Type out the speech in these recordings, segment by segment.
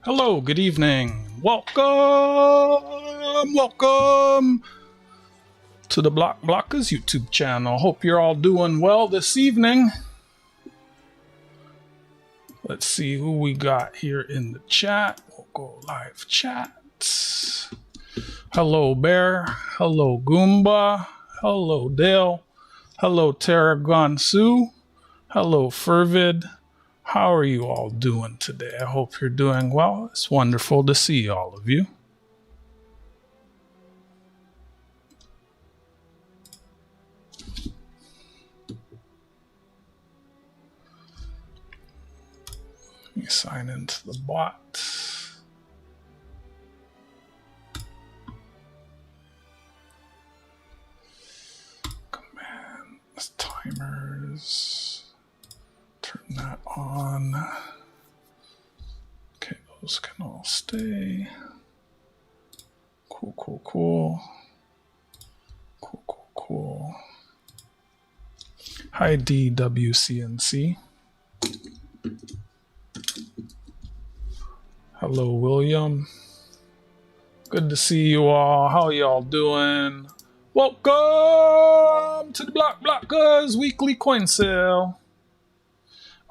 Hello, good evening. Welcome to the Block Blockers YouTube channel. Hope you're all doing well this evening. Let's see who we got here in the chat. We'll go live chat. Hello, Bear. Hello, Goomba. Hello, Dale. Hello, Tarragon Sue. Hello, Fervid. How are you all doing today? I hope you're doing well. It's wonderful to see all of you. Let me sign into the bot. Commands, timers. Turn that on. Okay, those can all stay. Cool. Hi, DWCNC. Hello, William. Good to see you all. How are y'all doing? Welcome to the Block Blockers Weekly Coin Sale.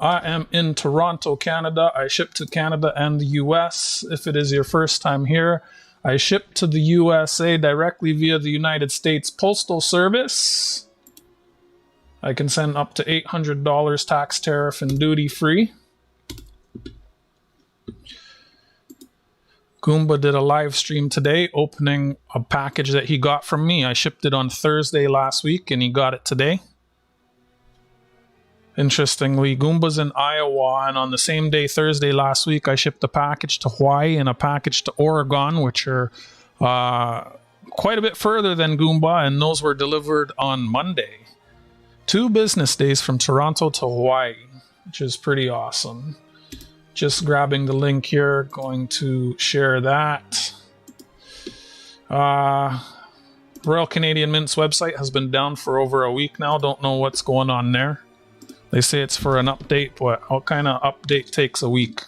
I am in Toronto, Canada. I ship to Canada and the US. If it is your first time here, I ship to the USA directly via the United States Postal Service. I can send up to $800 tax, tariff, and duty free. Goomba did a live stream today opening a package that he got from me. I shipped it on Thursday last week and he got it today. Interestingly, Goomba's in Iowa, and on the same day, Thursday last week, I shipped a package to Hawaii and a package to Oregon, which are quite a bit further than Goomba, and those were delivered on Monday. 2 business days from Toronto to Hawaii, which is pretty awesome. Just grabbing the link here, going to share that. Royal Canadian Mint's website has been down for over a week now. Don't know what's going on there. They say it's for an update, but what kind of update takes a week?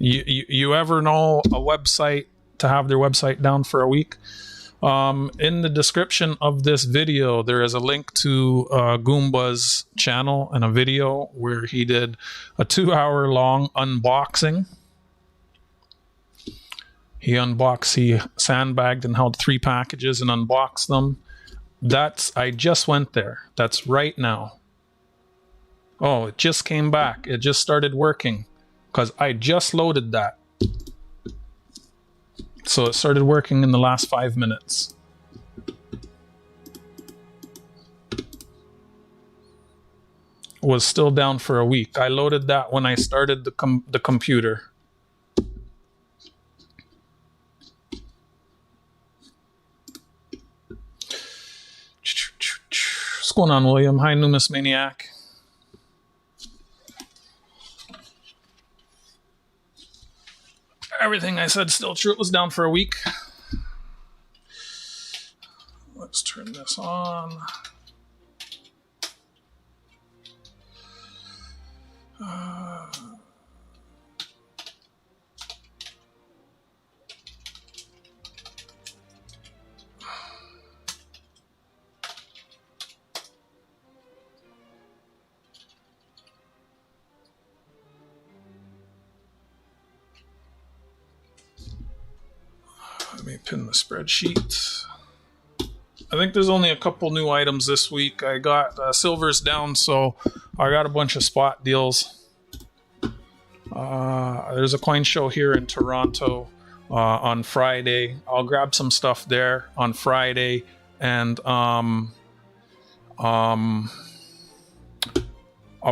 You ever know a website to have their website down for a week? In the description of this video, there is a link to Goomba's channel and a video where he did a 2-hour-long unboxing. He sandbagged and held 3 packages and unboxed them. I just went there. That's right now. Oh, it just came back. It just started working because I just loaded that. So it started working in the last 5 minutes. It was still down for a week. I loaded that when I started the computer. What's going on, William? Hi, Numis Maniac. Everything I said still true. It was down for a week. Let's turn this on. Let me pin the spreadsheet. I think there's only a couple new items this week. I got silver's down, so I got a bunch of spot deals. There's a coin show here in Toronto on Friday. I'll grab some stuff there on Friday, and I'll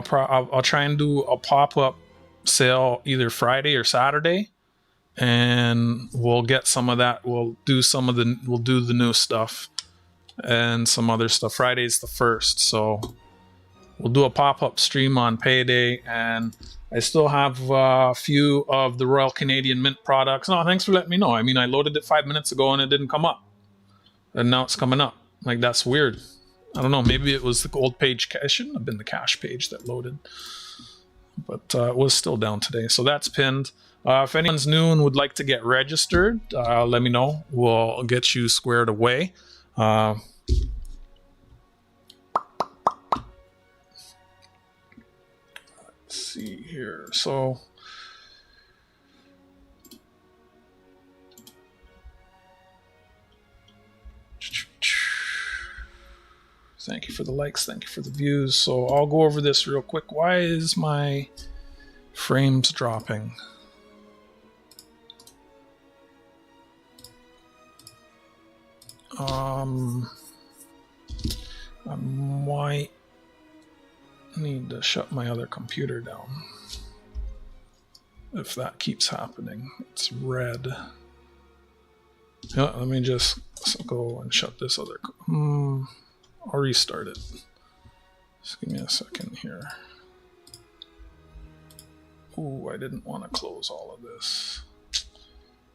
try and do a pop-up sale either Friday or Saturday. And we'll get some of that. We'll do the new stuff and some other stuff. Friday's the 1st, so we'll do a pop-up stream on payday. And I still have a few of the Royal Canadian Mint products. No, thanks for letting me know. I mean, I loaded it 5 minutes ago and it didn't come up, and now it's coming up. Like, that's weird. I don't know. Maybe it was the old page. It shouldn't have been the cache page that loaded, but it was still down today. So that's pinned. If anyone's new and would like to get registered, let me know. We'll get you squared away. Let's see here. So thank you for the likes. Thank you for the views. So I'll go over this real quick. Why is my frames dropping? I might need to shut my other computer down. If that keeps happening, it's red. Yeah, let me just go and shut this other. I'll restart it. Just give me a second here. Ooh, I didn't want to close all of this.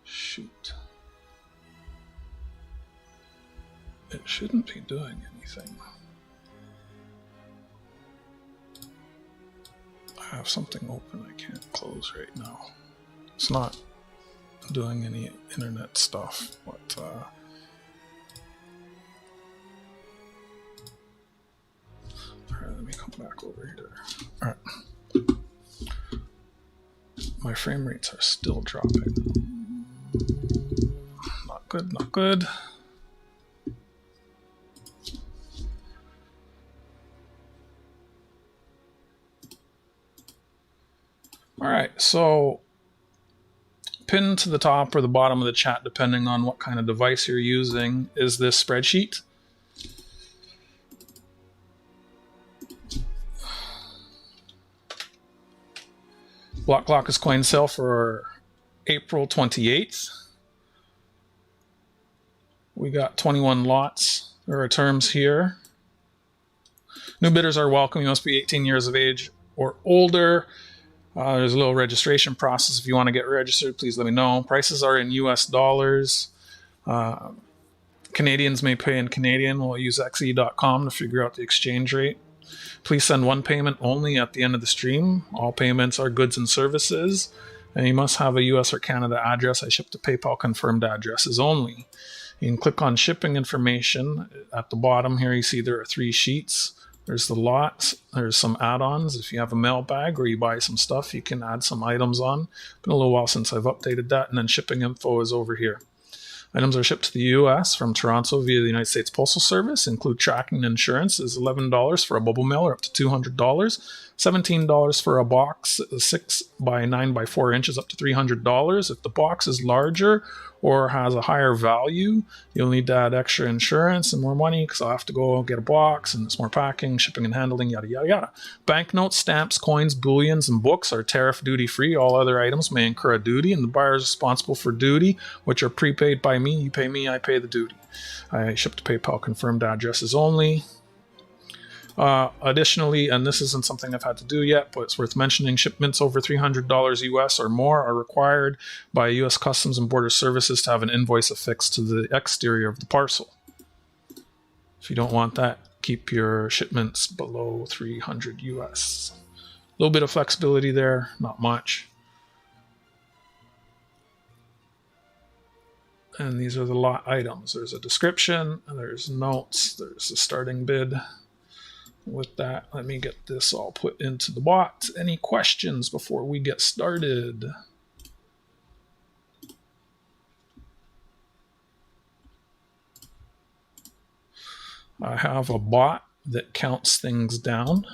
Shoot. It shouldn't be doing anything. I have something open I can't close right now. It's not doing any internet stuff, but alright, let me come back over here. Alright. My frame rates are still dropping. Not good, not good. All right, so pinned to the top or the bottom of the chat, depending on what kind of device you're using, is this spreadsheet. Block clock is coin sale for April 28th. We got 21 lots. There are terms here. New bidders are welcome. You must be 18 years of age or older. There's a little registration process. If you want to get registered, please let me know. Prices are in US dollars. Canadians may pay in Canadian. We'll use xe.com to figure out the exchange rate. Please send one payment only at the end of the stream. All payments are goods and services. And you must have a US or Canada address. I ship to PayPal confirmed addresses only. You can click on shipping information. At the bottom here, you see there are 3 sheets. There's the lots, there's some add-ons. If you have a mail bag or you buy some stuff, you can add some items on. Been a little while since I've updated that, and then shipping info is over here. Items are shipped to the US from Toronto via the United States Postal Service. Include tracking and insurance is $11 for a bubble mailer up to $200. $17 for a box 6 by 9 by 4 inches up to $300. If the box is larger or has a higher value, you'll need to add extra insurance and more money because I'll have to go get a box and it's more packing, shipping and handling, yada, yada, yada. Banknotes, stamps, coins, bullions, and books are tariff duty free. All other items may incur a duty and the buyer is responsible for duty, which are prepaid by me. You pay me, I pay the duty. I ship to PayPal confirmed addresses only. Additionally, and this isn't something I've had to do yet, but it's worth mentioning, shipments over $300 US or more are required by US Customs and Border Services to have an invoice affixed to the exterior of the parcel. If you don't want that, keep your shipments below 300 US. A little bit of flexibility there, not much. And these are the lot items. There's a description, there's notes, there's the starting bid. With that, let me get this all put into the bot. Any questions before we get started? I have a bot that counts things down.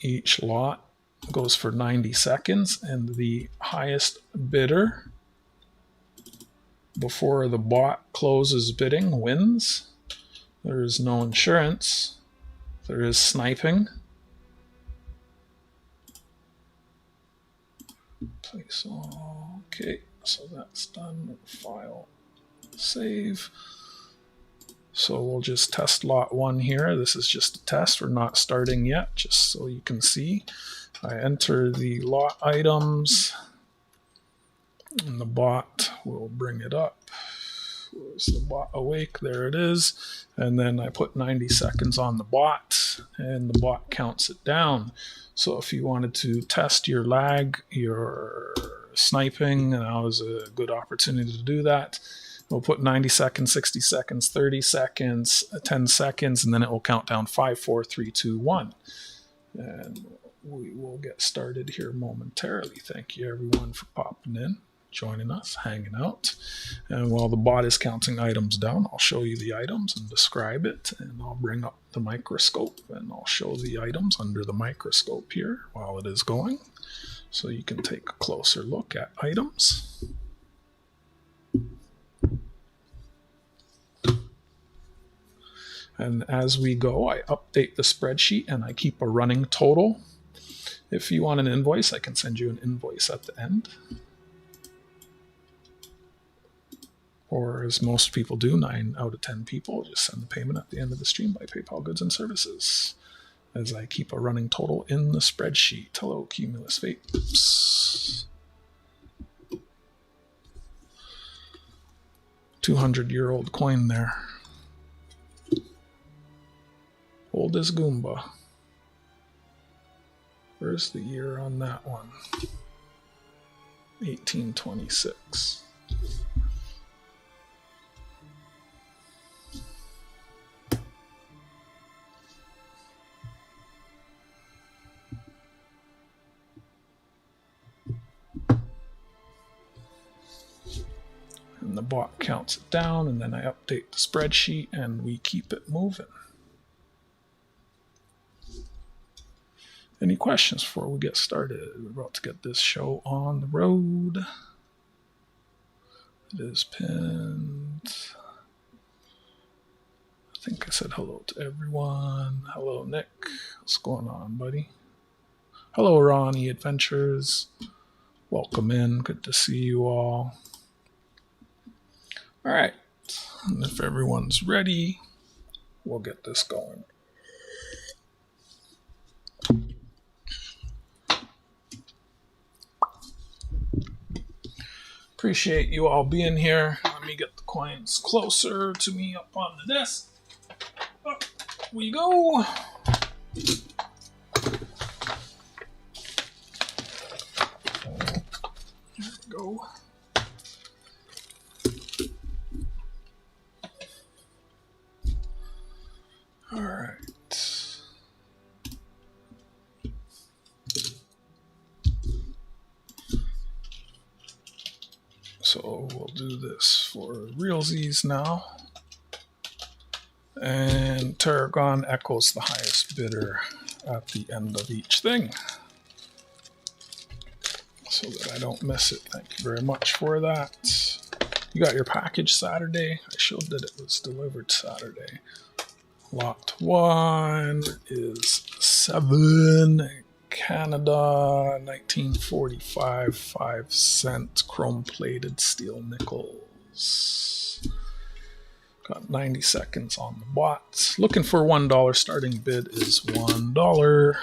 Each lot goes for 90 seconds, and the highest bidder before the bot closes bidding wins. There is no insurance. There is sniping. Place all. Okay, so that's done. File, save. So we'll just test lot 1 here. This is just a test. We're not starting yet, just so you can see. I enter the lot items, and the bot will bring it up. Was the bot awake? There it is. And then I put 90 seconds on the bot, and the bot counts it down. So if you wanted to test your lag, your sniping, now is a good opportunity to do that. We'll put 90 seconds, 60 seconds, 30 seconds, 10 seconds, and then it will count down 5, 4, 3, 2, 1. And we will get started here momentarily. Thank you everyone for popping in, joining us, hanging out. And while the bot is counting items down, I'll show you the items and describe it. And I'll bring up the microscope and I'll show the items under the microscope here while it is going. So you can take a closer look at items. And as we go, I update the spreadsheet and I keep a running total. If you want an invoice, I can send you an invoice at the end. Or as most people do, 9 out of 10 people just send the payment at the end of the stream by PayPal Goods and Services. As I keep a running total in the spreadsheet. Hello, Cumulus Vapes. 200-year-old coin there. Old as Goomba. Where's the year on that one? 1826. And the bot counts it down, and then I update the spreadsheet and we keep it moving. Any questions before we get started? We're about to get this show on the road. It is pinned. I think I said hello to everyone. Hello, Nick. What's going on, buddy? Hello, Ronnie Adventures. Welcome in. Good to see you all. All right. And if everyone's ready, we'll get this going. Appreciate you all being here. Let me get the coins closer to me up on the desk. Up we go. There we go. All right. So we'll do this for realsies now. And Tarragon echoes the highest bidder at the end of each thing, so that I don't miss it. Thank you very much for that. You got your package Saturday. I showed that it was delivered Saturday. Lot 1 is 7 Canada 1945 5-cent chrome-plated steel nickels. Got 90 seconds on the bot. Looking for $1. Starting bid is $1.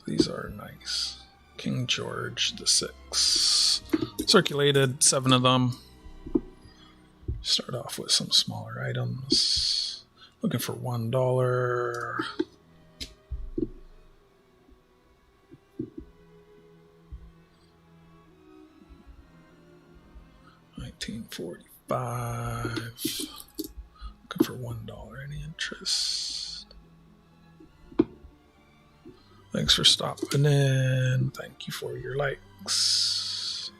These are nice. King George VI. Circulated 7 of them. Start off with some smaller items. Looking for $1. $19.45. Looking for $1. Any interest? Thanks for stopping in. Thank you for your likes.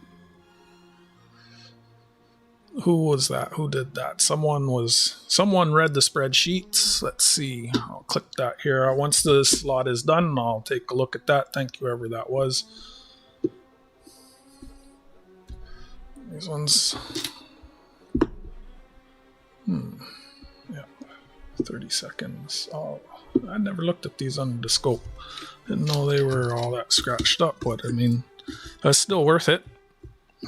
Who was that? Who did that? Someone read the spreadsheet. Let's see. I'll click that here. Once the slot is done, I'll take a look at that. Thank you, whoever that was. These ones. Yeah. 30 seconds. Oh, I never looked at these under the scope. Didn't know they were all that scratched up, but I mean, that's still worth it.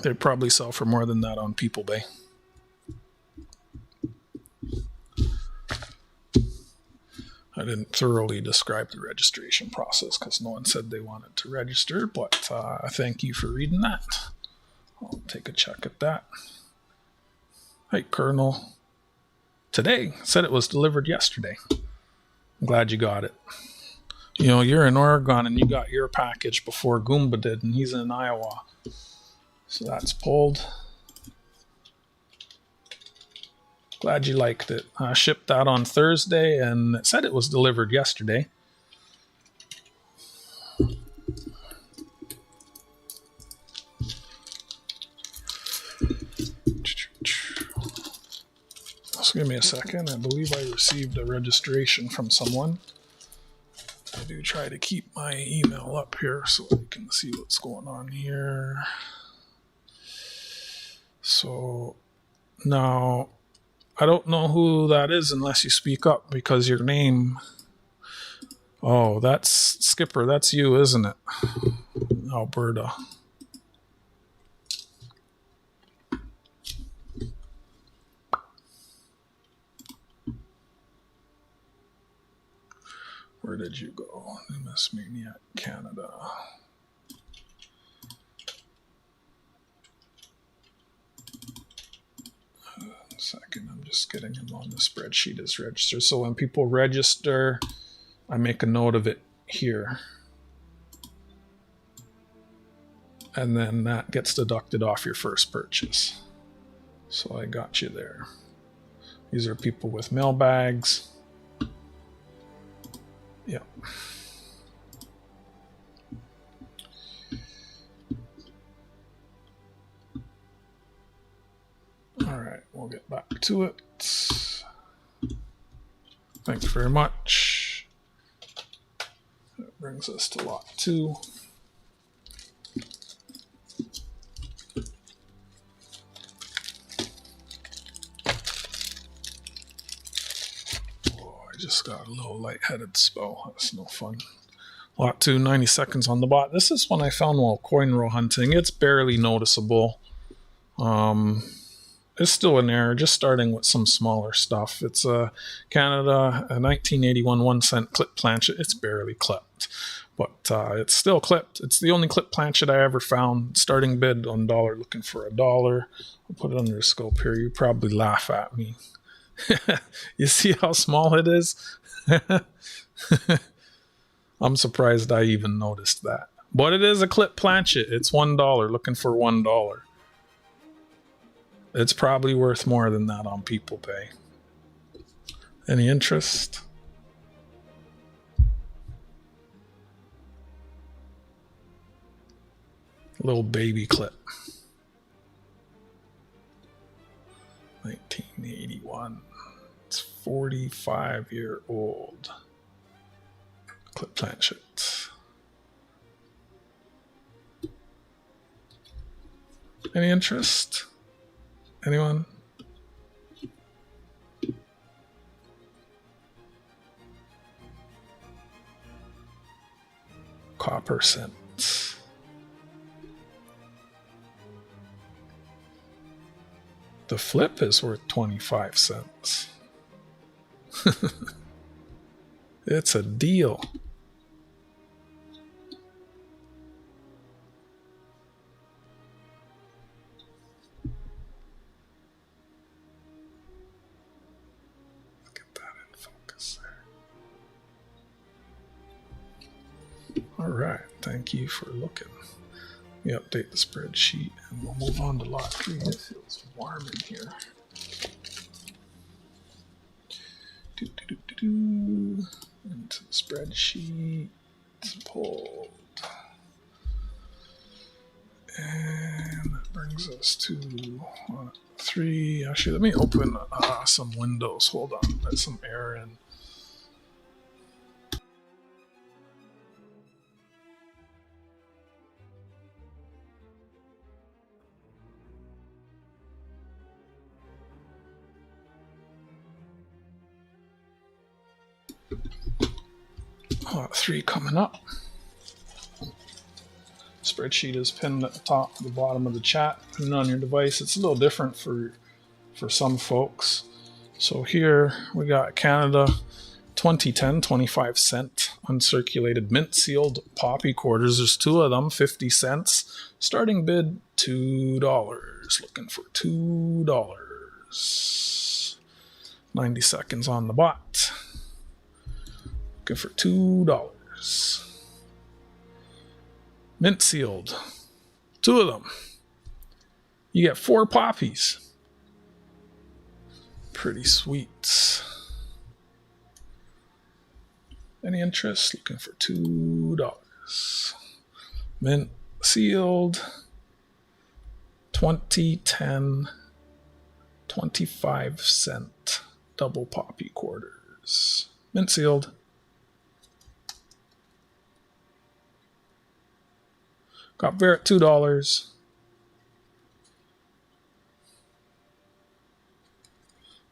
They probably sell for more than that on PeopleBay. I didn't thoroughly describe the registration process because no one said they wanted to register, but thank you for reading that. I'll take a check at that. Hi, Colonel. Today, said it was delivered yesterday. I'm glad you got it. You know, you're in Oregon and you got your package before Goomba did, and he's in Iowa. So that's pulled. Glad you liked it. I shipped that on Thursday and it said it was delivered yesterday. Just give me a second. I believe I received a registration from someone. I do try to keep my email up here so I can see what's going on here. So now I don't know who that is unless you speak up because your name. Oh, that's Skipper. That's you, isn't it? Alberta. Where did you go? Miss Maniac, Canada. Second, I'm just getting him on the spreadsheet as registered. So when people register, I make a note of it here. And then that gets deducted off your first purchase. So I got you there. These are people with mail bags. Yep. All right, we'll get back to it. Thanks very much. That brings us to lot 2. Oh, I just got a little lightheaded spell. That's no fun. Lot 2, 90 seconds on the bot. This is one I found while coin row hunting. It's barely noticeable. It's still an error, just starting with some smaller stuff. It's Canada, a 1981 1-cent clip planchet. It's barely clipped, but it's still clipped. It's the only clip planchet I ever found. Starting bid $1, looking for $1. I'll put it under the scope here. You probably laugh at me. You see how small it is? I'm surprised I even noticed that. But it is a clip planchet. It's $1, looking for $1. It's probably worth more than that on People Pay. Any interest? Little baby clip. 1981. It's 45-year-old clip planchet. Any interest? Anyone? Copper cents. The flip is worth 25 cents. It's a deal. All right, thank you for looking. We update the spreadsheet and we'll move on to lot 3. It feels warm in here. Into the spreadsheet, pulled. And that brings us to lot 3. Actually, let me open some windows. Hold on, let some air in. Lot 3 coming up. Spreadsheet is pinned at the top to the bottom of the chat. Depending on your device, it's a little different for some folks. So here we got Canada 2010, 25-cent uncirculated mint sealed poppy quarters. There's 2 of them, 50 cents. Starting bid $2. Looking for $2. 90 seconds on the bot. Looking for $2. Mint sealed. 2 of them. You get 4 poppies. Pretty sweet. Any interest? Looking for $2. Mint sealed. 2010 25-cent double poppy quarters. Mint sealed. Got bear at $2.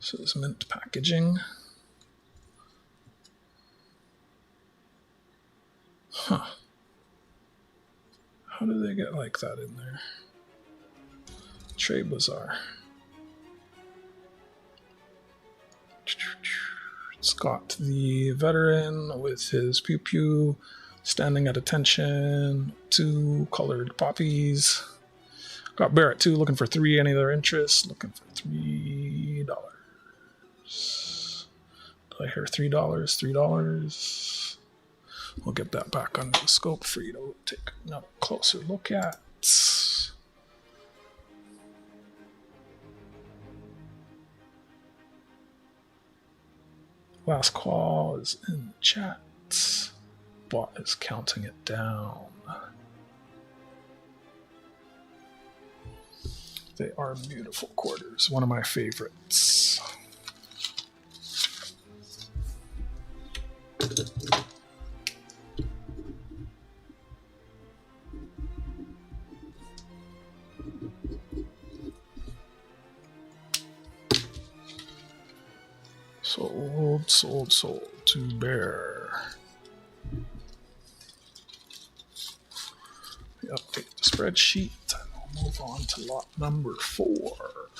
So this mint packaging. Huh. How do they get like that in there? Trade Bazaar. It's got the veteran with his pew pew standing at attention. 2 colored poppies. Got bear at 2, looking for 3. Any other interest? Looking for $3. Did I hear $3? $3. We'll get that back under the scope for you to take a closer look at. Last call is in the chat. Bot is counting it down. They are beautiful quarters. One of my favorites. Sold to bear. We update the spreadsheet and we'll move on to lot number 4.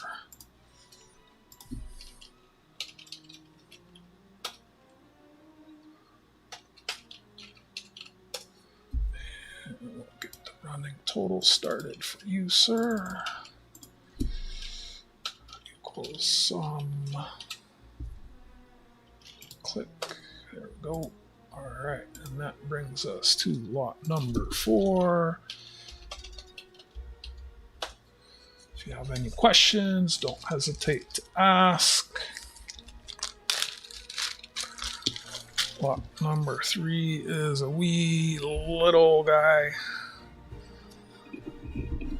And we'll get the running total started for you, sir. Equals sum. Click. There we go. All right, and that brings us to lot number 4. If you have any questions, don't hesitate to ask. Lot number 3 is a wee little guy.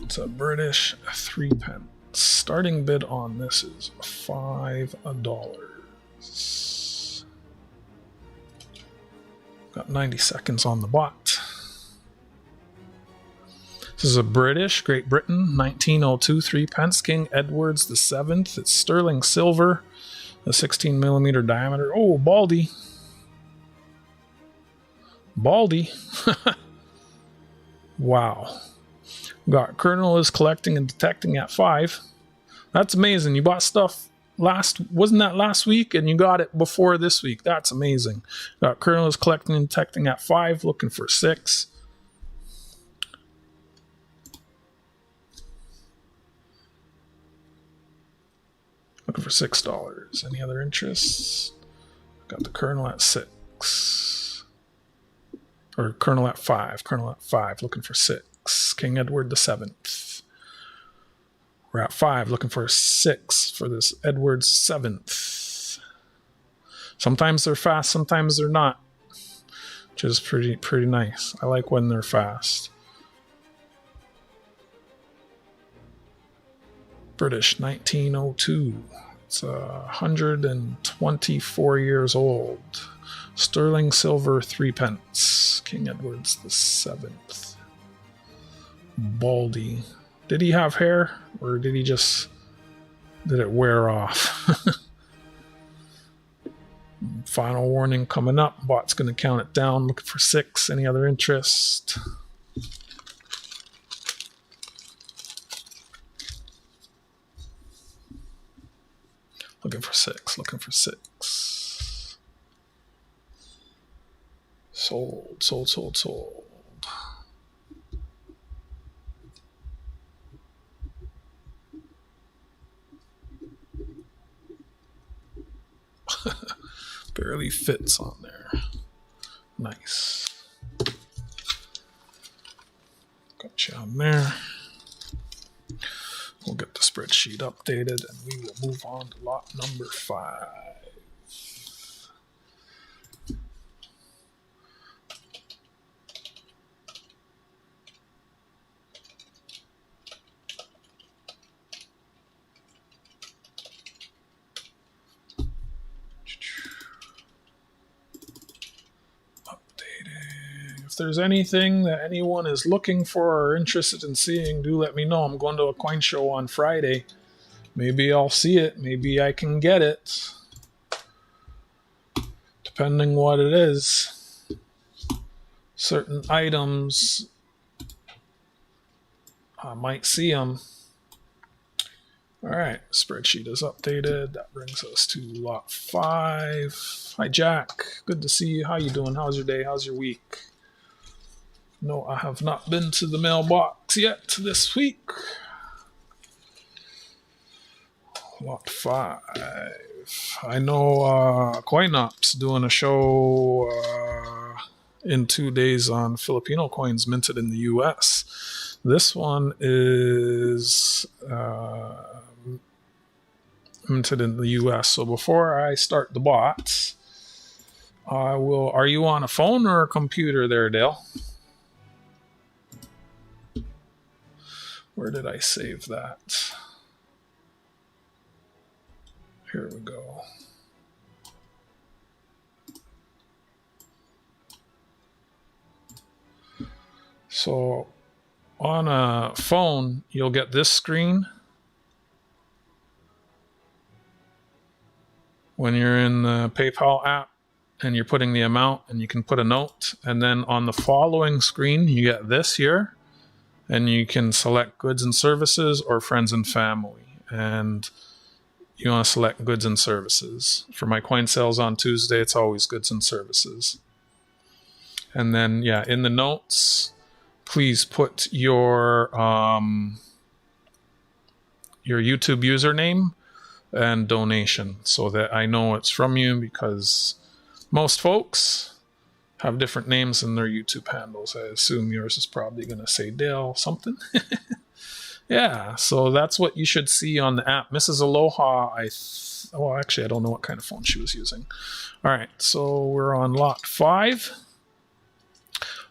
It's a British 3 pence. Starting bid on this is $5. Got 90 seconds on the bot. This is a British, Great Britain, 1902 3 pence, King Edwards VII. It's sterling silver, a 16 millimeter diameter. Oh, Baldy. Baldy. Wow. Got Colonel is collecting and detecting at 5. That's amazing. You bought stuff wasn't that last week, and you got it before this week. That's amazing. Got Colonel is collecting and detecting at 5, looking for 6. Looking for $6. Any other interests? Got the Colonel at 6. Or Colonel at 5. Colonel at 5, looking for 6. King Edward VII. We're at 5, looking for 6 for this Edward VII. Sometimes they're fast, sometimes they're not, which is pretty nice. I like when they're fast. British 1902. It's 124 years old. Sterling silver 3 pence. King Edwards VII. Baldy. Did he have hair, or did it wear off? Final warning coming up. Bot's going to count it down. Looking for 6. Any other interest? Looking for 6. Looking for 6. Sold, sold, sold, sold. Barely fits on there. Nice. Got you on there. We'll get the spreadsheet updated and we will move on to lot number 5. If there's anything that anyone is looking for or interested in seeing, do let me know. I'm going to a coin show on Friday. Maybe I'll see it. Maybe I can get it. Depending what it is. Certain items, I might see them. All right, spreadsheet is updated. That brings us to lot 5. Hi, Jack. Good to see you. How you doing? How's your day? How's your week? No, I have not been to the mailbox yet this week. Lot 5. I know CoinOp's doing a show in 2 days on Filipino coins minted in the US. This one is minted in the US. So before I start the bots, I will. Are you on a phone or a computer there, Dale? Where did I save that? Here we go. So on a phone, you'll get this screen when you're in the PayPal app and you're putting the amount and you can put a note. And then on the following screen, you get this here. And you can select goods and services or friends and family. And you want to select goods and services. For my coin sales on Tuesday, it's always goods and services. And then, yeah, in the notes, please put your YouTube username and donation so that I know it's from you, because most folks have different names in their YouTube handles. I assume yours is probably going to say Dale something. Yeah, so that's what you should see on the app. Mrs. Aloha, actually, I don't know what kind of phone she was using. All right, so we're on lot 5.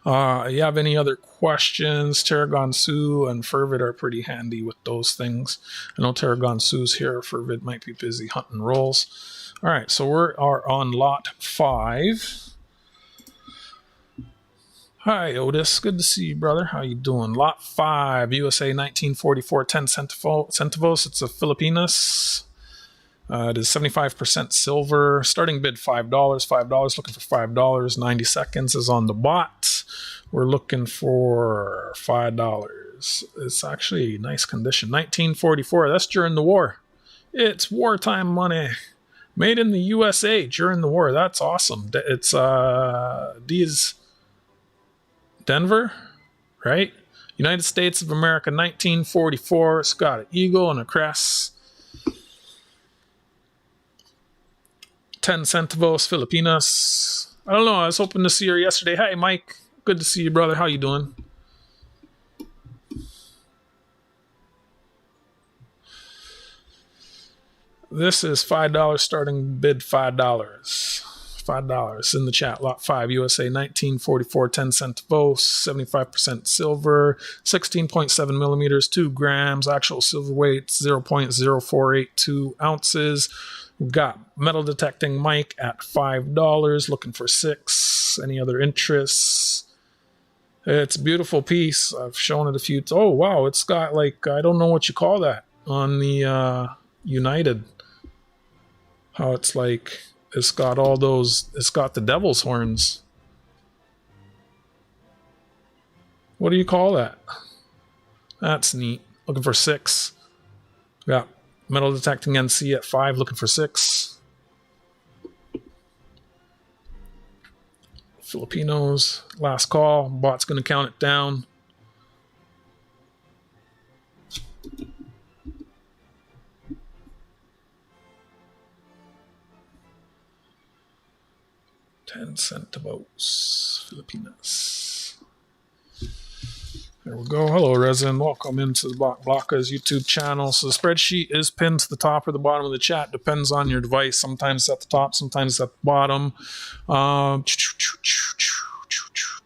You have any other questions? Tarragon Sue and Fervid are pretty handy with those things. I know Tarragon Sue's here. Fervid might be busy hunting rolls. All right, so we are on lot 5. Hi, Otis. Good to see you, brother. How you doing? Lot 5, USA 1944, 10 centavos. It's a Filipinas. It is 75% silver. Starting bid $5. $5. Looking for $5. 90 seconds is on the bot. We're looking for $5. It's actually nice condition. 1944. That's during the war. It's wartime money. Made in the USA during the war. That's awesome. It's these Denver, right? United States of America, 1944. It's got an eagle and a crest. 10 centavos, Filipinas. I don't know. I was hoping to see her yesterday. Hey, Mike. Good to see you, brother. How you doing? This is $5. Starting bid $5. $5 in the chat. Lot 5, USA 1944, 10 centavos, 75% silver, 16.7 millimeters, 2 grams. Actual silver weight 0.0482 ounces. We've got metal detecting mic at $5. Looking for 6. Any other interests? It's a beautiful piece. I've shown it a few. Oh wow, it's got like, I don't know what you call that on the United. How it's like, it's got all those, it's got the devil's horns. What do you call that? That's neat. Looking for 6. Got metal detecting NC at 5, looking for 6. Filipinos, last call. Bot's going to count it down. $10 Filipinas. There we go. Hello, Resin. Welcome into the Blocka's YouTube channel. So the spreadsheet is pinned to the top or the bottom of the chat. Depends on your device. Sometimes it's at the top, sometimes it's at the bottom.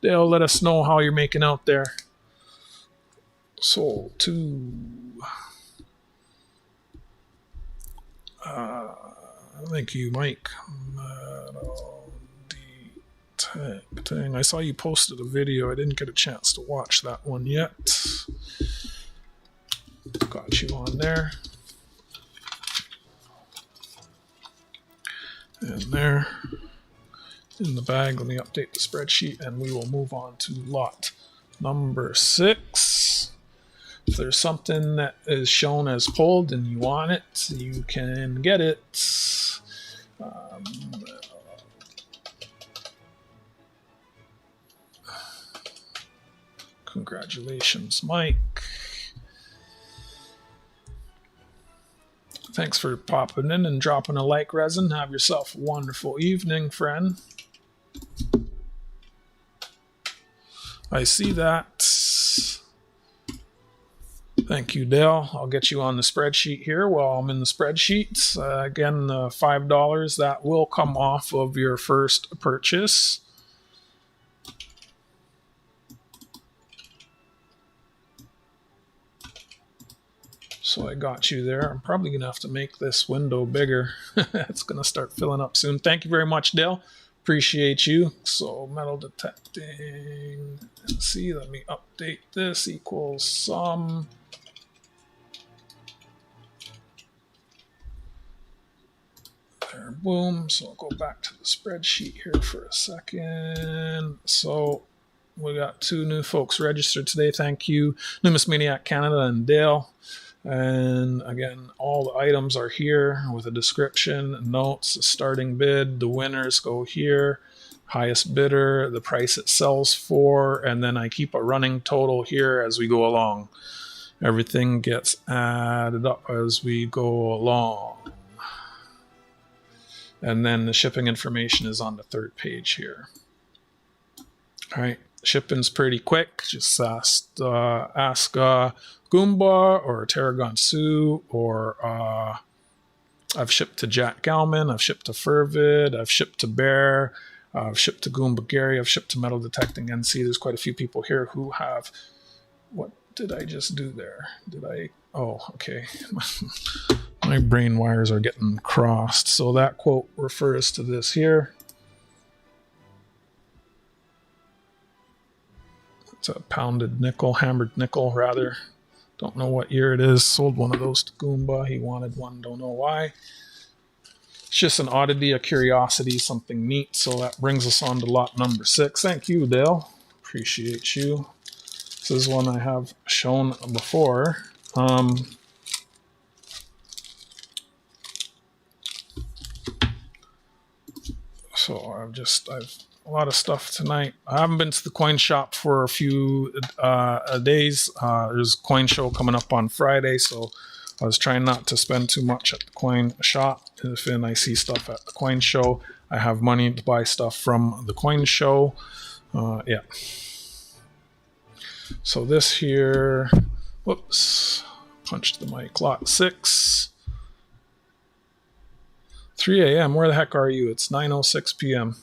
They'll let us know how you're making out there. Sold to... thank you, Mike. Dang, I saw you posted a video. I didn't get a chance to watch that one yet. Got you on there. And there. In the bag, let me update the spreadsheet and we will move on to lot number 6. If there's something that is shown as pulled and you want it, you can get it. Congratulations, Mike. Thanks for popping in and dropping a like, Resin. Have yourself a wonderful evening, friend. I see that. Thank you, Dale. I'll get you on the spreadsheet here while I'm in the spreadsheets. Again, $5, that will come off of your first purchase. So I got you there. I'm probably going to have to make this window bigger. It's going to start filling up soon. Thank you very much, Dale. Appreciate you. So metal detecting. Let's see, let me update this. Equals sum. There, boom. So I'll go back to the spreadsheet here for a second. So we got 2 new folks registered today. Thank you, Numismaniac Canada and Dale. And again, all the items are here with a description, notes, a starting bid, the winners go here, highest bidder, the price it sells for, and then I keep a running total here as we go along. Everything gets added up as we go along. And then the shipping information is on the 3rd page here. All right, shipping's pretty quick. Just ask Goomba or Tarragon Sioux, or I've shipped to Jack Galman, I've shipped to Fervid, I've shipped to Bear, I've shipped to Goomba Gary, I've shipped to Metal Detecting NC. There's quite a few people here who have... What did I just do there? Did I... Oh, okay. My brain wires are getting crossed. So that quote refers to this here. It's a pounded nickel, hammered nickel rather. Don't know what year it is. Sold one of those to Goomba. He wanted one. Don't know why. It's just an oddity, a curiosity, something neat. So that brings us on to lot number 6. Thank you, Dale. Appreciate you. This is one I have shown before. So I've a lot of stuff tonight. I haven't been to the coin shop for a few days. There's a coin show coming up on Friday, so I was trying not to spend too much at the coin shop. If I see stuff at the coin show, I have money to buy stuff from the coin show. Yeah. So this here, whoops, punched the mic. Lot 6. 3 a.m. Where the heck are you? It's 9:06 p.m.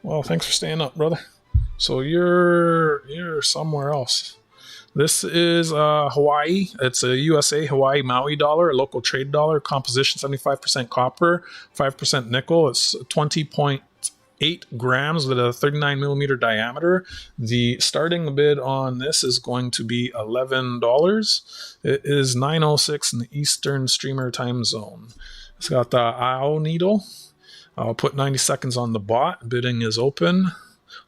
Well, thanks for staying up, brother. So you're somewhere else. This is Hawaii. It's a USA Hawaii Maui dollar, a local trade dollar. Composition 75% copper, 5% nickel. It's 20.8 grams with a 39 millimeter diameter. The starting bid on this is going to be $11. It is 9:06 in the Eastern Streamer time zone. It's got the AO needle. I'll put 90 seconds on the bot. Bidding is open.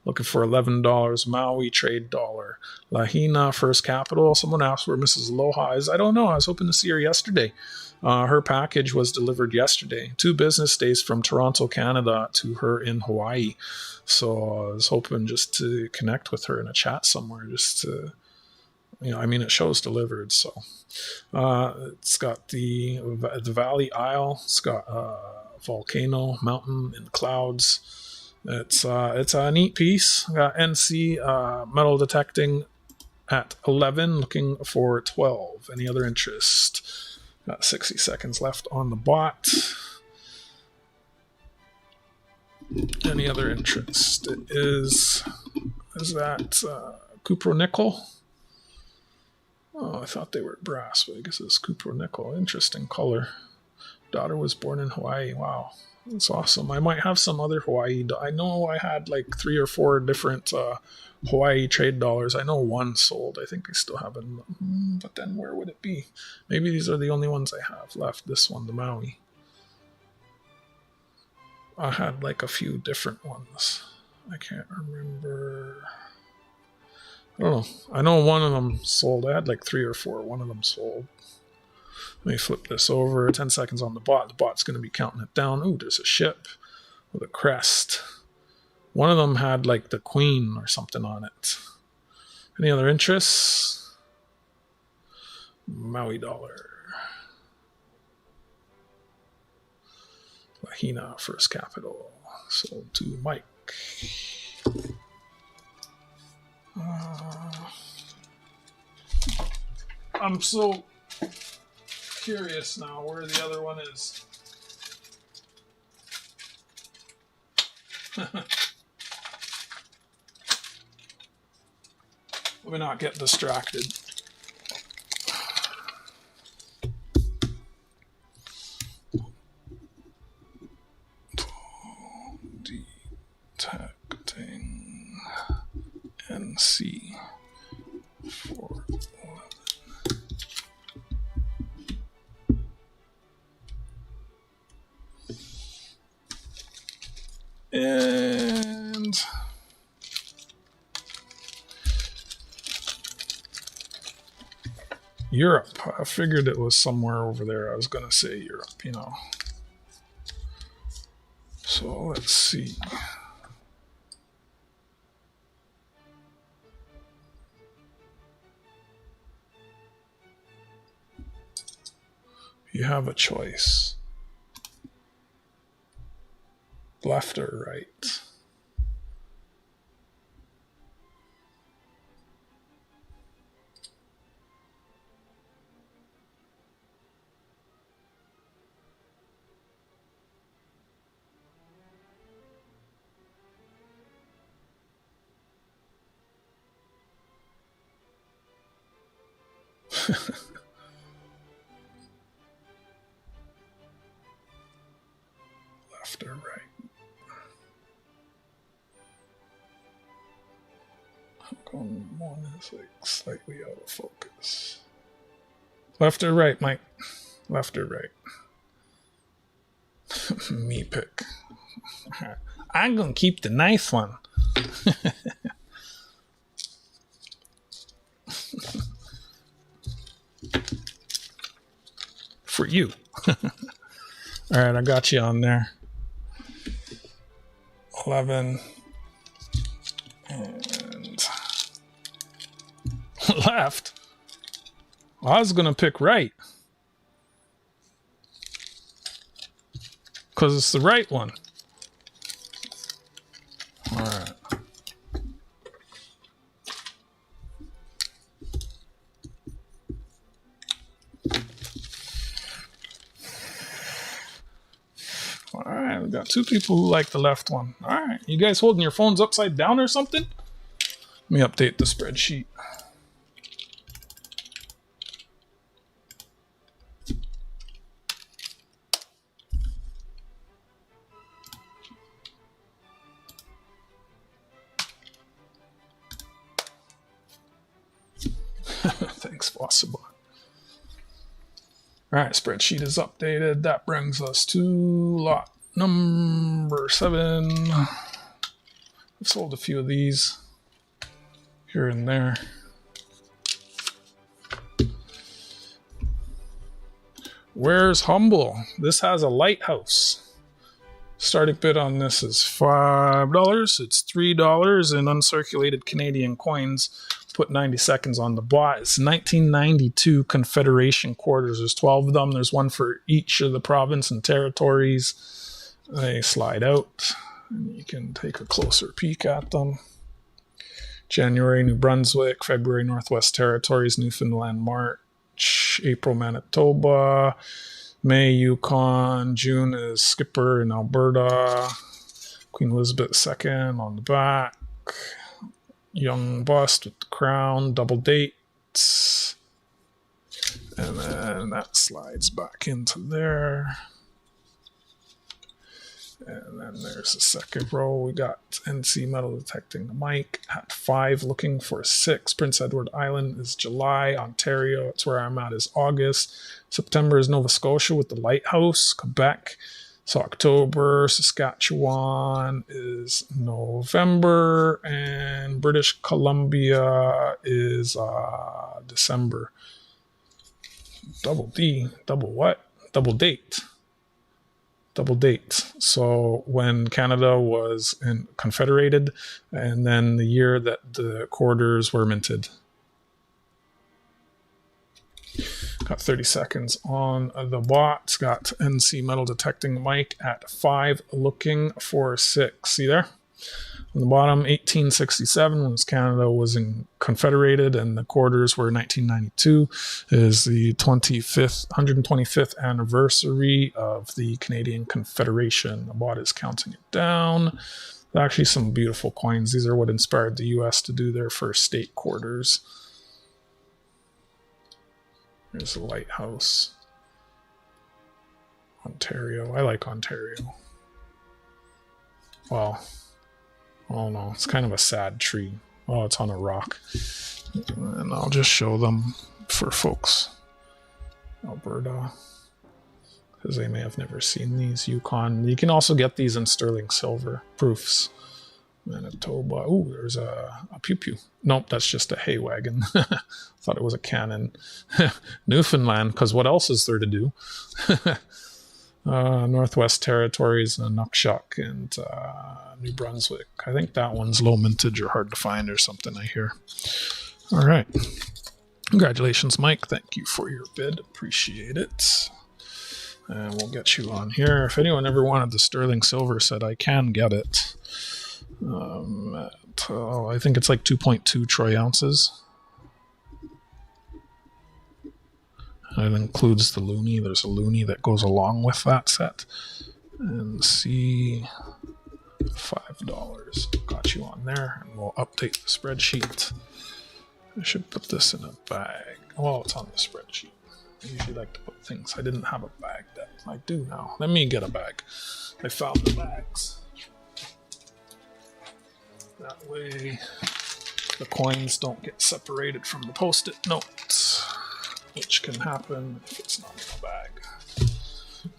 looking for $11. Maui trade dollar. Lahaina First Capital. Someone asked where Mrs. Aloha is. I don't know. I was hoping to see her yesterday. Her package was delivered yesterday, 2 business days from Toronto, Canada to her in Hawaii. So I was hoping just to connect with her in a chat somewhere, just to, it shows delivered. So it's got the Valley Isle. It's got volcano, mountain in the clouds. It's a neat piece. Got NC metal detecting at 11, looking for 12. Any other interest? Got 60 seconds left on the bot. Any other interest? It is that cupro nickel? Oh, I thought they were brass, but I guess it's cupro nickel. Interesting color. Daughter was born in Hawaii. Wow, that's awesome. I might have some other Hawaii. I know I had like 3 or 4 different Hawaii trade dollars. I know one sold. I think I still have them. But then where would it be? Maybe these are the only ones I have left. This one, the Maui. I had like a few different ones. I can't remember. I don't know. I know one of them sold. I had like 3 or 4. One of them sold. Let me flip this over. 10 seconds on the bot. The bot's going to be counting it down. Ooh, there's a ship with a crest. One of them had like the Queen or something on it. Any other interests? Maui dollar. Lahaina First Capital. Sold to Mike. I'm so curious now where the other one is. Let me not get distracted. Detecting NC 411. And Europe. I figured it was somewhere over there. I was going to say Europe, So let's see. You have a choice. Left or right? Left or right? One is like slightly out of focus. Left or right, Mike? Left or right? Me pick. I'm gonna keep the nice one. For you. All right, I got you on there. 11 and left. I was gonna pick right because it's the right one. All right. All right, we got 2 people who like the left one. All right, you guys holding your phones upside down or something? Let me update the spreadsheet. Thanks, Bossabot. All right, spreadsheet is updated. That brings us to lot number 7. I've sold a few of these here and there. Where's Humble? This has a lighthouse. Starting bid on this is $5. It's $3 in uncirculated Canadian coins. Put 90 seconds on the bot. It's 1992 Confederation quarters. There's 12 of them. There's one for each of the province and territories. They slide out, and you can take a closer peek at them. January, New Brunswick. February, Northwest Territories. Newfoundland, March. April, Manitoba. May, Yukon. June is Skipper in Alberta. Queen Elizabeth II on the back. Young bust with the crown. Double dates. And then that slides back into there. And then there's the second row. We got NC metal detecting the mic at 5, looking for 6. Prince Edward Island is July. Ontario, that's where I'm at, is August. September is Nova Scotia with the lighthouse. Quebec, so October. Saskatchewan is November. And British Columbia is December. Double D. Double what? Double date. Double date. So when Canada was confederated, and then the year that the quarters were minted. Got 30 seconds on the bot. Got NC metal detecting mic at 5, looking for 6. See there? On the bottom, 1867, when Canada was confederated and the quarters were 1992, is the 125th anniversary of the Canadian Confederation. The bot is counting it down. There's actually some beautiful coins. These are what inspired the U.S. to do their first state quarters. There's the lighthouse. Ontario. I like Ontario. Well, oh no, it's kind of a sad tree. Oh, it's on a rock. And I'll just show them for folks. Alberta, because they may have never seen these. Yukon. You can also get these in sterling silver proofs. Manitoba. Oh, there's a pew-pew. Nope, that's just a hay wagon. Thought it was a cannon. Newfoundland, because what else is there to do? Northwest Territories, Nukshuk, and New Brunswick. I think that one's low mintage or hard to find or something, I hear. All right. Congratulations, Mike. Thank you for your bid. Appreciate it. And we'll get you on here. If anyone ever wanted the sterling silver set, I can get it. I think it's like 2.2 troy ounces. It includes the loonie. There's a loonie that goes along with that set. And see, $5. Got you on there. And we'll update the spreadsheet. I should put this in a bag. Well, it's on the spreadsheet. I usually like to put things. I didn't have a bag that I do now. Let me get a bag. I found the bags. That way the coins don't get separated from the post-it notes, which can happen if it's not in a bag.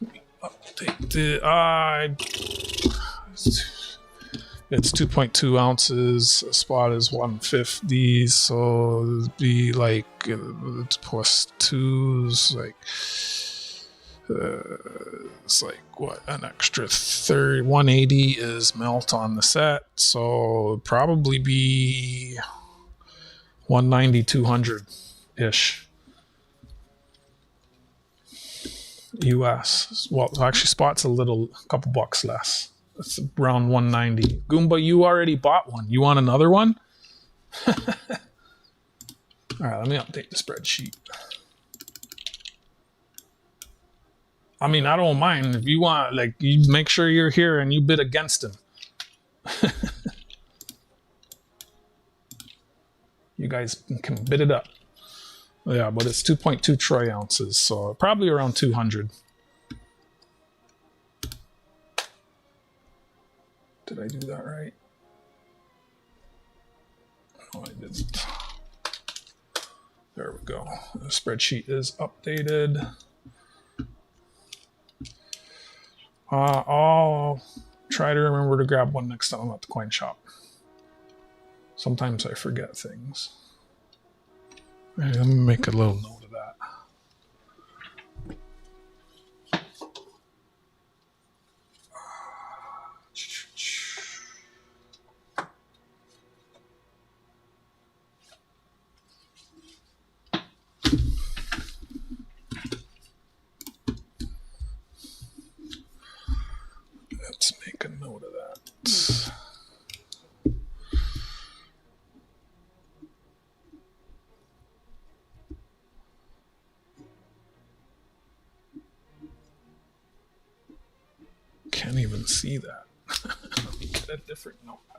Let me update it. It's 2.2 ounces. A spot is 150, so it'd be like plus 2's like it's like what, an extra 180 is melt on the set, so it'd probably be 190, 200 ish US. Well, actually, spot's a couple bucks less. It's around 190. Goomba, you already bought one. You want another one? All right, let me update the spreadsheet. I mean, I don't mind. If you want, like, you make sure you're here and you bid against him. You guys can bid it up. Yeah, but it's 2.2 troy ounces, so probably around 200. Did I do that right? No, I didn't. There we go. The spreadsheet is updated. I'll try to remember to grab one next time I'm at the coin shop. Sometimes I forget things. Right, let me make a little note of that. Let's make a note of that. Can't even see that. Let me get a different notepad.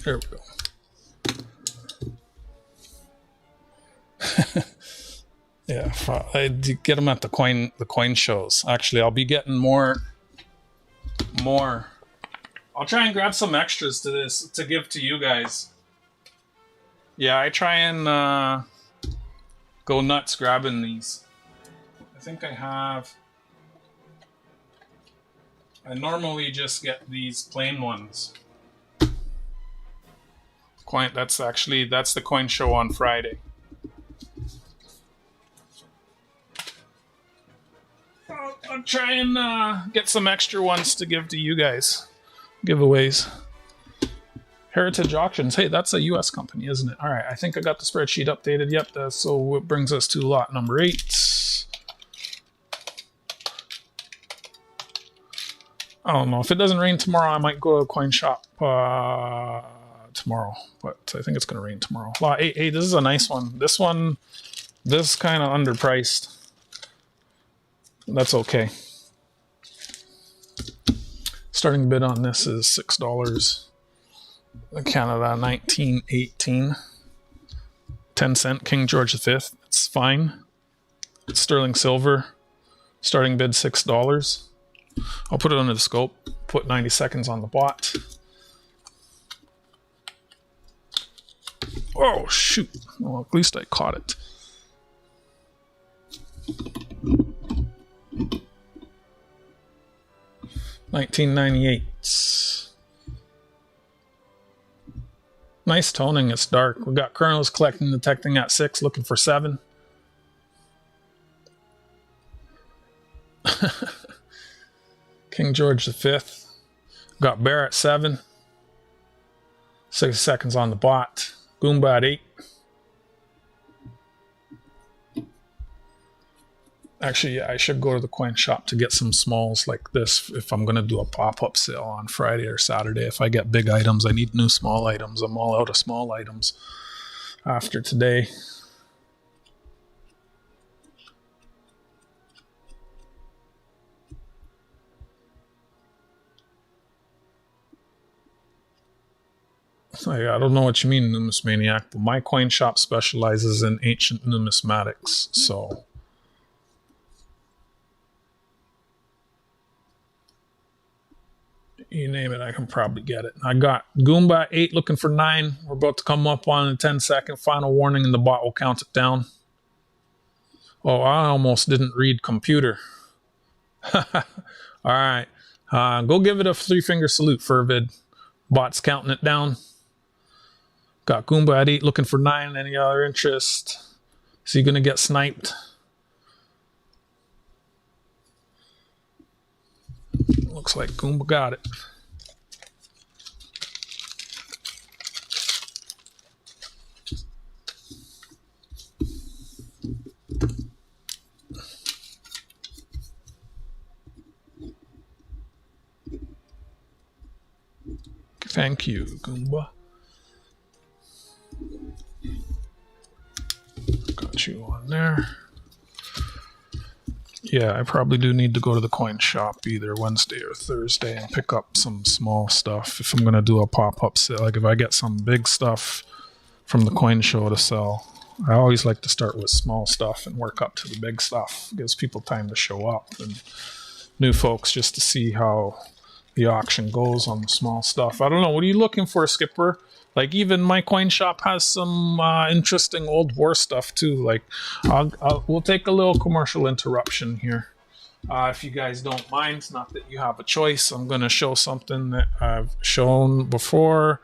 There we go. Yeah, I get them at the coin shows. Actually, I'll be getting more. I'll try and grab some extras to this to give to you guys. Yeah, I try and go nuts grabbing these. I think I have. I normally just get these plain ones. That's the coin show on Friday. I'll try and get some extra ones to give to you guys. Giveaways. Heritage Auctions. Hey, that's a U.S. company, isn't it? All right, I think I got the spreadsheet updated. Yep, so it brings us to lot number 8. I don't know. If it doesn't rain tomorrow, I might go to a coin shop tomorrow. But I think it's going to rain tomorrow. Lot 8. Hey, this is a nice one. This is kind of underpriced. That's okay. Starting bid on this is $6. Canada 1918. 10-cent King George V. It's fine. It's sterling silver. Starting bid $6. I'll put it under the scope. Put 90 seconds on the bot. Oh, shoot. Well, at least I caught it. $19.98. Nice toning. It's dark. We got kernels collecting, detecting at 6, looking for 7. King George V. Got bear at 7. 60 seconds on the bot. Goomba at 8. Actually, yeah, I should go to the coin shop to get some smalls like this if I'm going to do a pop-up sale on Friday or Saturday. If I get big items, I need new small items. I'm all out of small items after today. I don't know what you mean, numismaniac, but my coin shop specializes in ancient numismatics, so... You name it, I can probably get it. I got Goomba 8 looking for 9. We're about to come up on a 10-second final warning, and the bot will count it down. Oh, I almost didn't read computer. All right. Go give it a 3-finger salute, Furvid. Bot's counting it down. Got Goomba at 8 looking for 9. Any other interest? Is he going to get sniped? Looks like Goomba got it. Thank you, Goomba. Got you on there. Yeah, I probably do need to go to the coin shop either Wednesday or Thursday and pick up some small stuff if I'm going to do a pop-up sale. Like if I get some big stuff from the coin show to sell, I always like to start with small stuff and work up to the big stuff. It gives people time to show up and new folks just to see how the auction goes on the small stuff. I don't know. What are you looking for, Skipper? Like even my coin shop has some interesting old war stuff too. Like we'll take a little commercial interruption here. If you guys don't mind, it's not that you have a choice. I'm going to show something that I've shown before.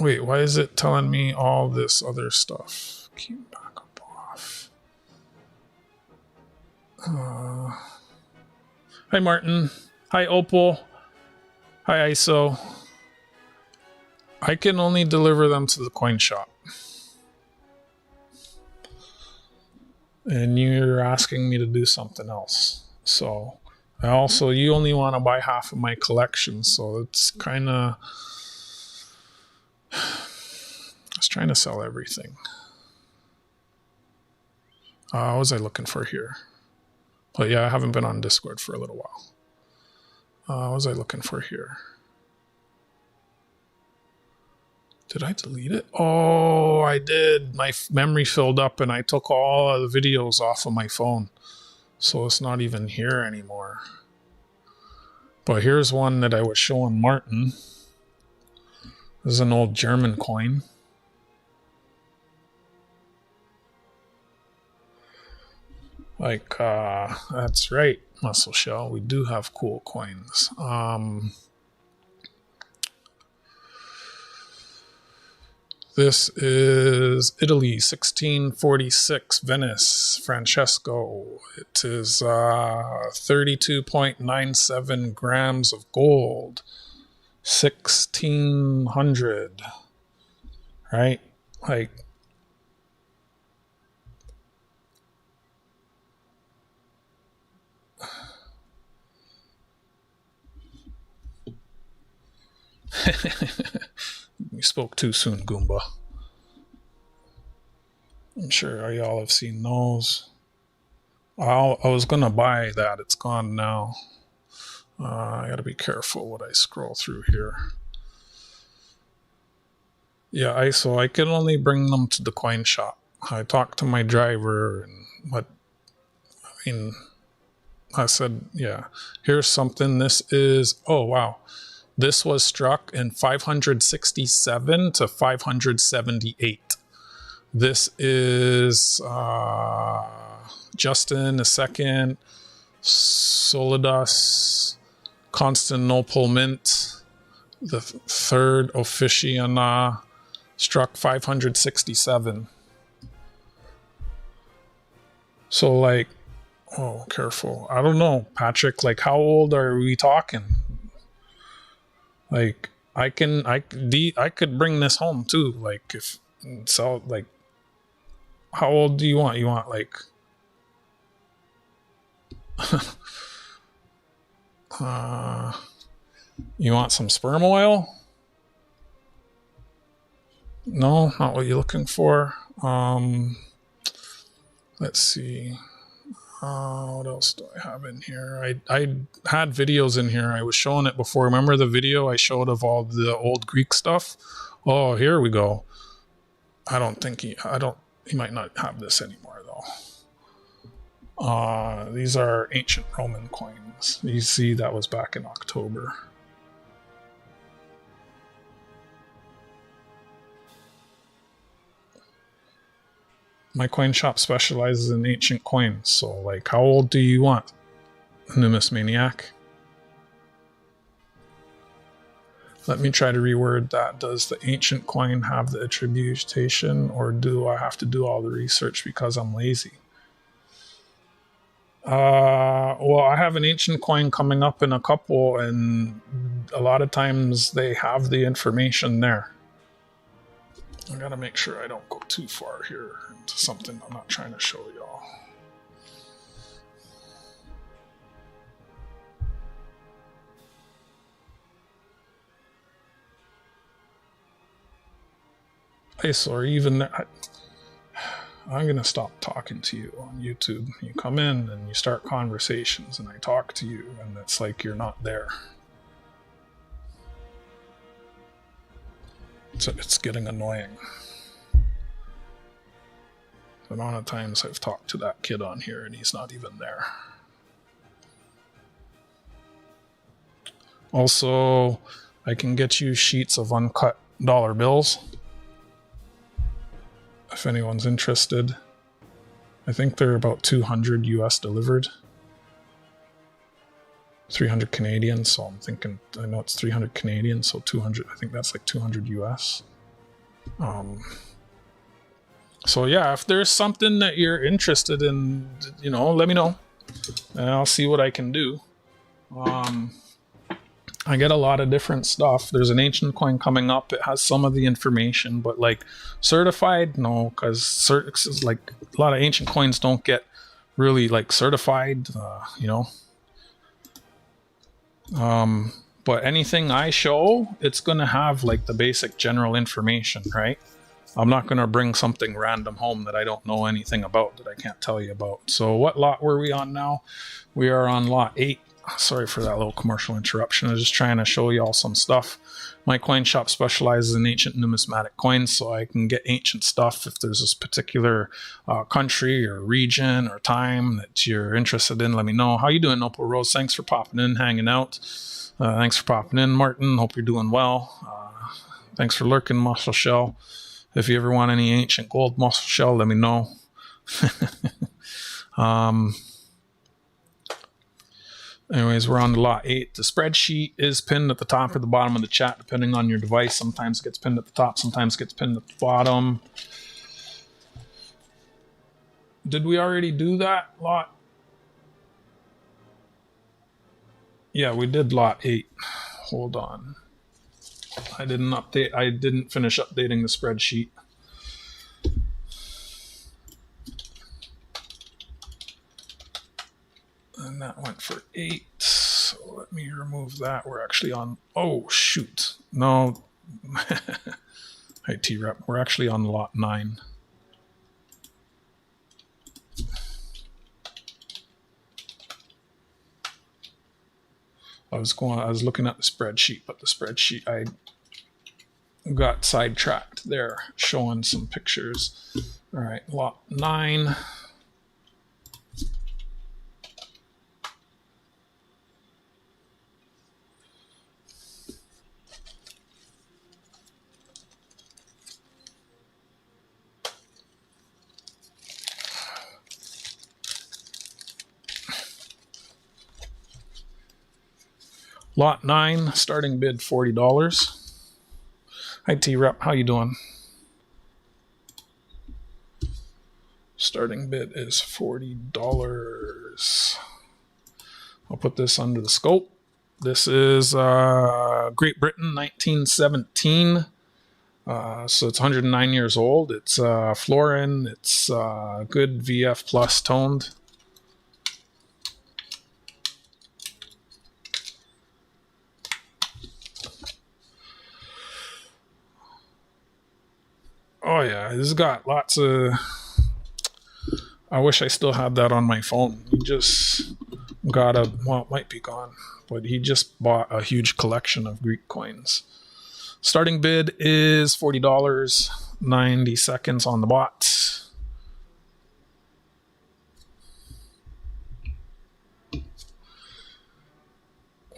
Wait, why is it telling me all this other stuff? Keep back up off. Hi, Martin. Hi, Opal. Hi, ISO. I can only deliver them to the coin shop. And you're asking me to do something else. So, you only want to buy half of my collection. So it's kind of... I was trying to sell everything. What was I looking for here? But yeah, I haven't been on Discord for a little while. What was I looking for here? Did I delete it? Oh, I did. My memory filled up and I took all of the videos off of my phone. So it's not even here anymore. But here's one that I was showing Martin. This is an old German coin. Like, that's right, Muscle Shell. We do have cool coins. This is Italy, 1646, Venice, Francesco. It is 32.97 grams of gold. 1600. Right? Like, you spoke too soon, Goomba. I'm sure y'all have seen those. I was gonna buy that. It's gone now. I gotta be careful what I scroll through here. Yeah, so I can only bring them to the coin shop. I talked to my driver, I said, yeah, here's something. This is, oh wow. This was struck in 567 to 578. This is Justin II, Solidas, Constantinople Mint, the third Officiana, struck 567. So like, oh, careful. I don't know, Patrick, like how old are we talking? Like I could bring this home too. Like if so, like how old do you want? You want like you want some sperm oil? No, not what you're looking for. Let's see. What else do I have in here? I had videos in here. I was showing it before. Remember the video I showed of all the old Greek stuff? Oh, here we go. He might not have this anymore though. These are ancient Roman coins. You see that was back in October. My coin shop specializes in ancient coins. So like, how old do you want, Numismaniac? Let me try to reword that. Does the ancient coin have the attribution, or do I have to do all the research because I'm lazy? Well, I have an ancient coin coming up in a couple, and a lot of times they have the information there. I gotta make sure I don't go too far here into something I'm not trying to show y'all. place, or even I'm going to stop talking to you on YouTube. You come in and you start conversations and I talk to you and it's like you're not there. So it's getting annoying. The amount of times I've talked to that kid on here and he's not even there. Also, I can get you sheets of uncut dollar bills if anyone's interested. I think they're about 200 US delivered. 300 Canadian, so I'm thinking, I know it's 300 Canadian, so 200, I think that's like 200 US. So yeah, if there's something that you're interested in, you know, let me know and I'll see what I can do. I get a lot of different stuff. There's an ancient coin coming up. It has some of the information, but like certified, no, because like a lot of ancient coins don't get really like certified, you know. But anything I show, it's going to have like the basic general information, right? I'm not going to bring something random home that I don't know anything about, that I can't tell you about. So what lot were we on now? We are on lot 8. Sorry for that little commercial interruption. I was just trying to show you all some stuff. My coin shop specializes in ancient numismatic coins, so I can get ancient stuff if there's this particular country or region or time that you're interested in. Let me know. How you doing, Opal Rose? Thanks for popping in, hanging out. Thanks for popping in, Martin. Hope you're doing well. Thanks for lurking, Muscle Shell. If you ever want any ancient gold Muscle Shell, let me know. Anyways, we're on to lot 8. The spreadsheet is pinned at the top or the bottom of the chat, depending on your device. Sometimes it gets pinned at the top, sometimes it gets pinned at the bottom. Did we already do that lot? Yeah, we did lot 8. Hold on. I didn't finish updating the spreadsheet. And that went for 8. So let me remove that. We're actually on, oh shoot. No. Hey T-Rep, we're actually on lot 9. I was looking at the spreadsheet, but the spreadsheet, I got sidetracked there, showing some pictures. All right, lot 9. Lot 9, starting bid $40. Hi T-Rep, how you doing? Starting bid is $40. I'll put this under the scope. This is Great Britain, 1917. So it's 109 years old. It's florin. It's good VF plus toned. Oh yeah, this has got lots of... I wish I still had that on my phone. He just got well, it might be gone, but he just bought a huge collection of Greek coins. Starting bid is $40, 90 seconds on the bot.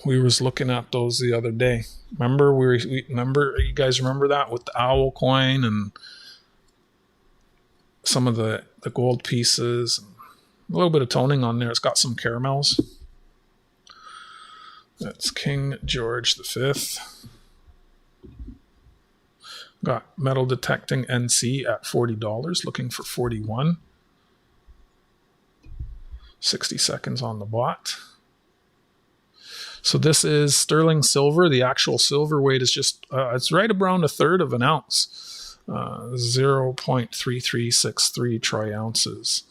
We was looking at those the other day. Remember, remember, you guys remember that with the owl coin and some of the gold pieces, and a little bit of toning on there. It's got some caramels. That's King George V. Got metal detecting NC at $40, looking for 41. 60 seconds on the bot. So this is sterling silver. The actual silver weight is just, it's right around 1/3 of an ounce. 0.3363 troy ounces.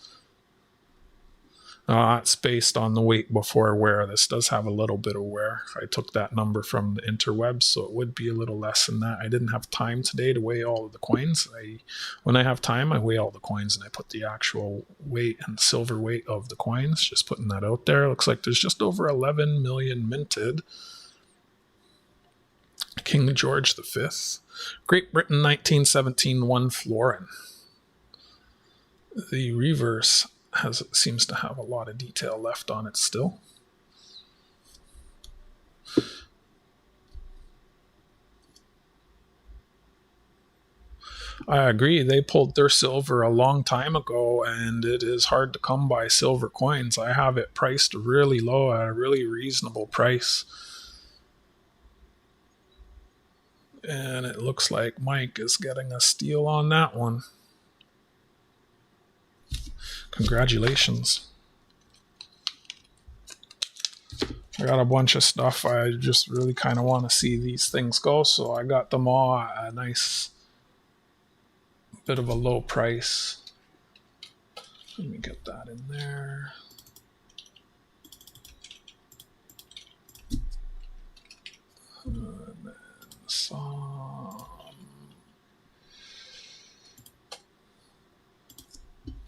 It's based on the weight before wear. This does have a little bit of wear. I took that number from the interwebs, so it would be a little less than that. I didn't have time today to weigh all of the coins. When I have time, I weigh all the coins and I put the actual weight and silver weight of the coins. Just putting that out there. Looks like there's just over 11 million minted. King George V. Great Britain 1917 1 florin. The reverse seems to have a lot of detail left on it still. I agree. They pulled their silver a long time ago, and it is hard to come by silver coins. I have it priced really low at a really reasonable price. And it looks like Mike is getting a steal on that one. Congratulations. I got a bunch of stuff. I just really kind of want to see these things go, so I got them all at a nice bit of a low price. Let me get that in there. And then some.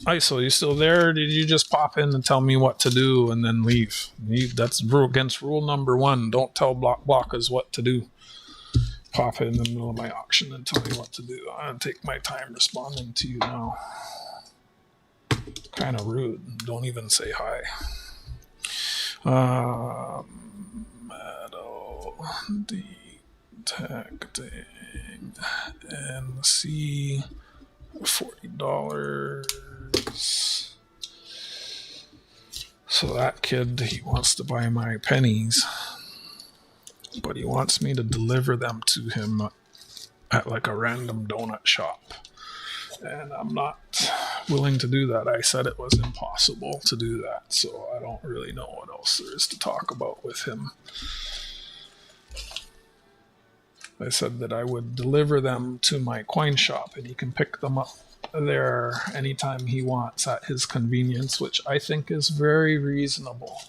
ISO, you still there? Or did you just pop in and tell me what to do and then leave? That's against rule number 1. Don't tell blockers what to do. Pop in the middle of my auction and tell me what to do. I'm going to take my time responding to you now. Kind of rude. Don't even say hi. Metal detecting and C $40. So that kid, he wants to buy my pennies, but he wants me to deliver them to him at like a random donut shop. And I'm not willing to do that. I said it was impossible to do that, so I don't really know what else there is to talk about with him. I said that I would deliver them to my coin shop and he can pick them up there anytime he wants at his convenience, which I think is very reasonable.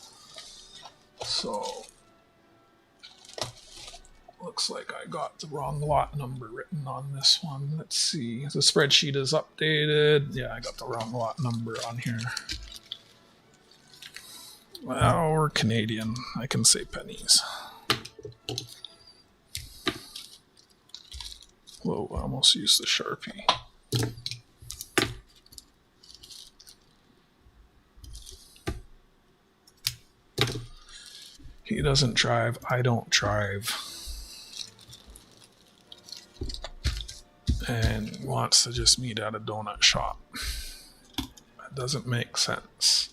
So looks like I got the wrong lot number written on this one. Let's see. The spreadsheet is updated. Yeah, I got the wrong lot number on here. Well, we're Canadian. I can say pennies. Whoa, I almost used the Sharpie. He doesn't drive. I don't drive. And wants to just meet at a donut shop. That doesn't make sense.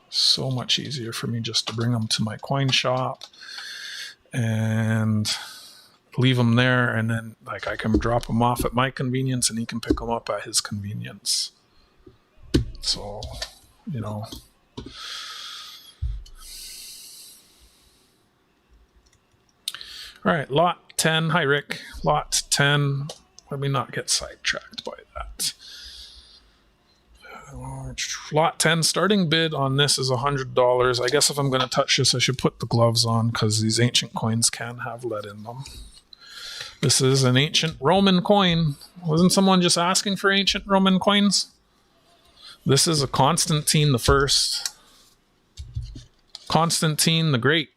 So much easier for me just to bring him to my coin shop and leave him there, and then like I can drop him off at my convenience and he can pick him up at his convenience. So, you know. All right, lot 10. Hi, Rick. Lot 10. Let me not get sidetracked by that. Lot 10, starting bid on this is $100. I guess if I'm going to touch this, I should put the gloves on because these ancient coins can have lead in them. This is an ancient Roman coin. Wasn't someone just asking for ancient Roman coins? This is a Constantine the First. Constantine the Great.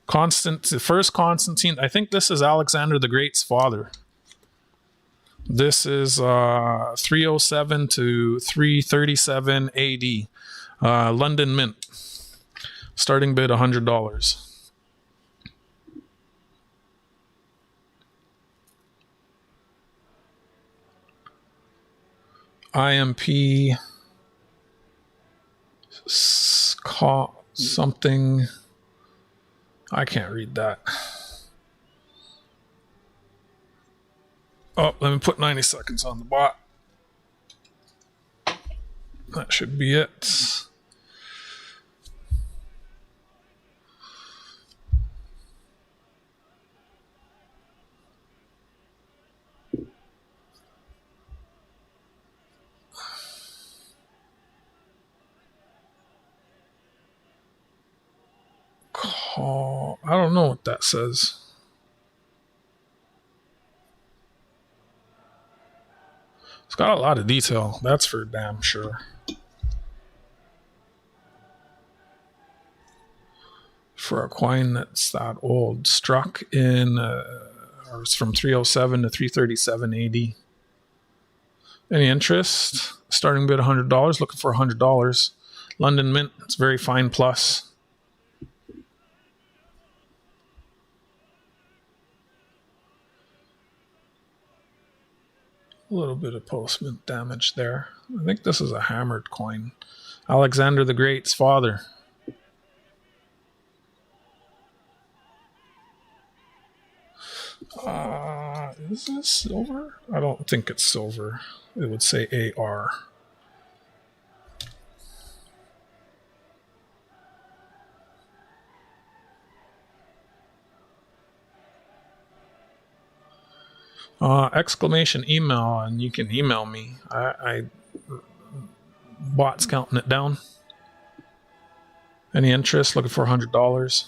The first Constantine. I think this is Alexander the Great's father. This is 307 to 337 AD. London Mint. Starting bid $100. IMP something. I can't read that. Oh, let me put 90 seconds on the bot. That should be it. Oh, I don't know what that says. It's got a lot of detail, that's for damn sure. For a coin that's that old, struck in, or it's from 307 to 337 AD. Any interest? Starting bid $100, looking for $100. London Mint, it's very fine plus. A little bit of post-mint damage there. I think this is a hammered coin. Alexander the Great's father. Is this silver? I don't think it's silver. It would say AR. Exclamation email, and you can email me. I bot's counting it down. Any interest? Looking for $100.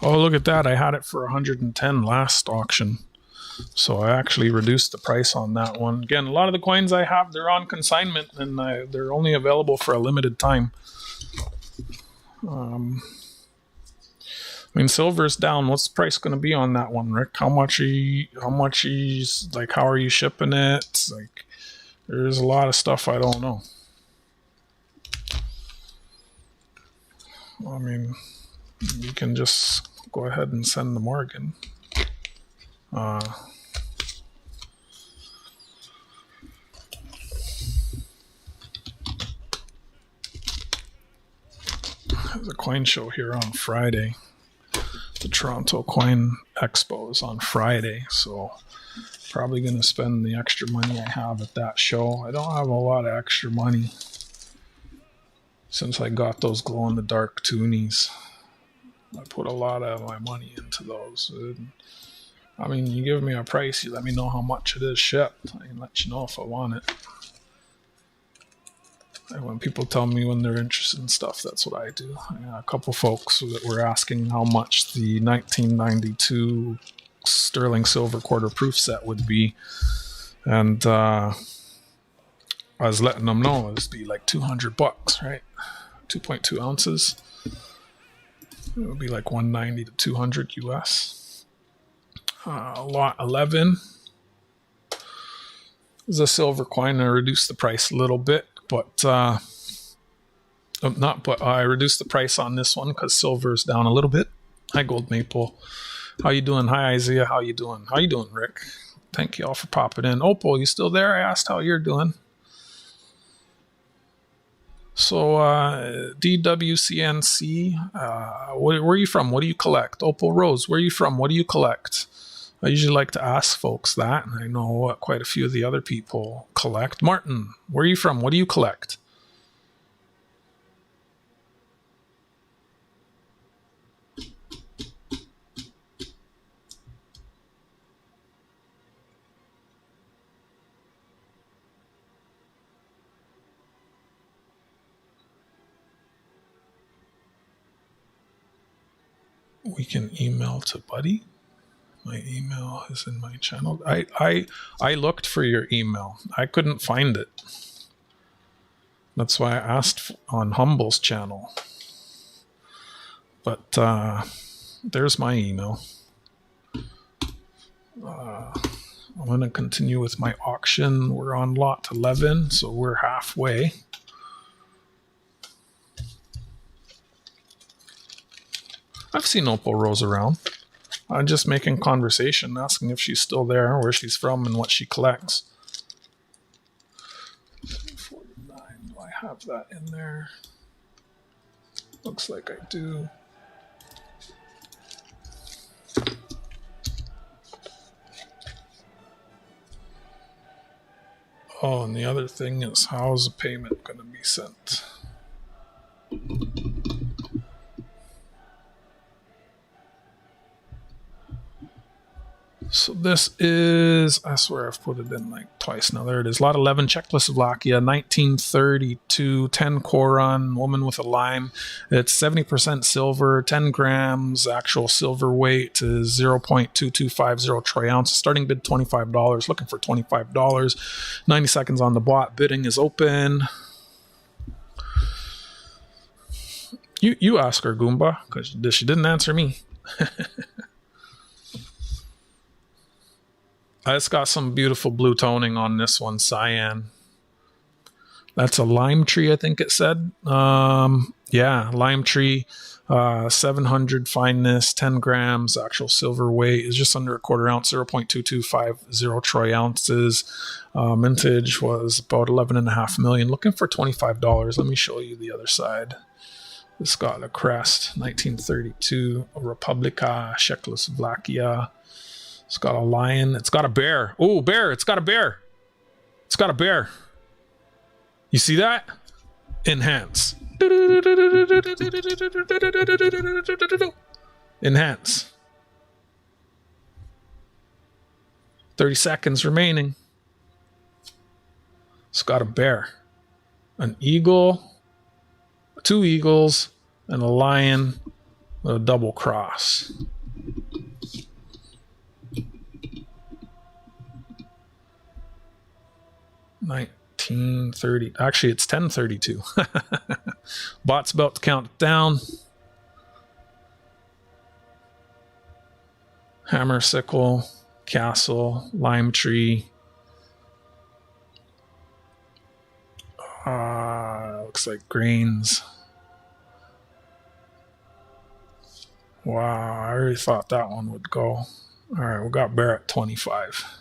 Oh, look at that. I had it for 110 last auction. So I actually reduced the price on that one. Again, a lot of the coins I have, they're on consignment, and they're only available for a limited time. I mean, silver's down. What's the price going to be on that one, Rick? How much are you shipping it? Like, there's a lot of stuff I don't know. I mean, you can just go ahead and send the Morgan. There's a coin show here on Friday. The Toronto Coin Expo is on Friday, so probably going to spend the extra money I have at that show. I don't have a lot of extra money since I got those glow-in-the-dark toonies. I put a lot of my money into those. I mean, you give me a price, you let me know how much it is shipped. I can let you know if I want it. And when people tell me when they're interested in stuff, that's what I do. I got a couple folks that were asking how much the 1992 sterling silver quarter proof set would be. And I was letting them know it would be like $200, right? 2.2 ounces. It would be like 190 to 200 US. Lot 11 is a silver coin. I reduced the price a little bit, but I reduced the price on this one because silver's down a little bit. Hi, Gold Maple. How you doing? Hi, Isaiah. How you doing? How you doing, Rick? Thank you all for popping in. Opal, you still there? I asked how you're doing. So, DWCNC, where are you from? What do you collect? Opal Rose, where are you from? What do you collect? I usually like to ask folks that, and I know quite a few of the other people collect. Martin, where are you from? What do you collect? We can email to Buddy. My email is in my channel. I looked for your email. I couldn't find it. That's why I asked on Humble's channel. But there's my email. I'm going to continue with my auction. We're on lot 11, so we're halfway. I've seen Opal Rose around. I'm just making conversation, asking if she's still there, where she's from, and what she collects. 49, do I have that in there? Looks like I do. Oh, and the other thing is, how's the payment going to be sent? So this is, I swear I've put it in like twice now. There it is. Lot 11, Czechoslovakia, 1932, 10 koron, woman with a lime. It's 70% silver, 10 grams. Actual silver weight is 0.2250 troy ounces. Starting bid $25. Looking for $25. 90 seconds on the bot. Bidding is open. You ask her, Goomba, because she didn't answer me. It's got some beautiful blue toning on this one, cyan. That's a lime tree, I think it said. Yeah, lime tree, 700 fineness, 10 grams. Actual silver weight is just under a quarter ounce, 0.2250 troy ounces. Mintage was about 11.5 million. Looking for $25. Let me show you the other side. It's got a crest, 1932, Republika, Czechoslovakia. It's got a lion. It's got a bear. Oh, bear. It's got a bear. It's got a bear. You see that? Enhance. Enhance. 30 seconds remaining. It's got a bear. An eagle. 2 eagles. And a lion. With a double cross. $19.30. Actually, it's $10.32. Bot's about to count it down. Hammer, sickle, castle, lime tree. Looks like grains. Wow, I really thought that one would go. All right, we got bear at 25.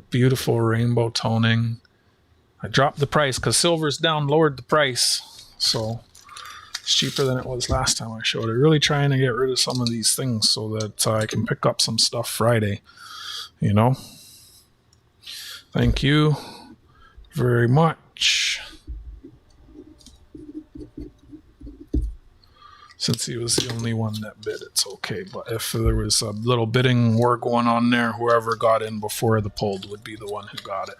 Beautiful rainbow toning. I dropped the price because silver's down, lowered the price. So it's cheaper than it was last time I showed it. Really trying to get rid of some of these things so that I can pick up some stuff Friday. You know? Thank you very much. Since he was the only one that bid, it's okay. But if there was a little bidding war going on there, whoever got in before the pulled would be the one who got it.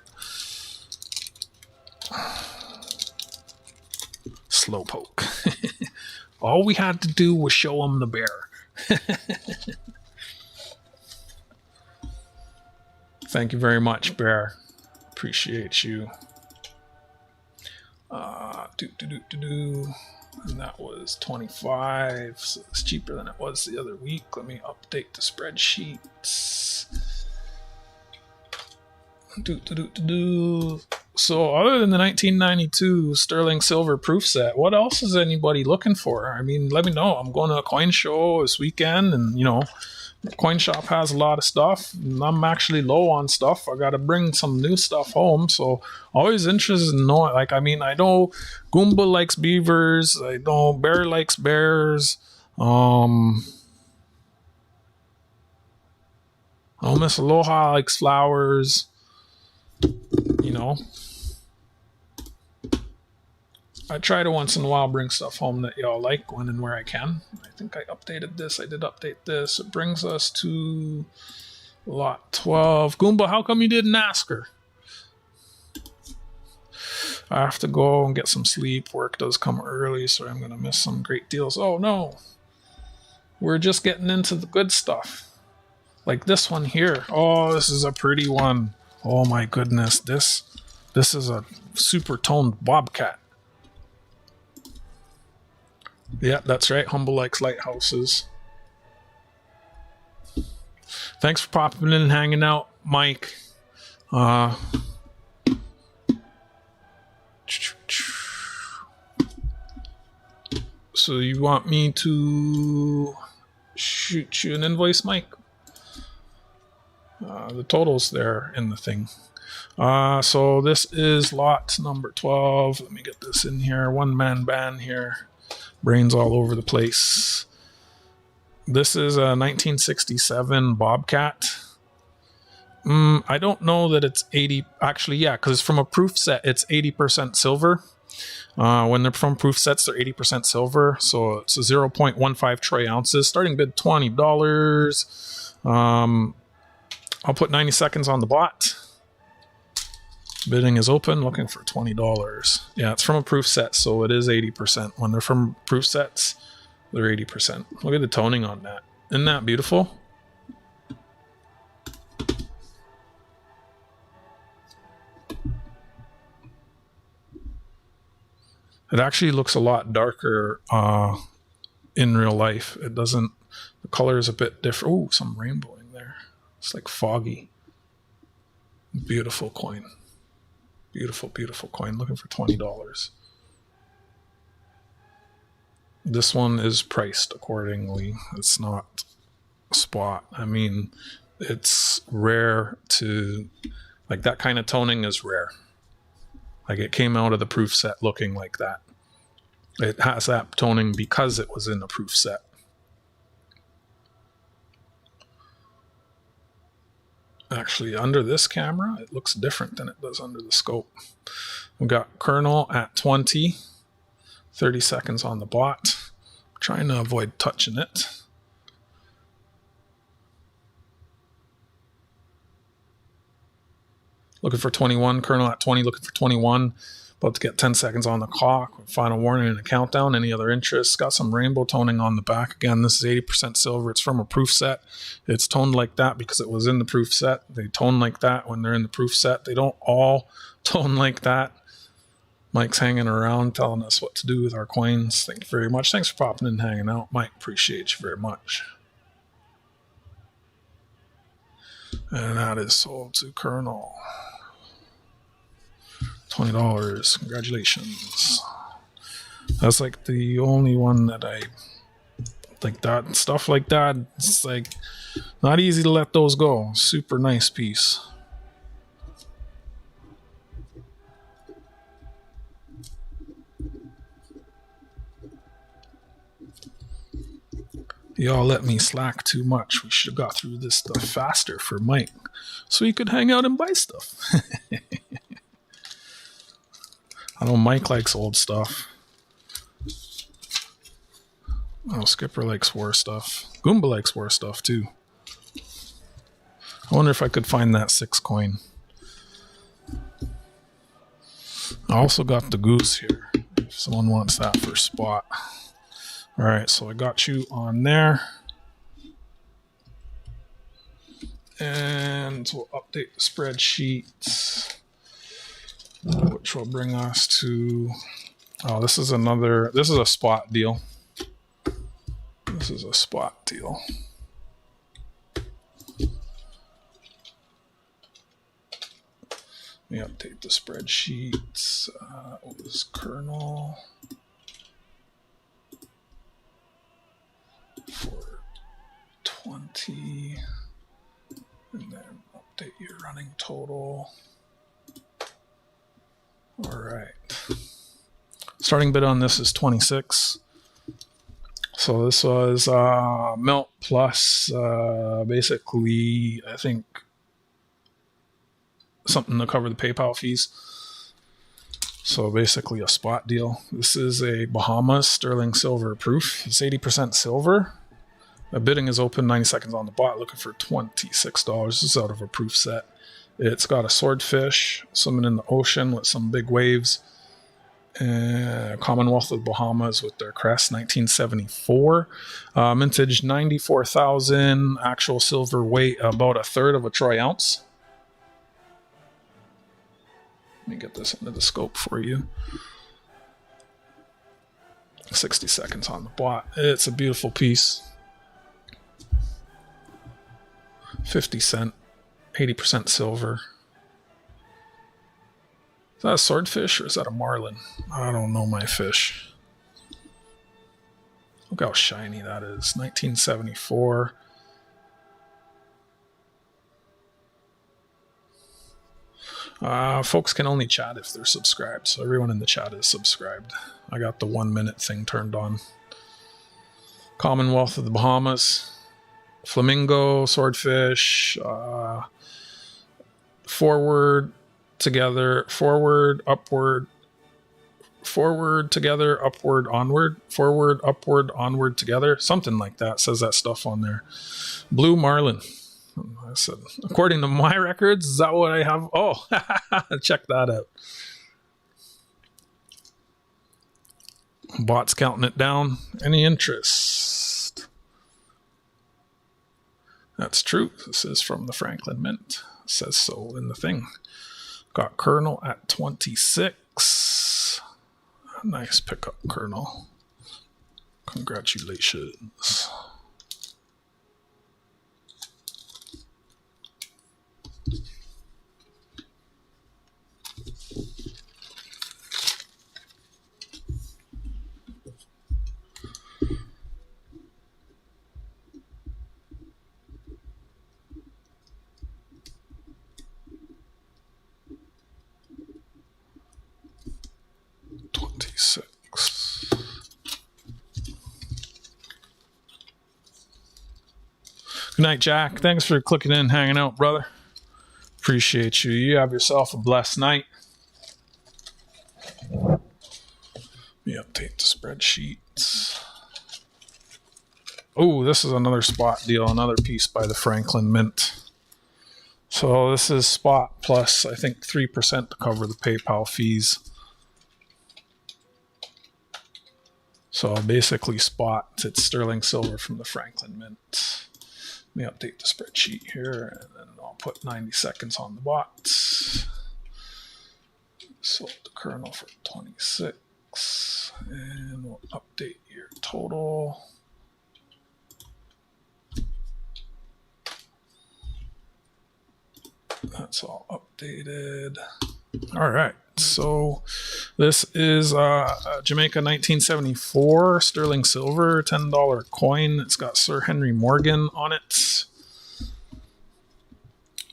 Slowpoke. All we had to do was show him the bear. Thank you very much, Bear. Appreciate you. And that was 25, so it's cheaper than it was the other week. Let me update the spreadsheets. So other than the 1992 sterling silver proof set, what else is anybody looking for? I mean, let me know. I'm going to a coin show this weekend, and you know, the coin shop has a lot of stuff, and I'm actually low on stuff. I got to bring some new stuff home, so always interested in knowing. Like, I mean, I know Goomba likes beavers. I know Bear likes bears. Oh, Miss Aloha likes flowers. You know, I try to once in a while bring stuff home that y'all like when and where I can. I think I updated this. I did update this. It brings us to lot 12. Goomba, how come you didn't ask her? I have to go and get some sleep. Work does come early, so I'm going to miss some great deals. Oh, no. We're just getting into the good stuff. Like this one here. Oh, this is a pretty one. Oh, my goodness. This is a super toned bobcat. Yeah, that's right. Humble likes lighthouses. Thanks for popping in and hanging out, Mike. So you want me to shoot you an invoice, Mike? The total's there in the thing. So this is lot number 12. Let me get this in here. One-man band here. Brains all over the place. This is a 1967 Bobcat. I don't know that it's 80. Actually, yeah, because it's from a proof set. It's 80% silver. When they're from proof sets, they're 80% silver. So it's a 0.15 troy ounces. Starting bid $20. I'll put 90 seconds on the bot. Bidding is open. Looking for $20. Yeah, it's from a proof set, so it is 80%. When they're from proof sets, they're 80%. Look at the toning on that. Isn't that beautiful? It actually looks a lot darker in real life. It doesn't, the color is a bit different. Oh, some rainbowing there. It's like foggy. Beautiful coin. Beautiful, beautiful coin. Looking for $20. This one is priced accordingly. It's not spot. I mean, it's rare to, like, that kind of toning is rare. Like, it came out of the proof set looking like that. It has that toning because it was in the proof set. Actually, under this camera, it looks different than it does under the scope. We've got kernel at 20. 30 seconds on the bot. Trying to avoid touching it. Looking for 21. Kernel at 20. Looking for 21. About to get 10 seconds on the clock. Final warning and a countdown. Any other interests? Got some rainbow toning on the back. Again, this is 80% silver. It's from a proof set. It's toned like that because it was in the proof set. They tone like that when they're in the proof set. They don't all tone like that. Mike's hanging around telling us what to do with our coins. Thank you very much. Thanks for popping in and hanging out. Mike, appreciate you very much. And that is sold to Colonel. $20. Congratulations. That's like the only one that I like. That stuff like that, it's like not easy to let those go. Super nice piece. Y'all let me slack too much. We should have got through this stuff faster for Mike so he could hang out and buy stuff. I know Mike likes old stuff. Oh, Skipper likes war stuff. Goomba likes war stuff too. I wonder if I could find that 6 coin. I also got the goose here. If someone wants that for spot. Alright, so I got you on there. And we'll update the spreadsheet, which will bring us to, oh, this is a spot deal. This is a spot deal. Let me update the spreadsheets. What was kernel? For 20. And then update your running total. All right. Starting bid on this is 26. So this was melt plus basically, I think, something to cover the PayPal fees. So basically a spot deal. This is a Bahamas sterling silver proof. It's 80% silver. The bidding is open, 90 seconds on the bot, looking for $26. This is out of a proof set. It's got a swordfish swimming in the ocean with some big waves. Commonwealth of Bahamas with their crest, 1974. Mintage 94,000. Actual silver weight about a third of a troy ounce. Let me get this into the scope for you. 60 seconds on the bot. It's a beautiful piece. 50 cent, 80% silver. Is that a swordfish or is that a marlin? I don't know my fish. Look how shiny that is. 1974. Folks can only chat if they're subscribed, so everyone in the chat is subscribed. I got the 1 minute thing turned on. Commonwealth of the Bahamas. Flamingo, swordfish, forward, together, forward, upward, forward, together, upward, onward, forward, upward, onward, together. Something like that. Says that stuff on there. Blue Marlin. I said, according to my records, is that what I have? Oh, check that out. Bot's counting it down. Any interest? That's true. This is from the Franklin Mint. It says so in the thing. Got Colonel at 26. Nice pickup, Colonel. Congratulations. Good night, Jack. Thanks for clicking in and hanging out, brother. Appreciate you. You have yourself a blessed night. Let me update the spreadsheets. Oh, this is another spot deal, another piece by the Franklin Mint. So this is spot plus, I think, 3% to cover the PayPal fees. So basically spot, it's sterling silver from the Franklin Mint. Let me update the spreadsheet here, and then I'll put 90 seconds on the bot. Sold the Colonel for 26, and we'll update your total. That's all updated. All right, so this is Jamaica 1974 sterling silver $10 coin. It's got Sir Henry Morgan on it,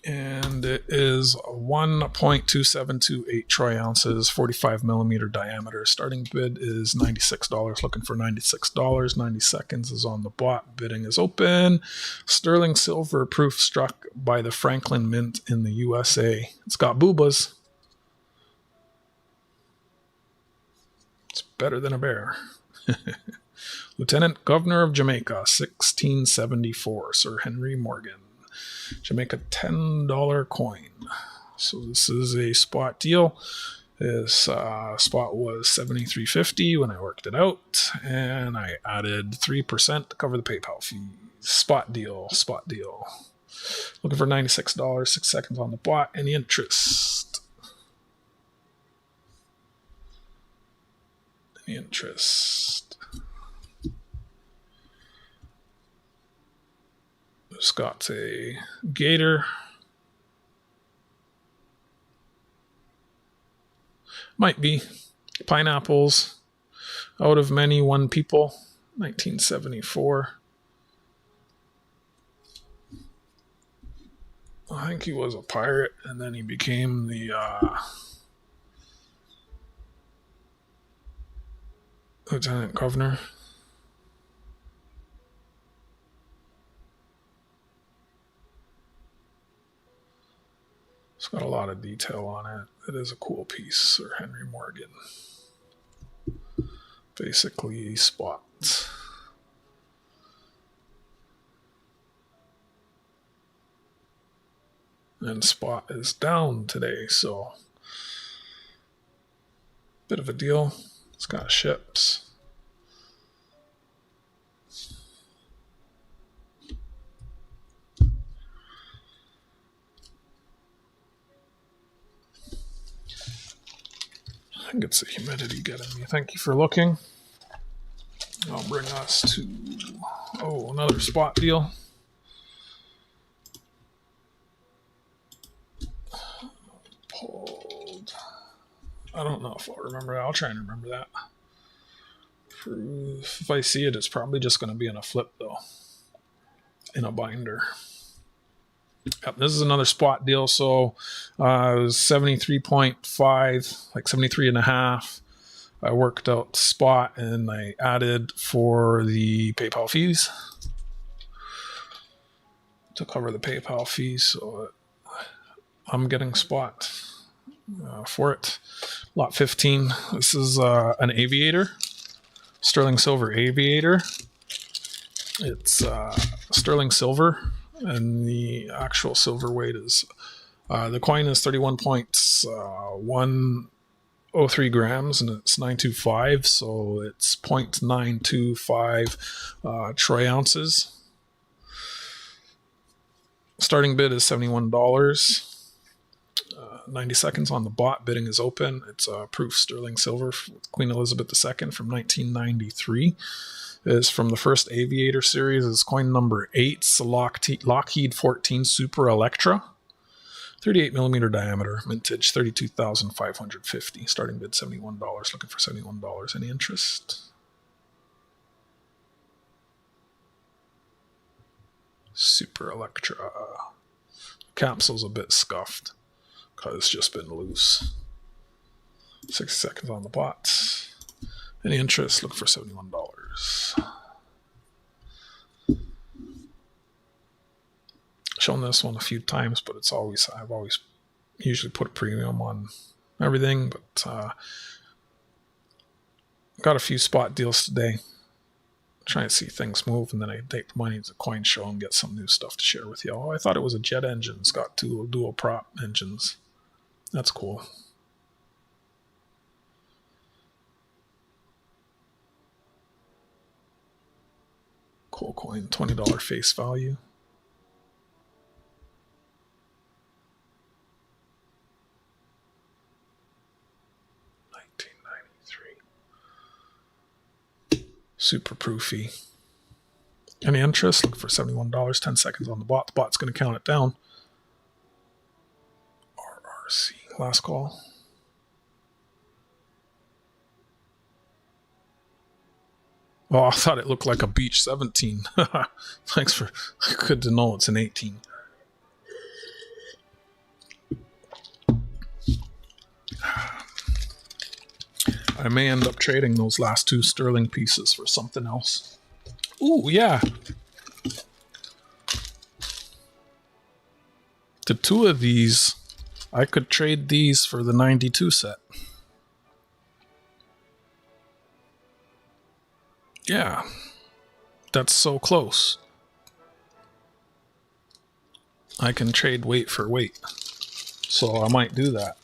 and it is 1.2728 troy ounces, 45 millimeter diameter. Starting bid is $96. Looking for $96. 90 seconds is on the bot. Bidding is open. Sterling silver proof struck by the Franklin Mint in the USA. It's got boobas. It's better than a bear. Lieutenant Governor of Jamaica, 1674, Sir Henry Morgan. Jamaica $10 coin. So this is a spot deal. This spot was $73.50 when I worked it out, and I added 3% to cover the PayPal fees. Spot deal, spot deal. Looking for $96, 6 seconds on the bot. Any interest? Any interest? It's got a gator. Might be. Pineapples. Out of many, one people. 1974. I think he was a pirate, and then he became the lieutenant governor. It's got a lot of detail on it. It is a cool piece, Sir Henry Morgan. Basically, spot. And spot is down today, so bit of a deal. It's got ships. I think it's the humidity getting me. Thank you for looking. I'll bring us to, another spot deal. Pulled. I don't know if I'll remember that. I'll try and remember that. If I see it, it's probably just going to be in a flip, though. In a binder. Yep, this is another spot deal. So it was 73.5, like 73.5. I worked out spot and I added for the PayPal fees to cover the PayPal fees. So I'm getting spot for it. Lot 15. This is an aviator, sterling silver aviator. It's sterling silver, and the actual silver weight is the coin is 31.103 grams, and it's 925, so it's 0.925 troy ounces. Starting bid is $71. 90 seconds on the bot. Bidding is open. It's proof sterling silver, Queen Elizabeth II from 1993. Is from the first Aviator series. Is coin number 8. It's a Lockheed 14 Super Electra. 38 millimeter diameter. Mintage 32,550. Starting bid $71. Looking for $71. Any interest? Super Electra. Capsule's a bit scuffed because it's just been loose. 60 seconds on the bot. Any interest? Look for $71. Shown this one a few times, but I've always usually put a premium on everything, but got a few spot deals today. Trying to see things move, and then I take the money to the coin show and get some new stuff to share with you. Oh, I thought it was a jet engine. It's got 2 dual prop engines. That's cool. Cool coin, $20 face value. Super proofy. Any interest? Look for $71. 10 seconds on the bot. The bot's going to count it down. RRC. Last call. Oh, I thought it looked like a Beach 17. Thanks for... Good to know it's an 18. I may end up trading those last 2 sterling pieces for something else. Ooh, yeah. The 2 of these, I could trade these for the 92 set. Yeah. That's so close. I can trade weight for weight. So I might do that.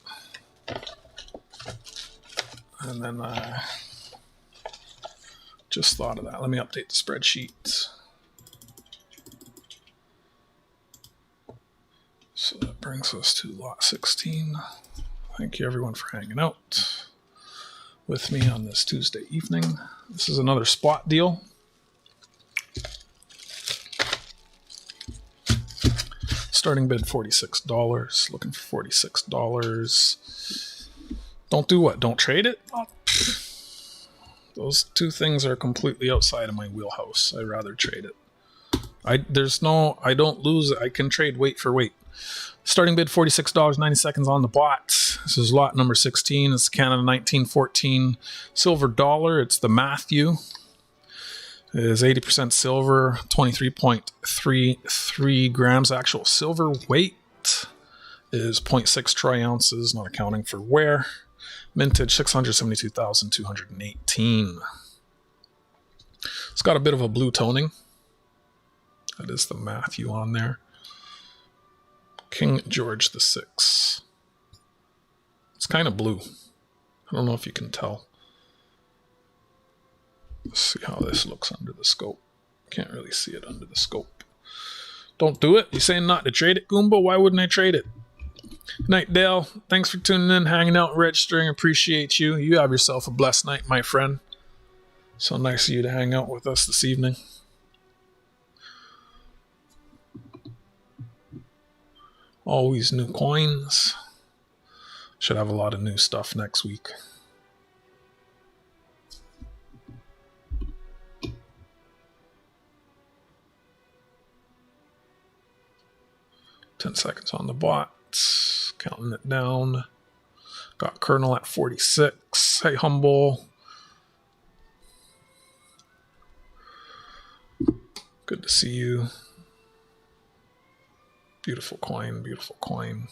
And then I just thought of that. Let me update the spreadsheet. So that brings us to lot 16. Thank you everyone for hanging out with me on this Tuesday evening. This is another spot deal. Starting bid $46. Looking for $46. Don't do what? Don't trade it? Those 2 things are completely outside of my wheelhouse. I'd rather trade it. I don't lose it. I can trade weight for weight. Starting bid $46, 90 seconds on the bot. This is lot number 16. It's Canada 1914 silver dollar. It's the Matthew. It is 80% silver, 23.33 grams. Actual silver weight is 0.6 troy ounces, not accounting for wear. Mintage 672,218. It's got a bit of a blue toning. That is the Matthew on there. King George VI. It's kind of blue. I don't know if you can tell. Let's see how this looks under the scope. Can't really see it under the scope. Don't do it. You saying not to trade it, Goomba? Why wouldn't I trade it? Good night, Dale. Thanks for tuning in, hanging out, registering. Appreciate you. You have yourself a blessed night, my friend. So nice of you to hang out with us this evening. Always new coins. Should have a lot of new stuff next week. $10 seconds on the bot. Counting it down. Got Colonel at 46. Hey, Humble. Good to see you. Beautiful coin, beautiful coin.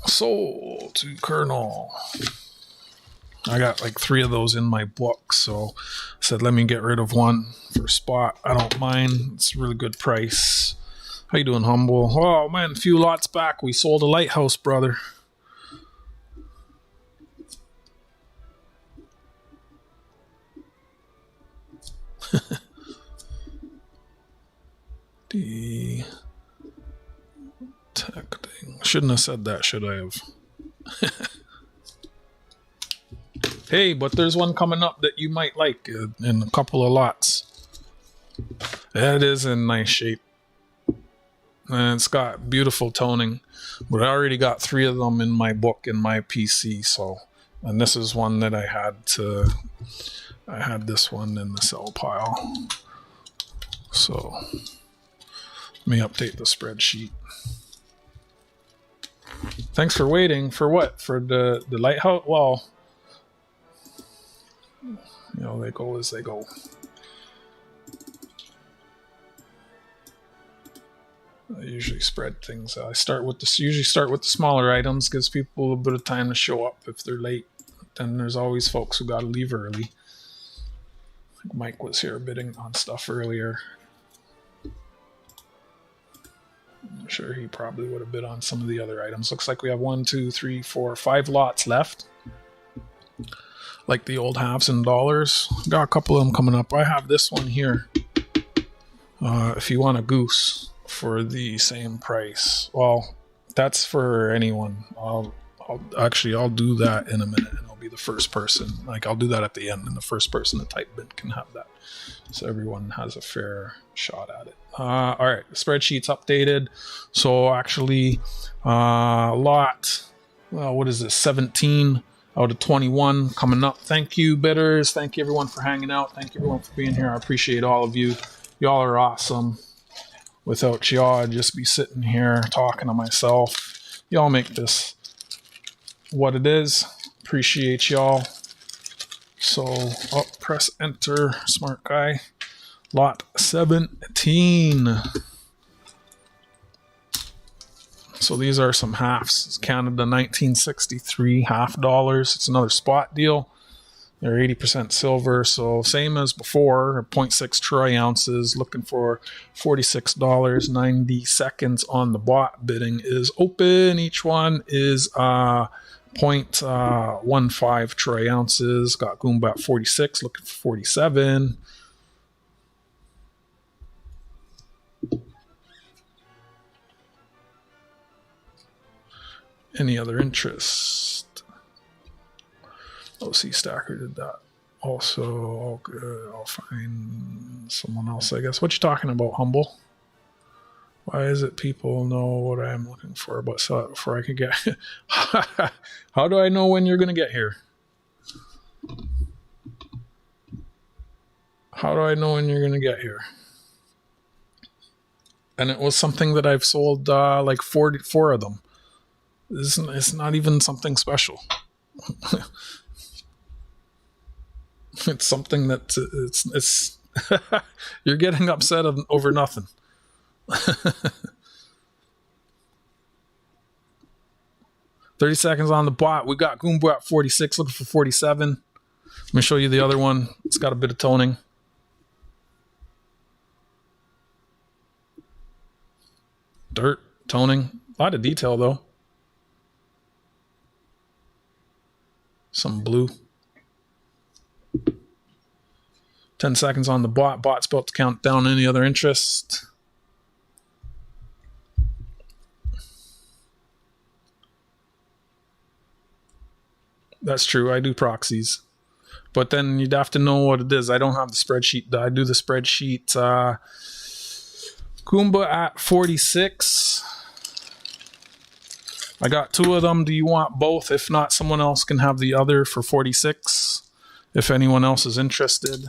Sold to Colonel. I got like 3 of those in my book, so I said let me get rid of one for spot. I don't mind. It's a really good price. How you doing, Humble? Oh man, a few lots back. We sold a lighthouse, brother. Detecting. Shouldn't have said that, should I have? Hey, but there's one coming up that you might like in a couple of lots. It is in nice shape. And it's got beautiful toning. But I already got 3 of them in my book in my PC, so and this is one that I had this one in the sell pile. So let me update the spreadsheet. Thanks for waiting. For what? For the lighthouse? Well, you know, they go as they go. I usually spread things. I usually start with the smaller items, gives people a little bit of time to show up if they're late. Then there's always folks who got to leave early. I think Mike was here bidding on stuff earlier. I'm sure he probably would have bid on some of the other items. Looks like we have 1, 2, 3, 4, 5 lots left. Like the old halves and dollars. Got a couple of them coming up. I have this one here. If you want a goose for the same price. Well, that's for anyone. I'll do that in a minute, and I'll be the first person. Like, I'll do that at the end, and the first person to type bid can have that. So everyone has a fair shot at it. All right, the spreadsheet's updated. So actually, lot, well, what is this? 17 out of 21 coming up. Thank you, bidders. Thank you, everyone, for hanging out. Thank you, everyone, for being here. I appreciate all of you. Y'all are awesome. Without y'all, I'd just be sitting here talking to myself. Y'all make this what it is. Appreciate y'all. So, press enter, smart guy. Lot 17. So these are some halves. It's Canada 1963 half dollars. It's another spot deal. They're 80% silver, so same as before. 0.6 troy ounces. Looking for $46. 90 seconds on the bot. Bidding is open. Each one is 0.15 troy ounces. Got Goomba at 46. Looking for 47. Any other interest? OC Stacker did that. Also, all good. I'll find someone else, I guess. What you talking about, Humble? Why is it people know what I'm looking for, but saw it before I could get... How do I know when you're going to get here? How do I know when you're going to get here? And it was something that I've sold like 44 of them. It's not even something special. It's something that it's you're getting upset over nothing. 30 seconds on the bot. We got Goomba at 46, looking for 47. Let me show you the other one. It's got a bit of toning. Dirt, toning, a lot of detail though. Some blue. 10 seconds on the bot. Bot's about to count down any other interest. That's true. I do proxies. But then you'd have to know what it is. I don't have the spreadsheet. I do the spreadsheet. Goomba at 46. I got 2 of them. Do you want both? If not, someone else can have the other for 46. If anyone else is interested.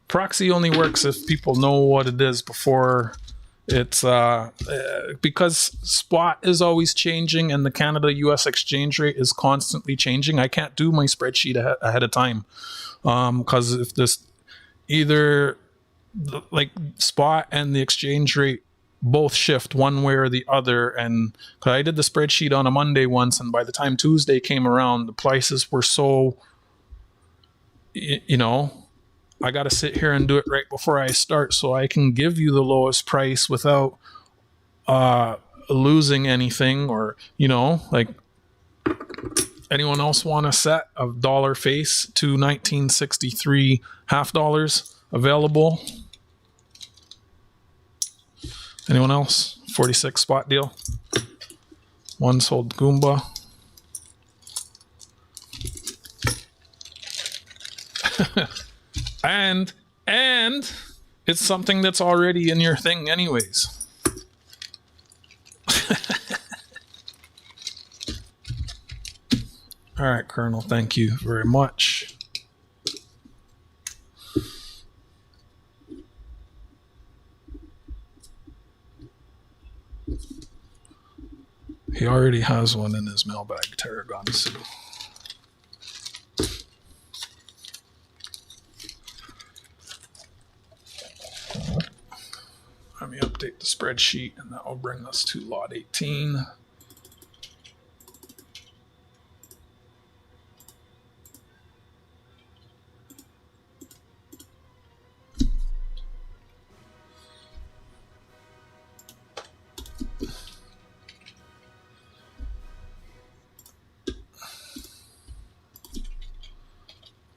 Proxy only works if people know what it is before it's because spot is always changing and the Canada US exchange rate is constantly changing. I can't do my spreadsheet ahead of time because if this either like spot and the exchange rate both shift one way or the other. And 'cause I did the spreadsheet on a Monday once, and by the time Tuesday came around, the prices were so, you know, I got to sit here and do it right before I start so I can give you the lowest price without losing anything, or, you know, like, anyone else want a set of dollar face to 1963 half dollars available? Anyone else? 46 spot deal. One sold Goomba. and it's something that's already in your thing anyways. All right, Colonel, thank you very much. He already has one in his mailbag, Tarragon Sue. Let me update the spreadsheet, and that will bring us to lot 18.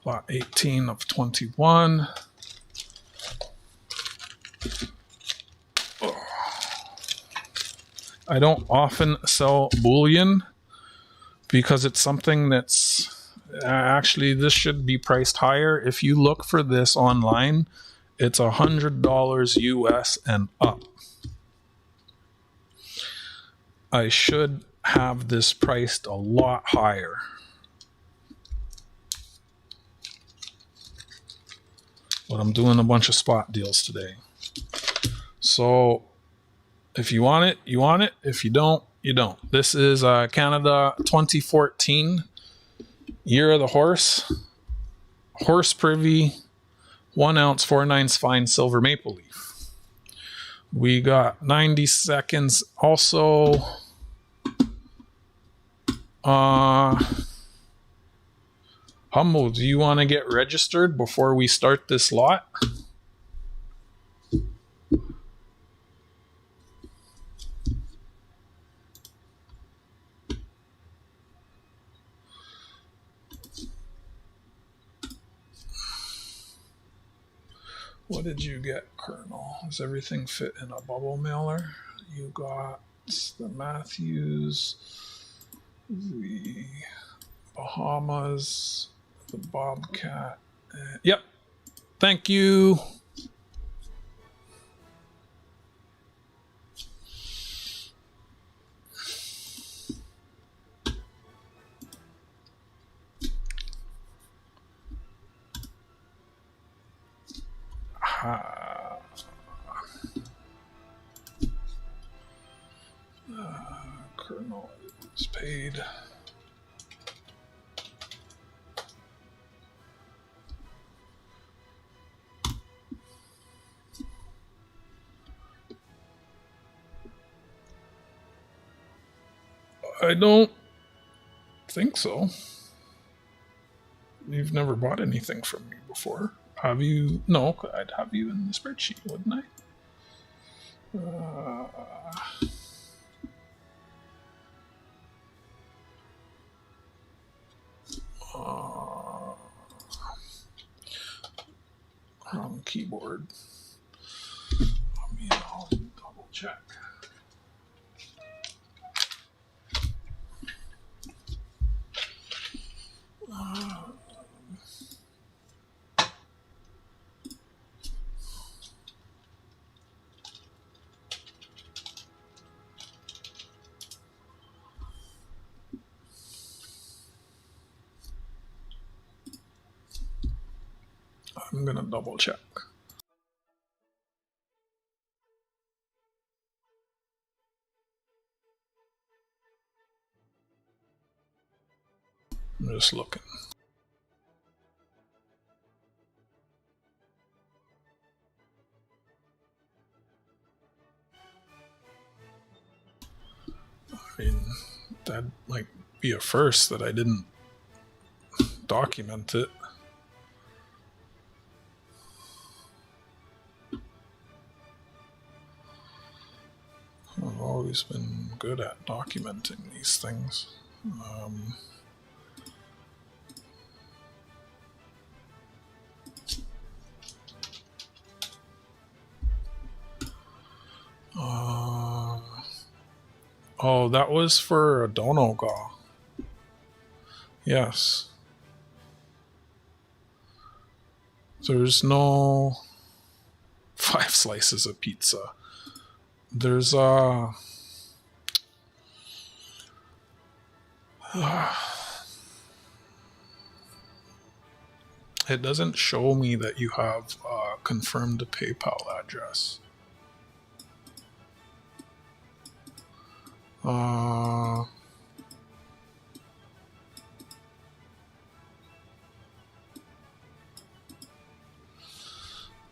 Lot 18 of 21. I don't often sell bullion because it's something that's actually, this should be priced higher. If you look for this online, it's $100 US and up. I should have this priced a lot higher. But I'm doing a bunch of spot deals today. So if you want it, you want it. If you don't, you don't. This is Canada 2014 Year of the Horse. Horse Privy, 1 ounce, 4/9 fine silver maple leaf. We got 90 seconds also. Humble, do you want to get registered before we start this lot? What did you get, Colonel? Does everything fit in a bubble mailer? You got the Matthews, the Bahamas, the Bobcat. Yep. Thank you. Colonel is paid. I don't think so. You've never bought anything from me before. Have you? No, I'd have you in the spreadsheet, wouldn't I? Wrong keyboard. I'll double check. I'm gonna double check. I'm just looking. That'd like be a first that I didn't document it. I've always been good at documenting these things. Oh, that was for a donoga. Yes. There's no 5 slices of pizza. There's it doesn't show me that you have confirmed a PayPal address.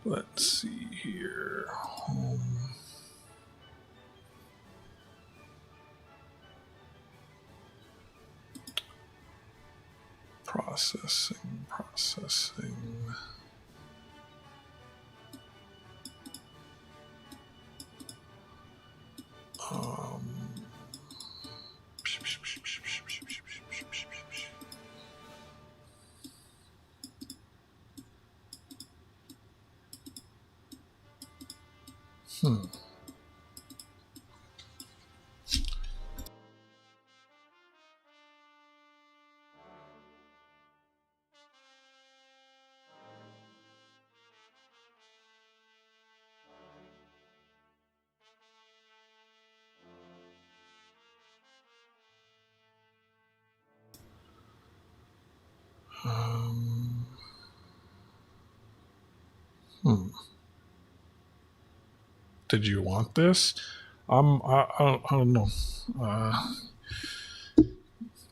Let's see here. Processing. Did you want this? I don't know.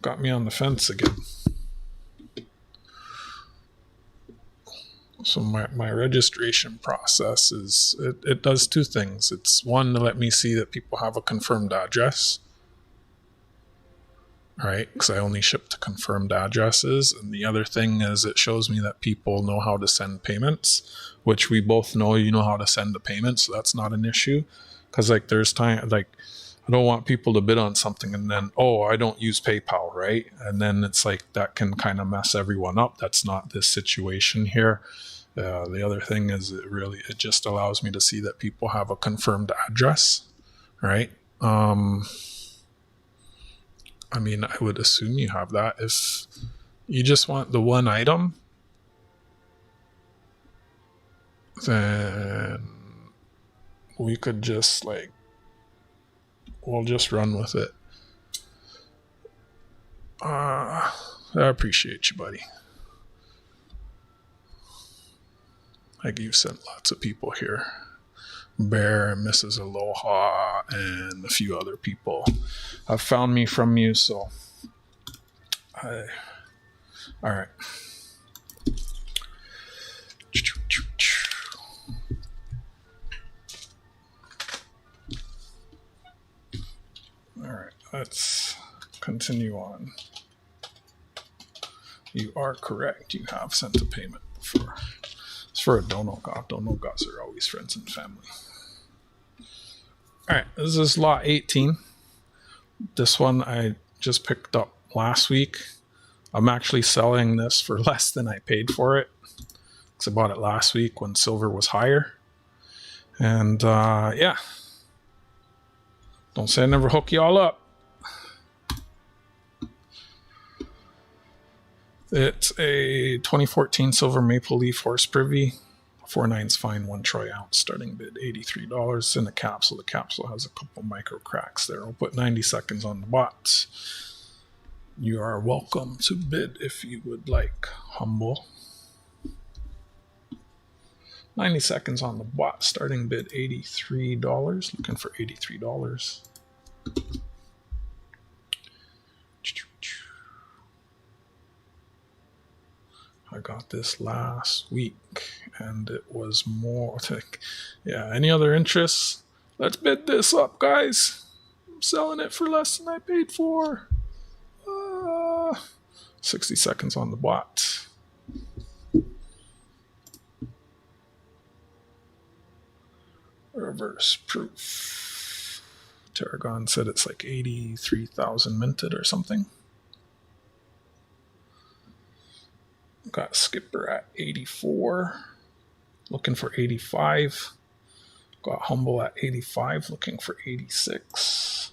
Got me on the fence again. So my registration process is, it does 2 things. It's one, to let me see that people have a confirmed address, right? Because I only ship to confirmed addresses. And the other thing is it shows me that people know how to send payments, which we both know you know how to send a payment. So that's not an issue. Because like there's time, like I don't want people to bid on something and then, oh, I don't use PayPal, right? And then it's like that can kind of mess everyone up. That's not this situation here. The other thing is it just allows me to see that people have a confirmed address, right? I mean, I would assume you have that. If you just want the one item, then we could just we'll just run with it. I appreciate you, buddy. Like you've sent lots of people here. Bear and Mrs. Aloha and a few other people have found me from you, so all right. All right, let's continue on. You are correct. You have sent a payment before. It's for a donoga. Donogas are always friends and family. All right, this is lot 18. This one I just picked up last week. I'm actually selling this for less than I paid for it, because I bought it last week when silver was higher. And yeah, don't say I never hook you all up. It's a 2014 silver maple leaf horse privy. 4 9s fine, 1 troy ounce, starting bid $83 in a capsule. The capsule has a couple micro cracks there. I'll put 90 seconds on the bots. You are welcome to bid if you would like. Humble. 90 seconds on the bot, starting bid $83. Looking for $83. I got this last week and it was more like, yeah, any other interests? Let's bid this up, guys. I'm selling it for less than I paid for. 60 seconds on the bot. Reverse proof. Tarragon said it's like 83,000 minted or something. Got Skipper at 84, looking for 85. Got Humble at 85, looking for 86.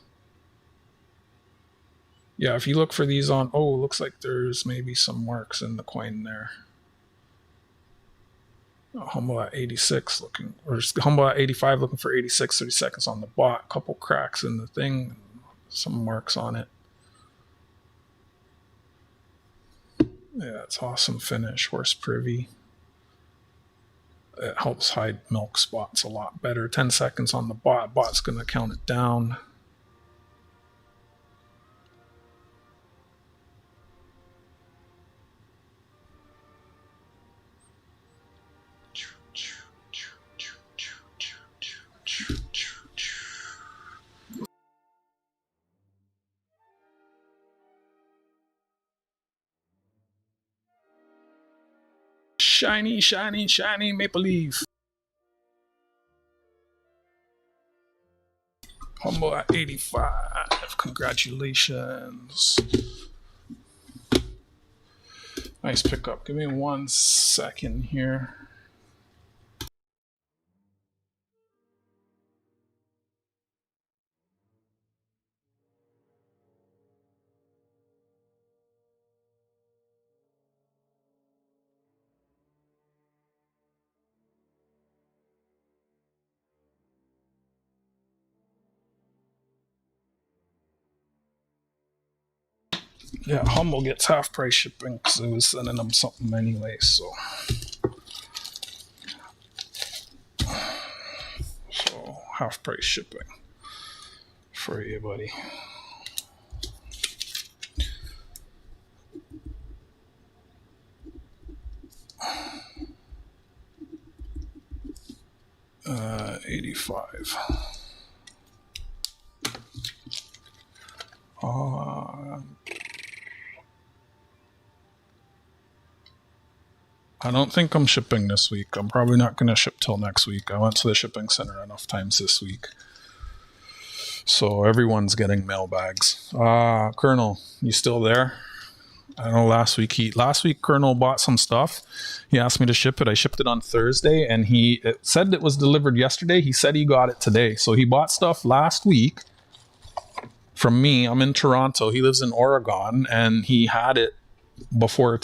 Yeah, if you look for these on, oh, looks like there's maybe some marks in the coin there. Humble at 86, looking, or Humble at 85, looking for 86, 30 seconds on the bot. Couple cracks in the thing, some marks on it. Yeah, it's awesome finish. Horse privy. It helps hide milk spots a lot better. 10 seconds on the bot. Bot's going to count it down. Shiny, shiny, shiny maple leaf. Humble at 85. Congratulations. Nice pickup. Give me 1 second here. Yeah, Humble gets half price shipping because it was sending them something anyway, so half price shipping for you, buddy. Uh, 85. I don't think I'm shipping this week. I'm probably not going to ship till next week. I went to the shipping center enough times this week. So everyone's getting mailbags. Colonel, you still there? I know last week Colonel bought some stuff. He asked me to ship it. I shipped it on Thursday, and it said it was delivered yesterday. He said he got it today. So he bought stuff last week from me. I'm in Toronto. He lives in Oregon, and he had it before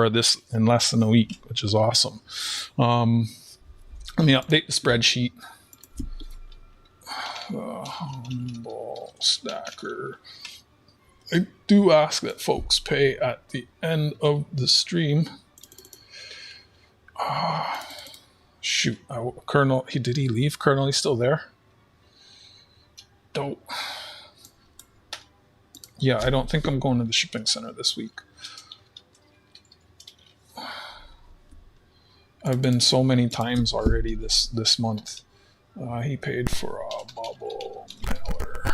this in less than a week, which is awesome. Let me update the spreadsheet. Humble stacker. I do ask that folks pay at the end of the stream. Shoot, Colonel, did he leave? Colonel, he's still there? Dope. Yeah, I don't think I'm going to the shipping center this week. I've been so many times already this month. He paid for a bubble mailer.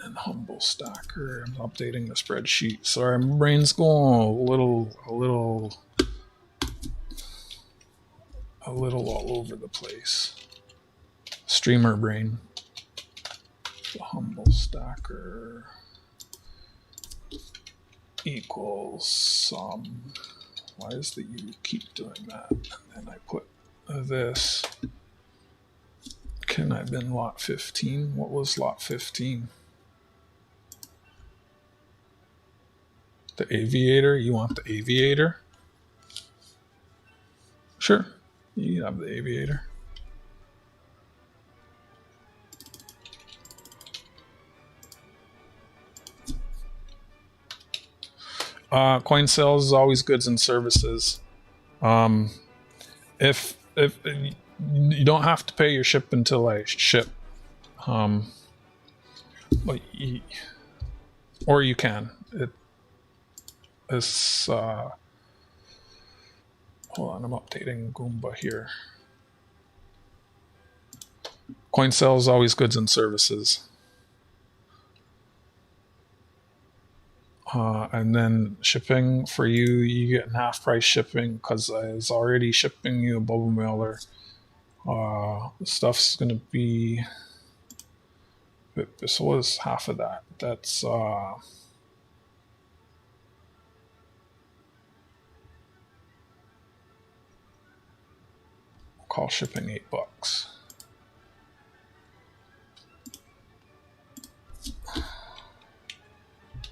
And Humble stacker. I'm updating the spreadsheet. Sorry, my brain's going a little all over the place. Streamer brain. The Humble stacker equals sum. Why does the U keep doing that? And then I put this. Can I bin lot 15? What was lot 15? The aviator? You want the aviator? Sure, you can have the aviator. Coin sales is always goods and services. If you don't have to pay your ship until I ship, but or you can. It's hold on, I'm updating Goomba here. Coin sales is always goods and services. And then shipping for you, you get half price shipping because I was already shipping you a bubble mailer. Stuff's gonna be, this was half of that. That's call shipping $8,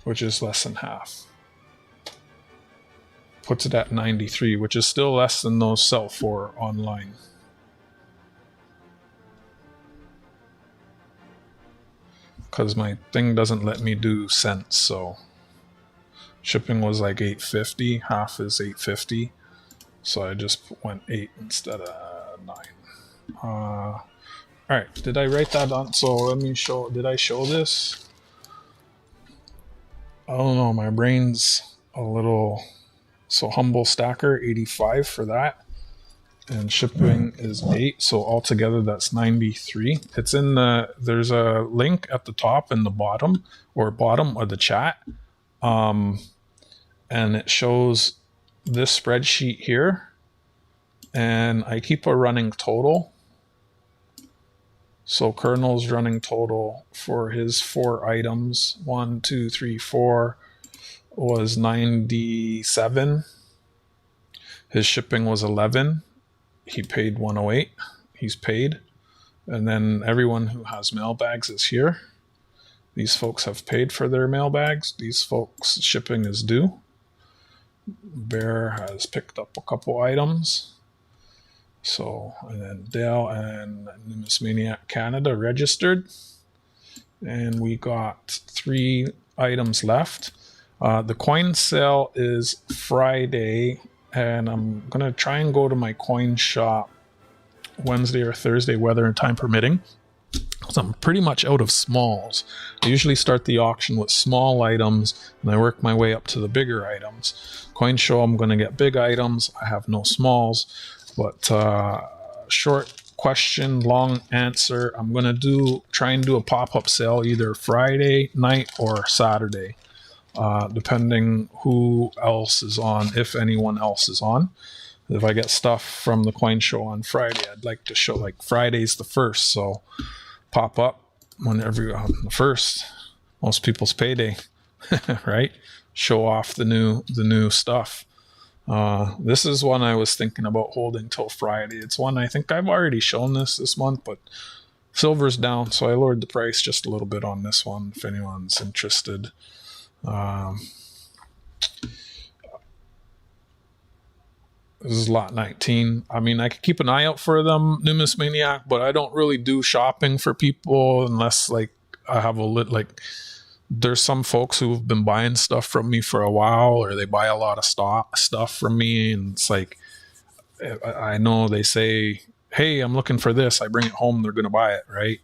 which is less than half. Puts it at 93, which is still less than those sell for online. Because my thing doesn't let me do cents, so shipping was like $8.50, half is $8.50, so I just went 8 instead of 9. All right, did I write that on? So let me show. Did I show this? I don't know. My brain's a little. So humble stacker 85 for that, and shipping is 8, so altogether that's 93. It's in the, there's a link at the top and the bottom of the chat, and it shows this spreadsheet here, and I keep a running total. So Colonel's running total for his 4 items, 1 2 3 4, was 97. His shipping was 11. He paid 108. He's paid. And then everyone who has mailbags is here. These folks have paid for their mailbags. These folks' shipping is due. Bear has picked up a couple items. So, and then Dale and Numismaniac Canada registered. And we got 3 items left. The coin sale is Friday, and I'm going to try and go to my coin shop Wednesday or Thursday, weather and time permitting. So I'm pretty much out of smalls. I usually start the auction with small items, and I work my way up to the bigger items. Coin show, I'm going to get big items. I have no smalls, but short question, long answer. I'm going to try and do a pop-up sale either Friday night or Saturday, depending who else is on, if anyone else is on. If I get stuff from the coin show on Friday, I'd like to show, like Friday's the 1st, so pop up whenever the 1st, most people's payday, right? Show off the new stuff. This is one I was thinking about holding till Friday. It's one I think I've already shown this month, but silver's down, so I lowered the price just a little bit on this one if anyone's interested. This is lot 19. I mean, I could keep an eye out for them, Numismaniac, but I don't really do shopping for people unless, like, I have there's some folks who've been buying stuff from me for a while, or they buy a lot of stuff from me, and it's like, I know they say, hey, I'm looking for this. I bring it home, they're going to buy it, right?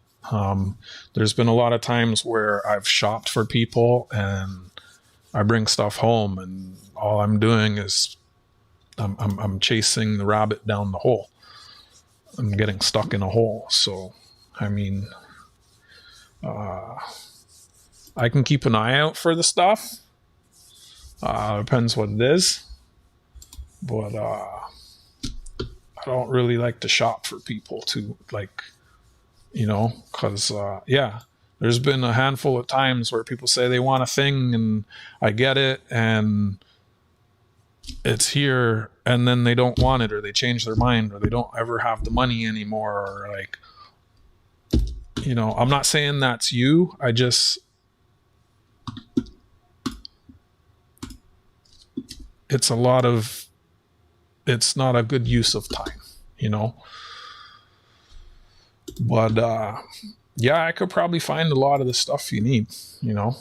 There's been a lot of times where I've shopped for people and I bring stuff home, and all I'm doing is I'm chasing the rabbit down the hole. I'm getting stuck in a hole. So, I mean, I can keep an eye out for the stuff. Depends what it is. But I don't really like to shop for people too, like, you know, because, there's been a handful of times where people say they want a thing and I get it and it's here, and then they don't want it, or they change their mind, or they don't ever have the money anymore, or, like, you know, I'm not saying that's you. I just, it's not a good use of time, you know. But I could probably find a lot of the stuff you need, you know.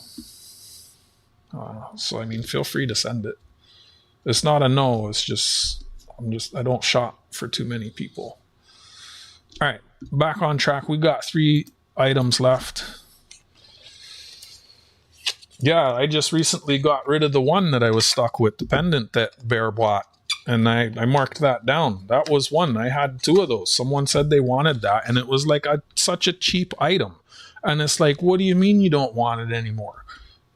So I mean, feel free to send it. It's not a no. It's just I don't shop for too many people. All right, back on track. We got 3 items left. Yeah, I just recently got rid of the one that I was stuck with, the pendant that Bear bought, and I marked that down. That was one. I had 2 of those. Someone said they wanted that, and it was like such a cheap item. And it's like, what do you mean you don't want it anymore?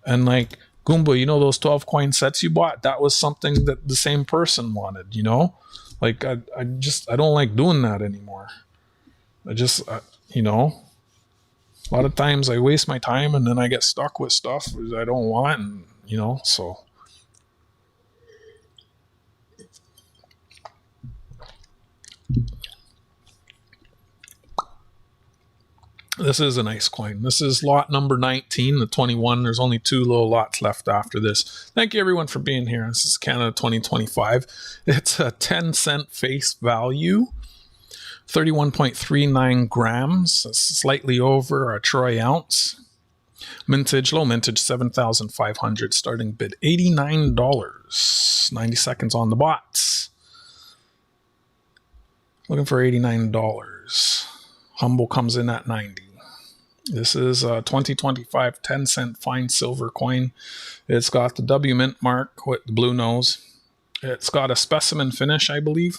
And, like, Goomba, you know those 12 coin sets you bought? That was something that the same person wanted, you know? Like, I don't like doing that anymore. You know, a lot of times I waste my time and then I get stuck with stuff I don't want, and, you know, so. This is a nice coin. This is lot number 19, the 21. There's only 2 little lots left after this. Thank you, everyone, for being here. This is Canada 2025. It's a 10-cent face value, 31.39 grams, slightly over a troy ounce. Mintage, low mintage, 7,500. Starting bid, $89. 90 seconds on the bots. Looking for $89. Humble comes in at 90. This is a 2025 10-cent fine silver coin. It's got the W mint mark with the blue nose. It's got a specimen finish, I believe.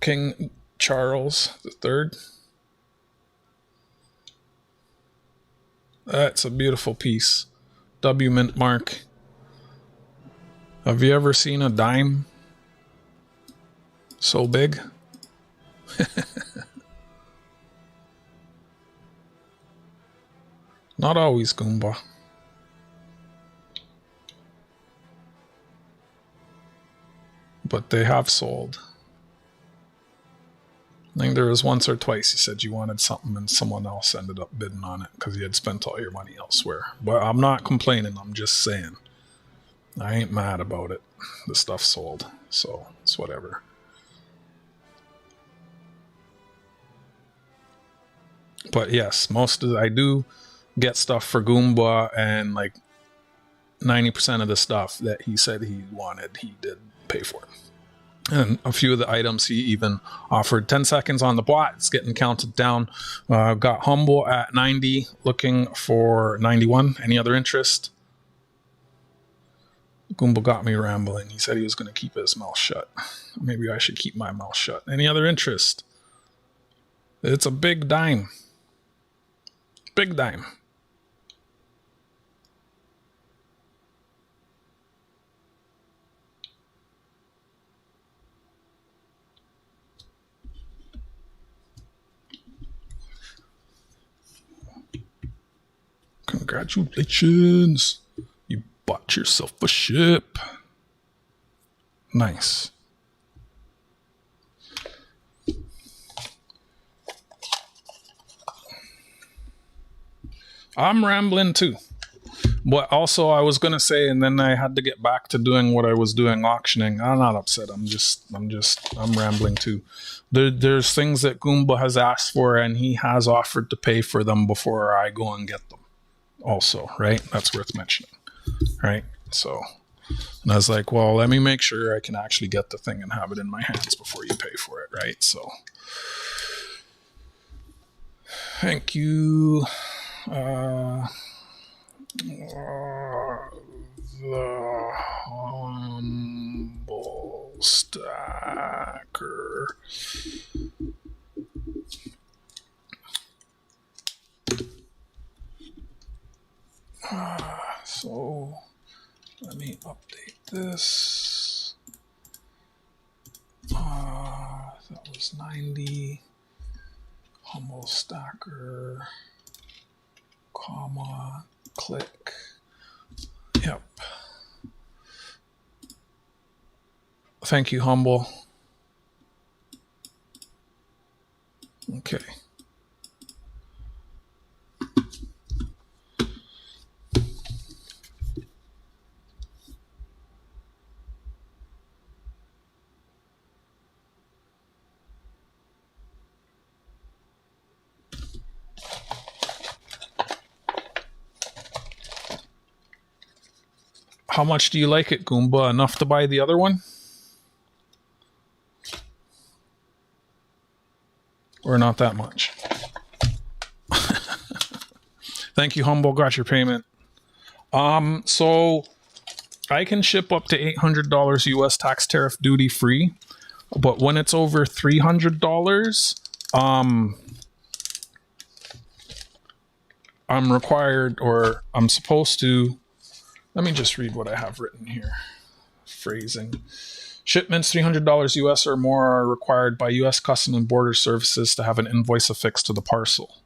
King Charles III. That's a beautiful piece. W mint mark. Have you ever seen a dime so big? Not always, Goomba. But they have sold. I think there was once or twice you said you wanted something and someone else ended up bidding on it because you had spent all your money elsewhere. But I'm not complaining, I'm just saying. I ain't mad about it. The stuff sold, so it's whatever. But yes, I do get stuff for Goomba, and like 90% of the stuff that he said he wanted, he did pay for. And a few of the items he even offered 10 seconds on the bot. It's getting counted down. Got Humble at 90, looking for 91. Any other interest? Goomba got me rambling. He said he was going to keep his mouth shut. Maybe I should keep my mouth shut. Any other interest? It's a big dime. Big dime. Congratulations. You bought yourself a ship. Nice. I'm rambling too. But also I was going to say, and then I had to get back to doing what I was doing, auctioning. I'm not upset. I'm rambling too. There's things that Goomba has asked for and he has offered to pay for them before I go and get them. Also, right? That's worth mentioning, right? So, and I was like, well, let me make sure I can actually get the thing and have it in my hands before you pay for it, right? So, thank you. The humble stacker. So let me update this. That was 90. Humble stacker, comma, click. Yep. Thank you, Humble. Okay. How much do you like it, Goomba? Enough to buy the other one? Or not that much? Thank you, Humble. Got your payment. So I can ship up to $800 US tax tariff duty free, but when it's over $300, I'm required, or I'm supposed to. Let me just read what I have written here. Phrasing. Shipments $300 US or more are required by US Customs and Border Services to have an invoice affixed to the parcel.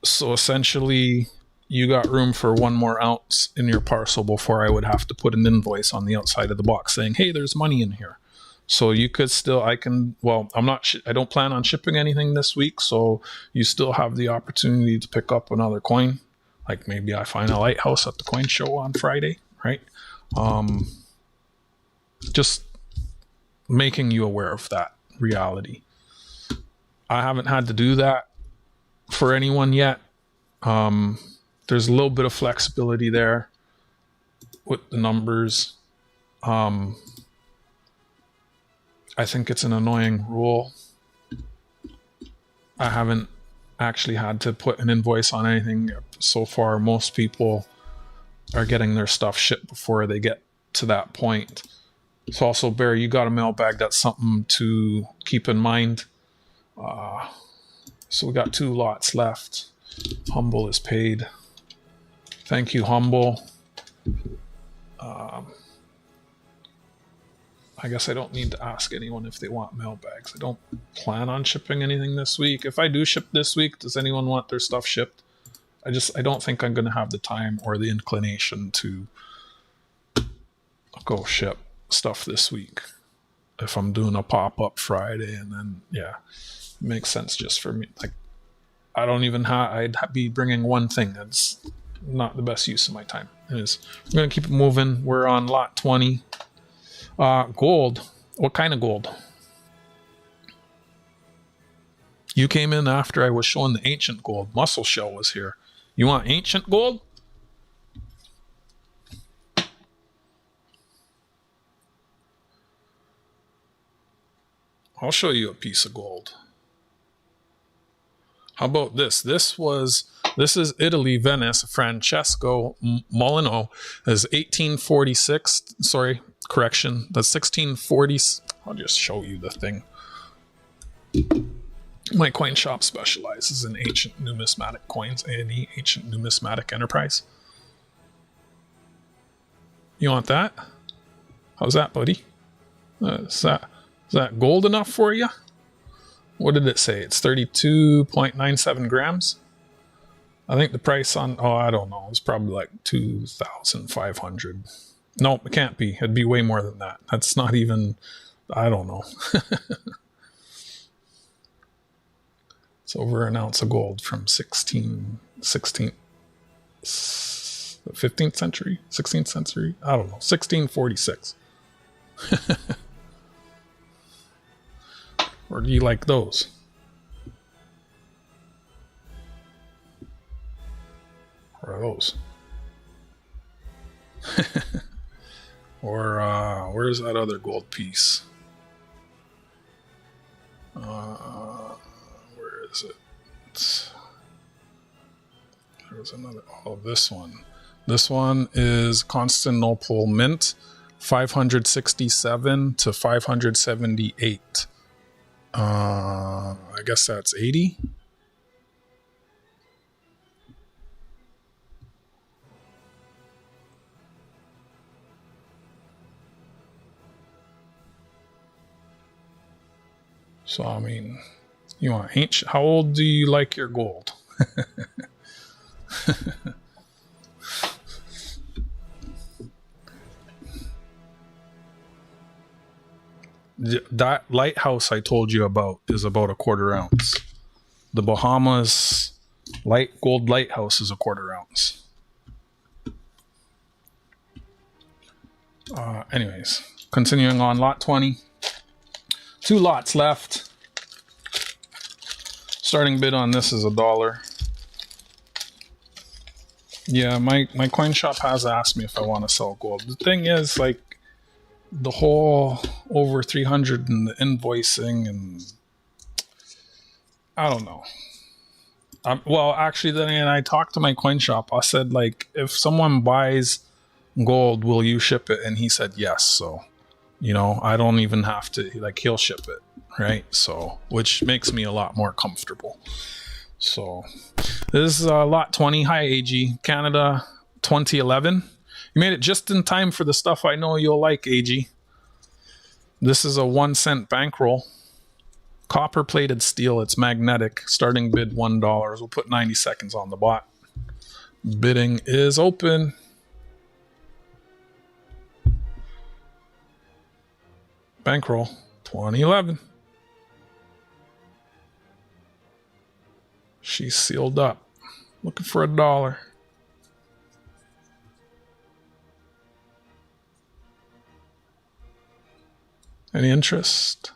So essentially, you got room for one more ounce in your parcel before I would have to put an invoice on the outside of the box saying, hey, there's money in here. So you could still, I don't plan on shipping anything this week. So you still have the opportunity to pick up another coin. Like maybe I find a lighthouse at the coin show on Friday, right? Just making you aware of that reality. I haven't had to do that for anyone yet. There's a little bit of flexibility there with the numbers. I think it's an annoying rule. I haven't actually had to put an invoice on anything so far. Most people are getting their stuff shipped before they get to that point. So also, Barry, you got a mailbag. That's something to keep in mind. So we got 2 lots left. Humble is paid. Thank you, Humble. I guess I don't need to ask anyone if they want mailbags. I don't plan on shipping anything this week. If I do ship this week, does anyone want their stuff shipped? I don't think I'm going to have the time or the inclination to go ship stuff this week. If I'm doing a pop-up Friday, and then, yeah, it makes sense just for me. Like, I don't even I'd be bringing one thing. That's not the best use of my time. Anyways, we're going to keep it moving. We're on lot 20. Gold. What kind of gold? You came in after I was showing the ancient gold. Muscle Shell was here. You want ancient gold? I'll show you a piece of gold. How about this? This is Italy, Venice. Francesco Molino is 1846. Sorry, correction. That's 1640. I'll just show you the thing. My coin shop specializes in ancient numismatic coins, A&E, Ancient Numismatic Enterprise. You want that? How's that, buddy? Is that gold enough for you? What did it say? It's 32.97 grams. I think the price on, I don't know. It's probably like 2,500. No, it can't be. It'd be way more than that. That's not even, I don't know. It's over an ounce of gold from 15th century, 16th century. I don't know. 1646. Or do you like those? Or those? Or where's that other gold piece? Where is it? There's another. Oh, this one. This one is Constantinople Mint, 567 to 578. I guess that's 80. So, I mean, you want ancient? How old do you like your gold? That lighthouse I told you about is about a quarter ounce. The Bahamas gold lighthouse is a quarter ounce. Anyways, continuing on lot 20. 2 lots left. Starting bid on this is $1. Yeah, my coin shop has asked me if I want to sell gold. The thing is, like, the whole over 300 and the invoicing, and I don't know. Well, actually, then I talked to my coin shop. I said, like, if someone buys gold, will you ship it? And he said yes. So, I don't even have to, like, he'll ship it, right? So, which makes me a lot more comfortable. So this is lot 20. Hi, AG. Canada 2011. You made it just in time for the stuff I know you'll like, AG. This is a 1 cent bankroll. Copper plated steel. It's magnetic. Starting bid $1. We'll put 90 seconds on the bot. Bidding is open. Bankroll 2011. She's sealed up. Looking for $1. Any interest?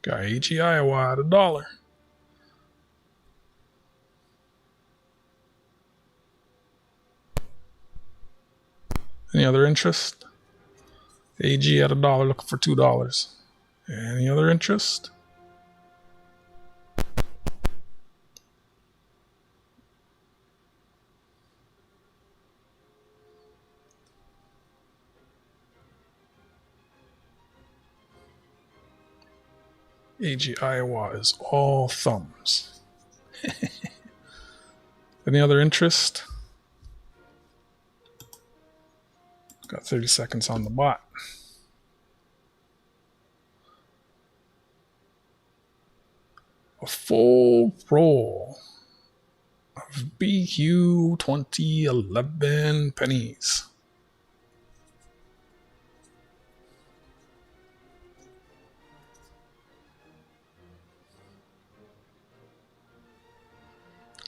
Got AG Iowa at $1. Any other interest? AG at $1, looking for $2. Any other interest? AG Iowa is all thumbs. Any other interest? Got 30 seconds on the bot. A full roll of BQ 2011 pennies.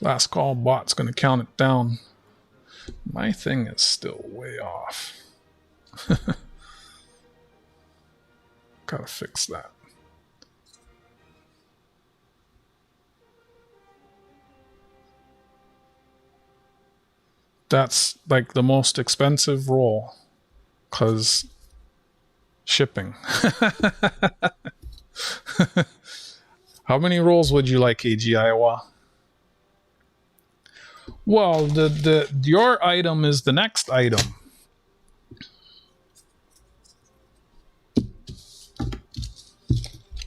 Last call, bot's going to count it down. My thing is still way off. Gotta fix that. That's like the most expensive roll because shipping. How many rolls would you like, AG Iowa? Well, your item is the next item.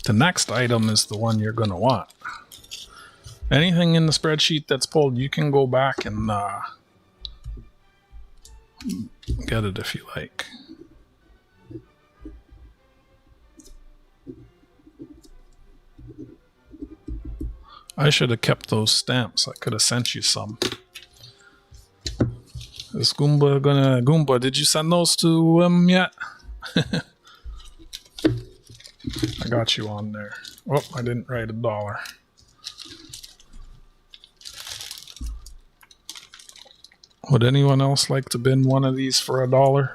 The next item is the one you're going to want. Anything in the spreadsheet that's pulled, you can go back and get it if you like. I should have kept those stamps. I could have sent you some. Is Goomba, did you send those to him yet? I got you on there. Oh, I didn't write $1. Would anyone else like to bid one of these for $1?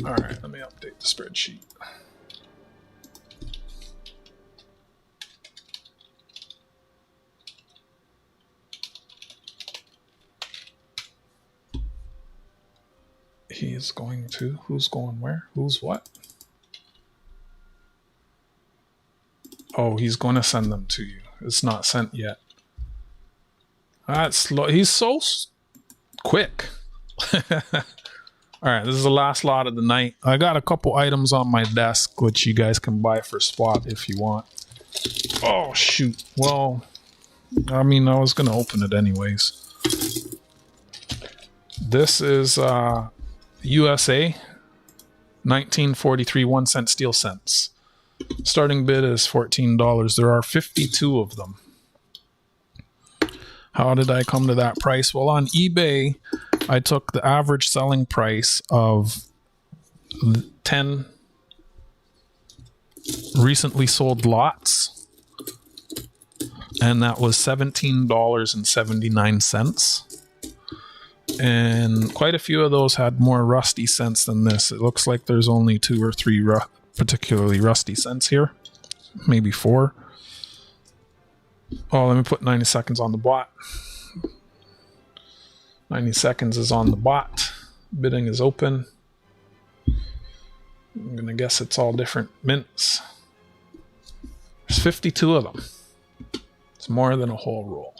All right, let me update the spreadsheet. He is going to, who's going where? Who's what? Oh, he's going to send them to you. It's not sent yet. That's slow. He's so quick. All right, this is the last lot of the night. I got a couple items on my desk, which you guys can buy for spot if you want. Oh, shoot. Well, I mean, I was going to open it anyways. This is USA 1943 1 cent steel cents. Starting bid is $14. There are 52 of them. How did I come to that price? Well, on eBay, I took the average selling price of 10 recently sold lots, and that was $17.79. And quite a few of those had more rusty cents than this. It looks like there's only 2 or 3 particularly rusty cents here, maybe 4. Oh, let me put 90 seconds on the bot. 90 seconds is on the bot. Bidding is open. I'm gonna guess it's all different mints. There's 52 of them. It's more than a whole roll.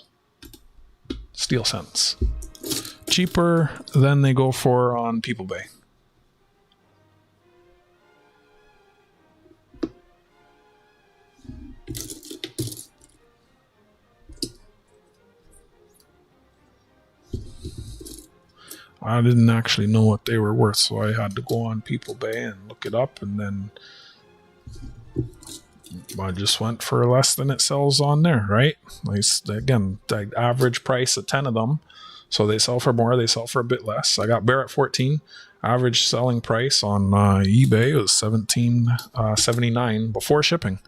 Steel cents. cheaper than they go for on People Bay. I didn't actually know what they were worth, so I had to go on People Bay and look it up, and then I just went for less than it sells on there, right? Again, the average price of 10 of them. So they sell for more, they sell for a bit less. I got Bear at 14. Average selling price on eBay was $17.79 before shipping.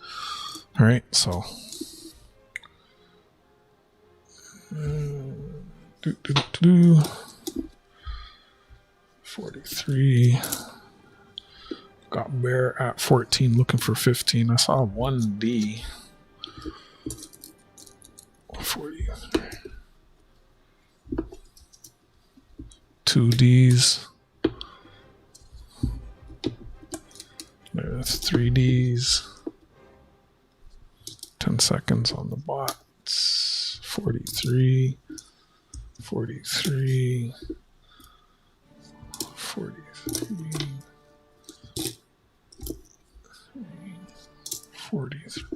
All right, so 43. Got Bear at 14, looking for 15. I saw 1D. 40. 2Ds. There's 3Ds. 10 seconds on the bots. 43. 43. 43. 43.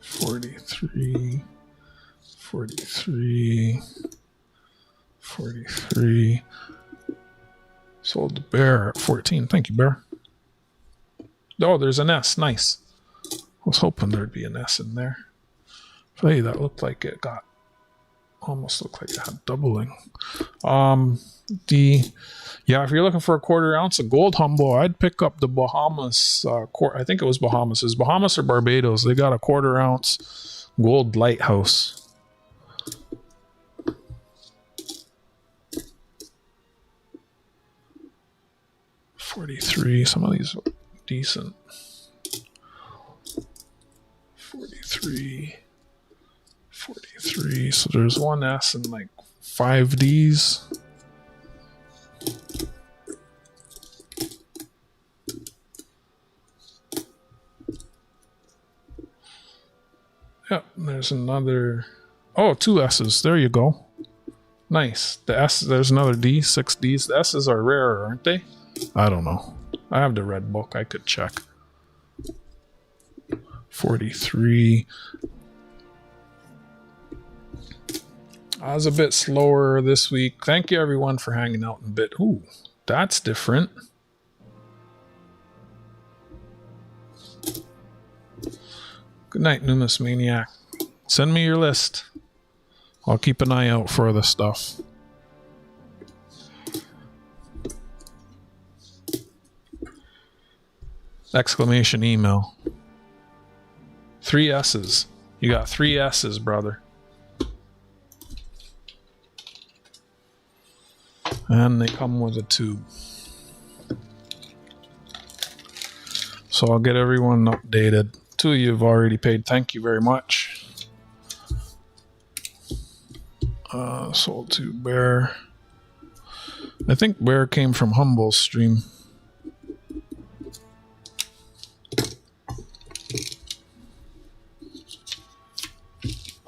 43. 43. 43. Sold the Bear at 14. Thank you, Bear. Oh, there's an S. Nice. I was hoping there'd be an S in there. Hey, that looked like it got almost looked like it had doubling. Yeah, if you're looking for a 1/4 ounce of gold humble, I'd pick up the Bahamas. I think it was Bahamas. Is Bahamas or Barbados? They got a 1/4 ounce gold lighthouse. $43. Some of these are decent. 43. 43. So there's one S and like 5 Ds. Yep, there's another. Oh, 2 S's. There you go. Nice. The S, there's another D, 6 Ds. The S's are rarer, aren't they? I don't know. I have the red book. I could check. 43. I was a bit slower this week. Thank you, everyone, for hanging out in bit. Ooh, that's different. Good night, Numis Maniac. Send me your list. I'll keep an eye out for the stuff. Exclamation email. 3 S's. You got 3 S's, brother. And they come with a tube. So I'll get everyone updated. 2 of you have already paid. Thank you very much. Sold to Bear. I think Bear came from Humble's stream.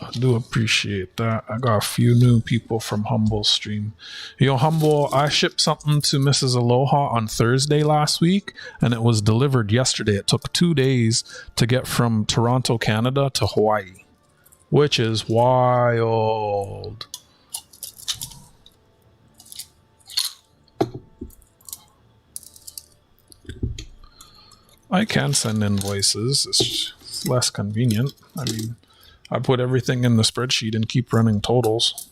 I do appreciate that. I got a few new people from Humble's stream. Yo, Humble, I shipped something to Mrs. Aloha on Thursday last week, and it was delivered yesterday. It took 2 days to get from Toronto, Canada to Hawaii, which is wild. I can send invoices. It's less convenient. I mean, I put everything in the spreadsheet and keep running totals.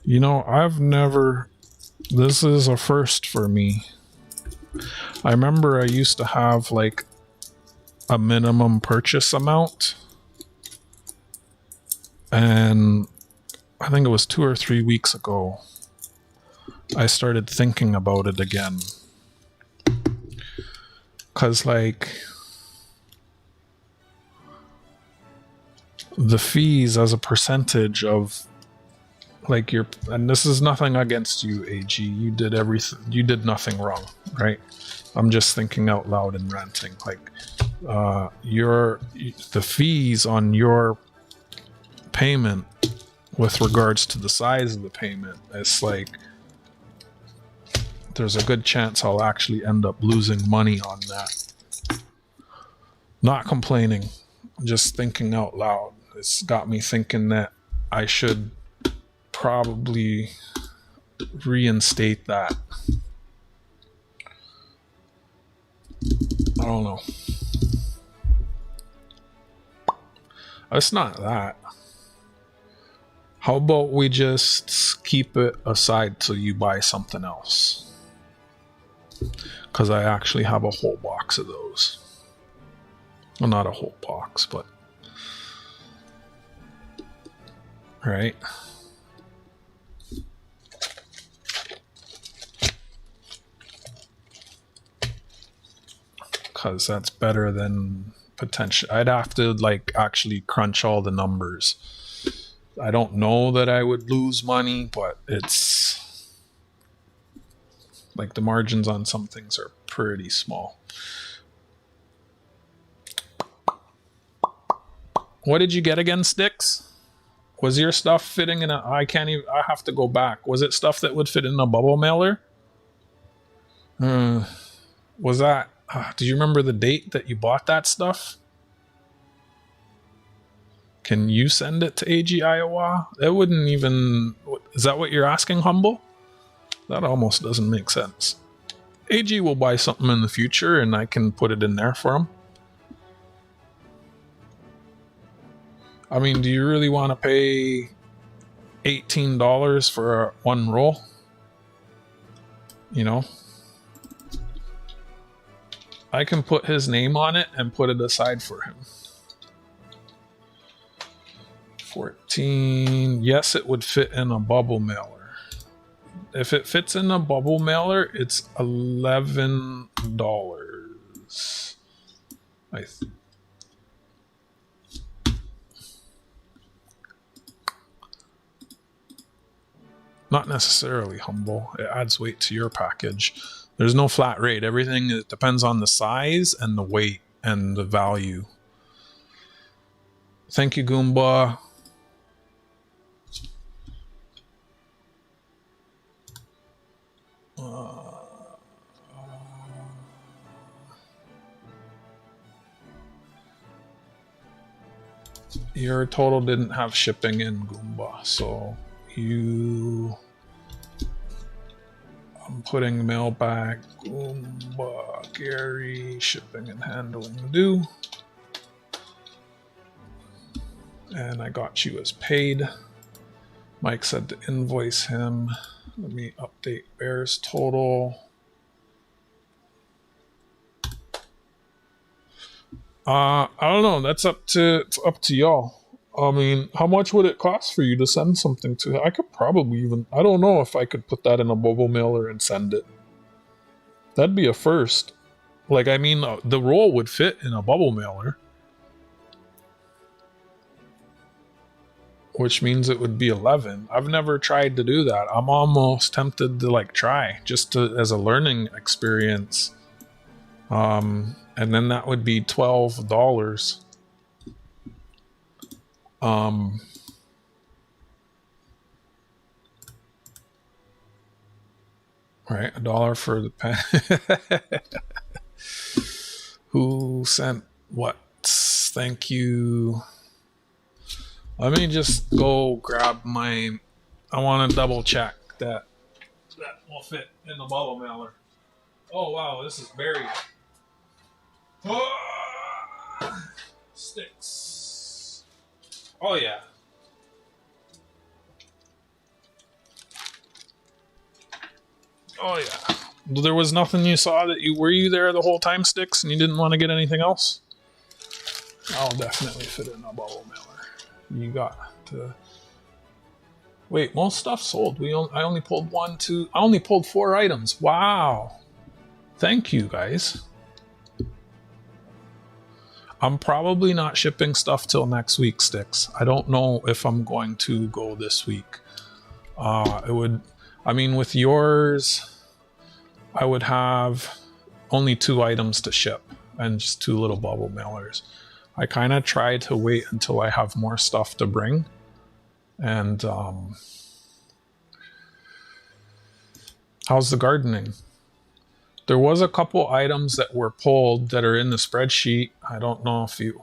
You know, I've never... This is a first for me. I remember I used to have like a minimum purchase amount. And I think it was 2 or 3 weeks ago, I started thinking about it again. Because, like, the fees as a percentage of, like, your, and this is nothing against you, AG. You did everything, you did nothing wrong, right? I'm just thinking out loud and ranting. Like, the fees on your payment with regards to the size of the payment, it's like there's a good chance I'll actually end up losing money on that. Not complaining, just thinking out loud. It's got me thinking that I should probably reinstate that. I don't know. It's not that. How about we just keep it aside till you buy something else? Because I actually have a whole box of those. Well, not a whole box, but... Right? Because that's better than potential. I'd have to like actually crunch all the numbers. I don't know that I would lose money, but it's like the margins on some things are pretty small. What did you get again, Sticks? Was your stuff fitting in a... I can't even... I have to go back. Was it stuff that would fit in a bubble mailer? Was that... do you remember the date that you bought that stuff? Can you send it to AG Iowa? It wouldn't even... Is that what you're asking, Humble? That almost doesn't make sense. AG will buy something in the future and I can put it in there for him. I mean, do you really want to pay $18 for one roll? You know? I can put his name on it and put it aside for him. 14. Yes, it would fit in a bubble mailer. If it fits in a bubble mailer, it's $11. Not necessarily, Humble. It adds weight to your package. There's no flat rate. Everything, it depends on the size and the weight and the value. Thank you, Goomba. Your total didn't have shipping in, Goomba, so you... I'm putting mailbag, Goomba, Gary, shipping and handling due. And I got you as paid. Mike said to invoice him. Let me update Bear's total. I don't know. That's up to y'all. I mean, how much would it cost for you to send something to him? I could probably even... I don't know if I could put that in a bubble mailer and send it. That'd be a first. Like, I mean, the roll would fit in a bubble mailer. Which means it would be 11. I've never tried to do that. I'm almost tempted to, like, try. Just to, as a learning experience. And then that would be $12. Right, $1 for the pen. Who sent what? Thank you. Let me just go grab my... I want to double check that will fit in the bubble mailer. Oh wow, this is buried. Oh, sticks. Oh yeah. Oh yeah. There was nothing you saw that you... Were you there the whole time, Sticks, and you didn't want to get anything else? I'll definitely fit in a bubble mailer. You got to... Wait, most stuff sold. I only pulled 1, 2... I only pulled 4 items. Wow. Thank you, guys. I'm probably not shipping stuff till next week, Sticks. I don't know if I'm going to go this week. It would... I mean, with yours, I would have only 2 items to ship and just 2 little bubble mailers. I kind of try to wait until I have more stuff to bring. And how's the gardening? There was a couple items that were pulled that are in the spreadsheet. I don't know if you...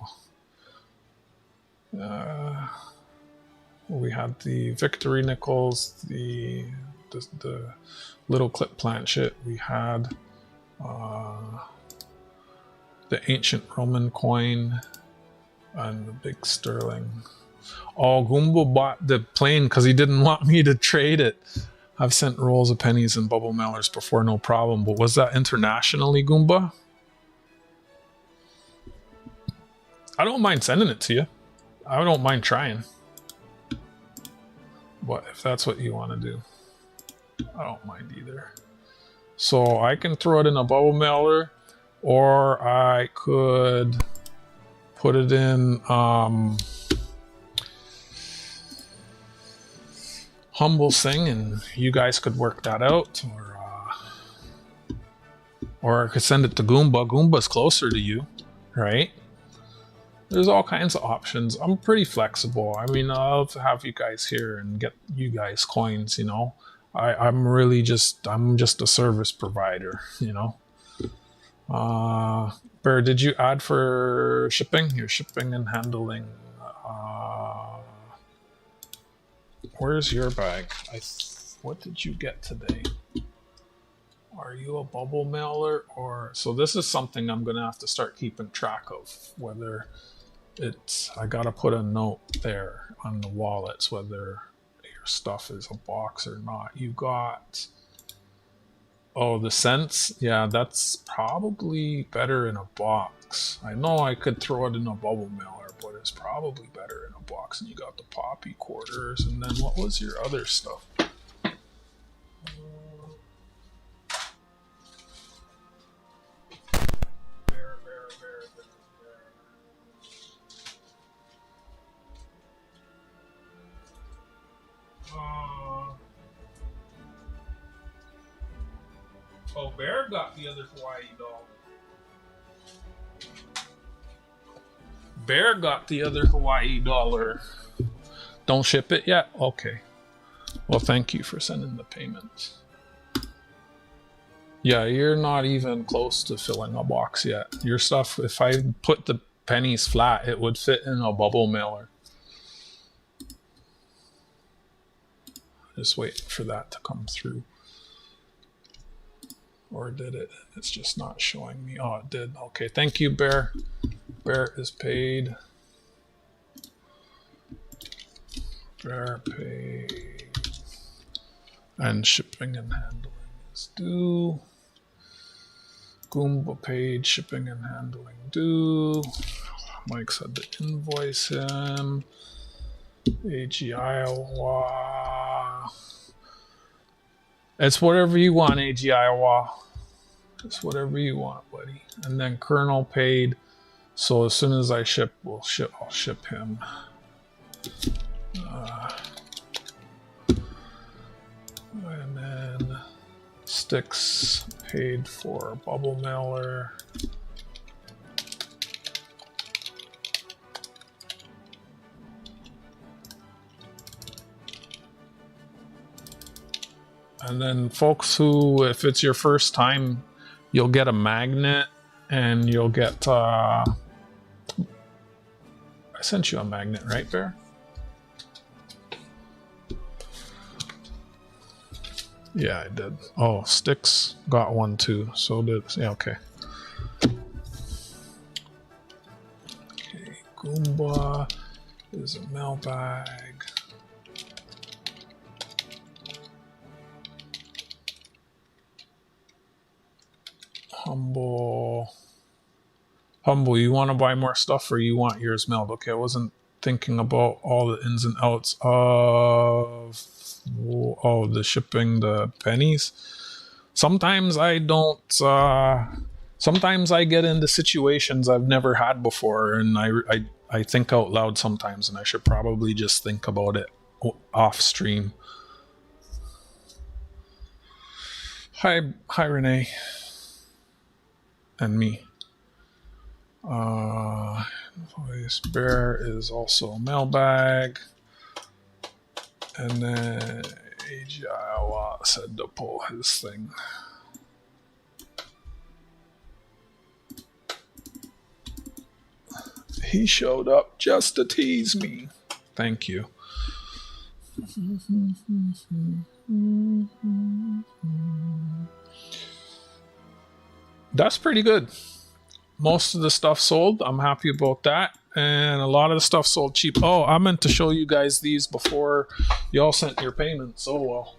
we had the Victory Nickels, the little clip plant shit. We had the ancient Roman coin and the big sterling. Oh, Goomba bought the plane because he didn't want me to trade it. I've sent rolls of pennies and bubble mailers before, no problem. But was that internationally, Goomba? I don't mind sending it to you. I don't mind trying. But if that's what you want to do, I don't mind either. So I can throw it in a bubble mailer, or I could put it in Humble Sing, and you guys could work that out, or I could send it to Goomba. Goomba's closer to you, right? There's all kinds of options. I'm pretty flexible. I mean, I'll have you guys here and get you guys coins, you know. I'm just a service provider, you know. Bear, did you add for shipping? Your shipping and handling. Where's your bag? What did you get today? Are you a bubble mailer or... So this is something I'm going to have to start keeping track of, whether it's... I got to put a note there on the wallets, whether your stuff is a box or not. You got... Oh, the cents? Yeah, that's probably better in a box. I know I could throw it in a bubble mailer, but it's probably better in a box. And you got the poppy quarters, and then what was your other stuff? Oh, Bear got the other Hawaii dollar. Bear got the other Hawaii dollar. Don't ship it yet? Okay. Well, thank you for sending the payment. Yeah, you're not even close to filling a box yet. Your stuff, if I put the pennies flat, it would fit in a bubble mailer. Just waiting for that to come through. Or did it? It's just not showing me. Oh, it did. Okay, thank you, Bear. Bear is paid. Bear paid. And shipping and handling is due. Goomba paid. Shipping and handling due. Mike said to invoice him. AG Iowa. It's whatever you want, AG Iowa. It's whatever you want, buddy. And then Colonel paid. So as soon as I ship, I'll ship him. And then Sticks paid for bubble mailer. And then folks who, if it's your first time, you'll get a magnet and you'll get, I sent you a magnet, right, Bear? Yeah, I did. Oh, Sticks got one too. So did, yeah, okay. Okay, Goomba is a mailbag. Humble, you want to buy more stuff or you want yours mailed? Okay, I wasn't thinking about all the ins and outs of the shipping the pennies. Sometimes I don't, sometimes I get into situations I've never had before, and I think out loud sometimes, and I should probably just think about it off stream. Hi Renee. And me. Voice Bear is also a mailbag. And then AG Iowa said to pull his thing. He showed up just to tease me. Thank you. That's pretty good. Most of the stuff sold. I'm happy about that. And a lot of the stuff sold cheap. Oh, I meant to show you guys these before y'all sent your payments. Oh, well.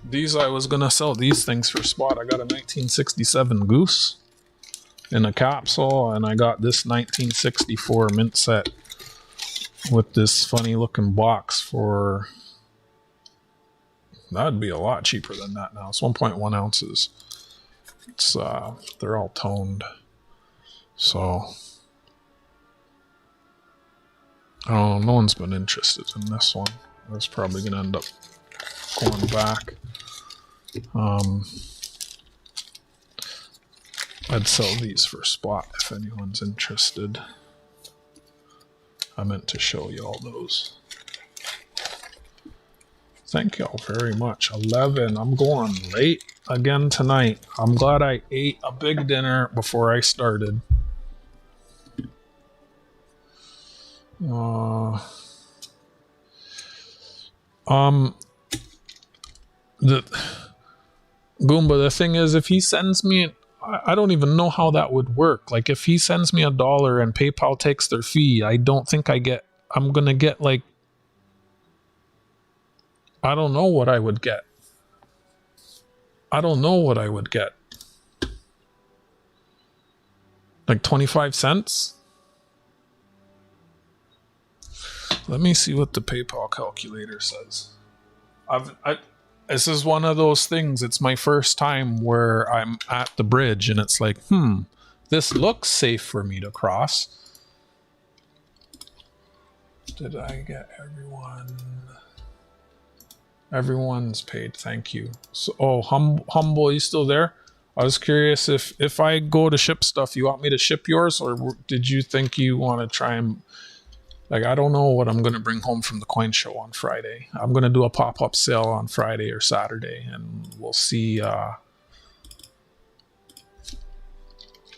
These, I was going to sell these things for spot. I got a 1967 Goose in a capsule, and I got this 1964 mint set with this funny looking box for... That'd be a lot cheaper than that now. It's 1.1 ounces. It's they're all toned. So... Oh, no one's been interested in this one. That's probably going to end up going back. I'd sell these for spot if anyone's interested. I meant to show you all those. Thank y'all very much. 11. I'm going late again tonight. I'm glad I ate a big dinner before I started. The Goomba, the thing is, if he sends me, I don't even know how that would work. Like, if he sends me $1 and PayPal takes their fee, I don't think I'm gonna get like, I don't know what I would get. Like 25 cents? Let me see what the PayPal calculator says. This is one of those things. It's my first time where I'm at the bridge and it's like, this looks safe for me to cross. Did I get everyone? Everyone's paid. Thank you. So, Humble, you still there? I was curious if I go to ship stuff, you want me to ship yours, or did you think you want to try and... Like, I don't know what I'm going to bring home from the coin show on Friday. I'm going to do a pop-up sale on Friday or Saturday, and we'll see. I'm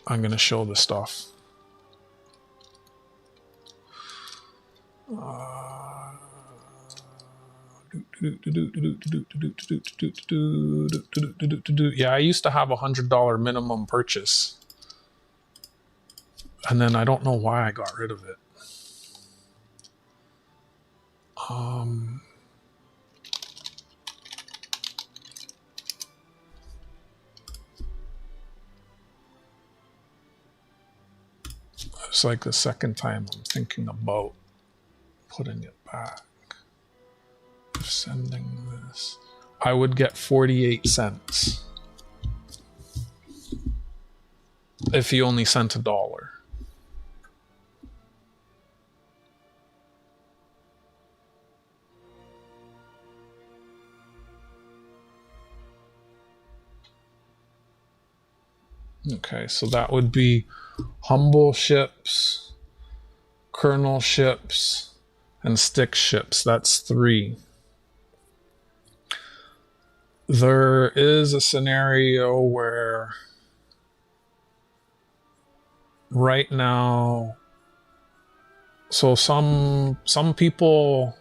going to show the stuff. Yeah, I used to have $100 minimum purchase. And then I don't know why I got rid of it. It's like the second time I'm thinking about putting it back. Sending this. I would get 48 cents if he only sent $1. Okay, so that would be Humble ships, Kernel ships, and Stick ships. That's 3. There is a scenario where right now, so some people,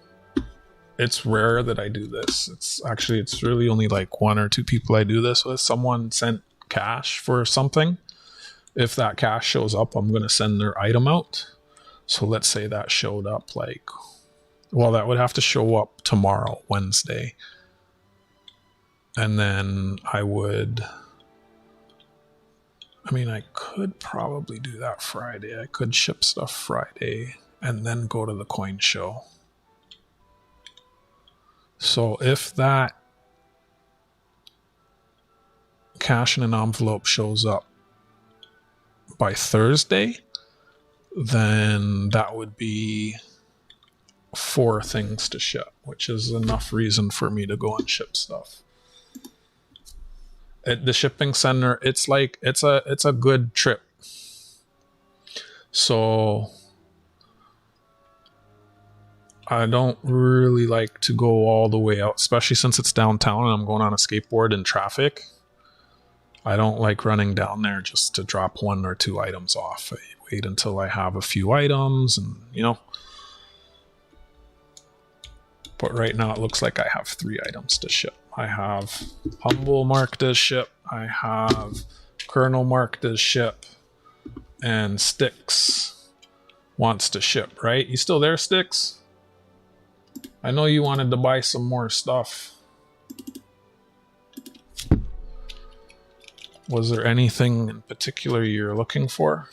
it's rare that I do this. It's really only like 1 or 2 people I do this with. Someone sent cash for something. If that cash shows up, I'm going to send their item out. So let's say that showed up like, well, that would have to show up tomorrow, Wednesday. And then I could probably do that Friday. I could ship stuff Friday and then go to the coin show. So if that cash in an envelope shows up by Thursday, then that would be 4 things to ship, which is enough reason for me to go and ship stuff. At the shipping center, it's a good trip. So I don't really like to go all the way out, especially since it's downtown and I'm going on a skateboard in traffic. I don't like running down there just to drop 1 or 2 items off. I wait until I have a few items and, you know. But right now it looks like I have 3 items to ship. I have Humble marked as ship. I have Colonel marked as ship. And Sticks wants to ship, right? You still there, Sticks? I know you wanted to buy some more stuff. Was there anything in particular you're looking for?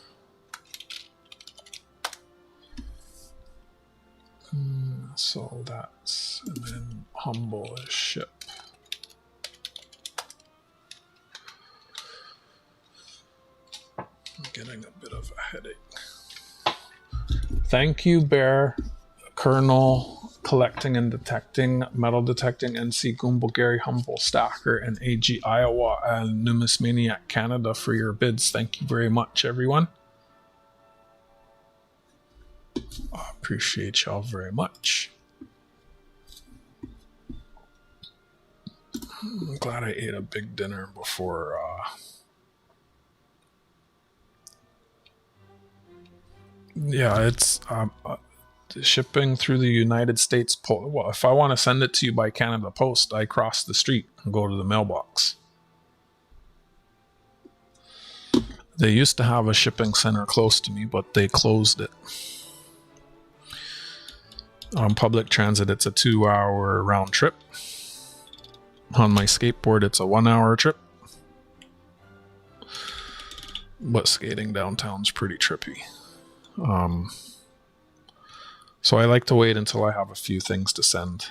So that's, and then Humble is ship. I'm getting a bit of a headache. Thank you, Bear, Colonel, Collecting and Detecting, Metal Detecting, NC Goomba, Gary Humble, Stacker, and AG Iowa, and Numismaniac Canada for your bids. Thank you very much, everyone. I appreciate y'all very much. I'm glad I ate a big dinner before yeah, it's shipping through the United States Post. Well, if I want to send it to you by Canada Post, I cross the street and go to the mailbox. They used to have a shipping center close to me, but they closed it. On public transit, it's a 2-hour round trip. On my skateboard, it's a 1-hour trip. But skating downtown's pretty trippy. So I like to wait until I have a few things to send.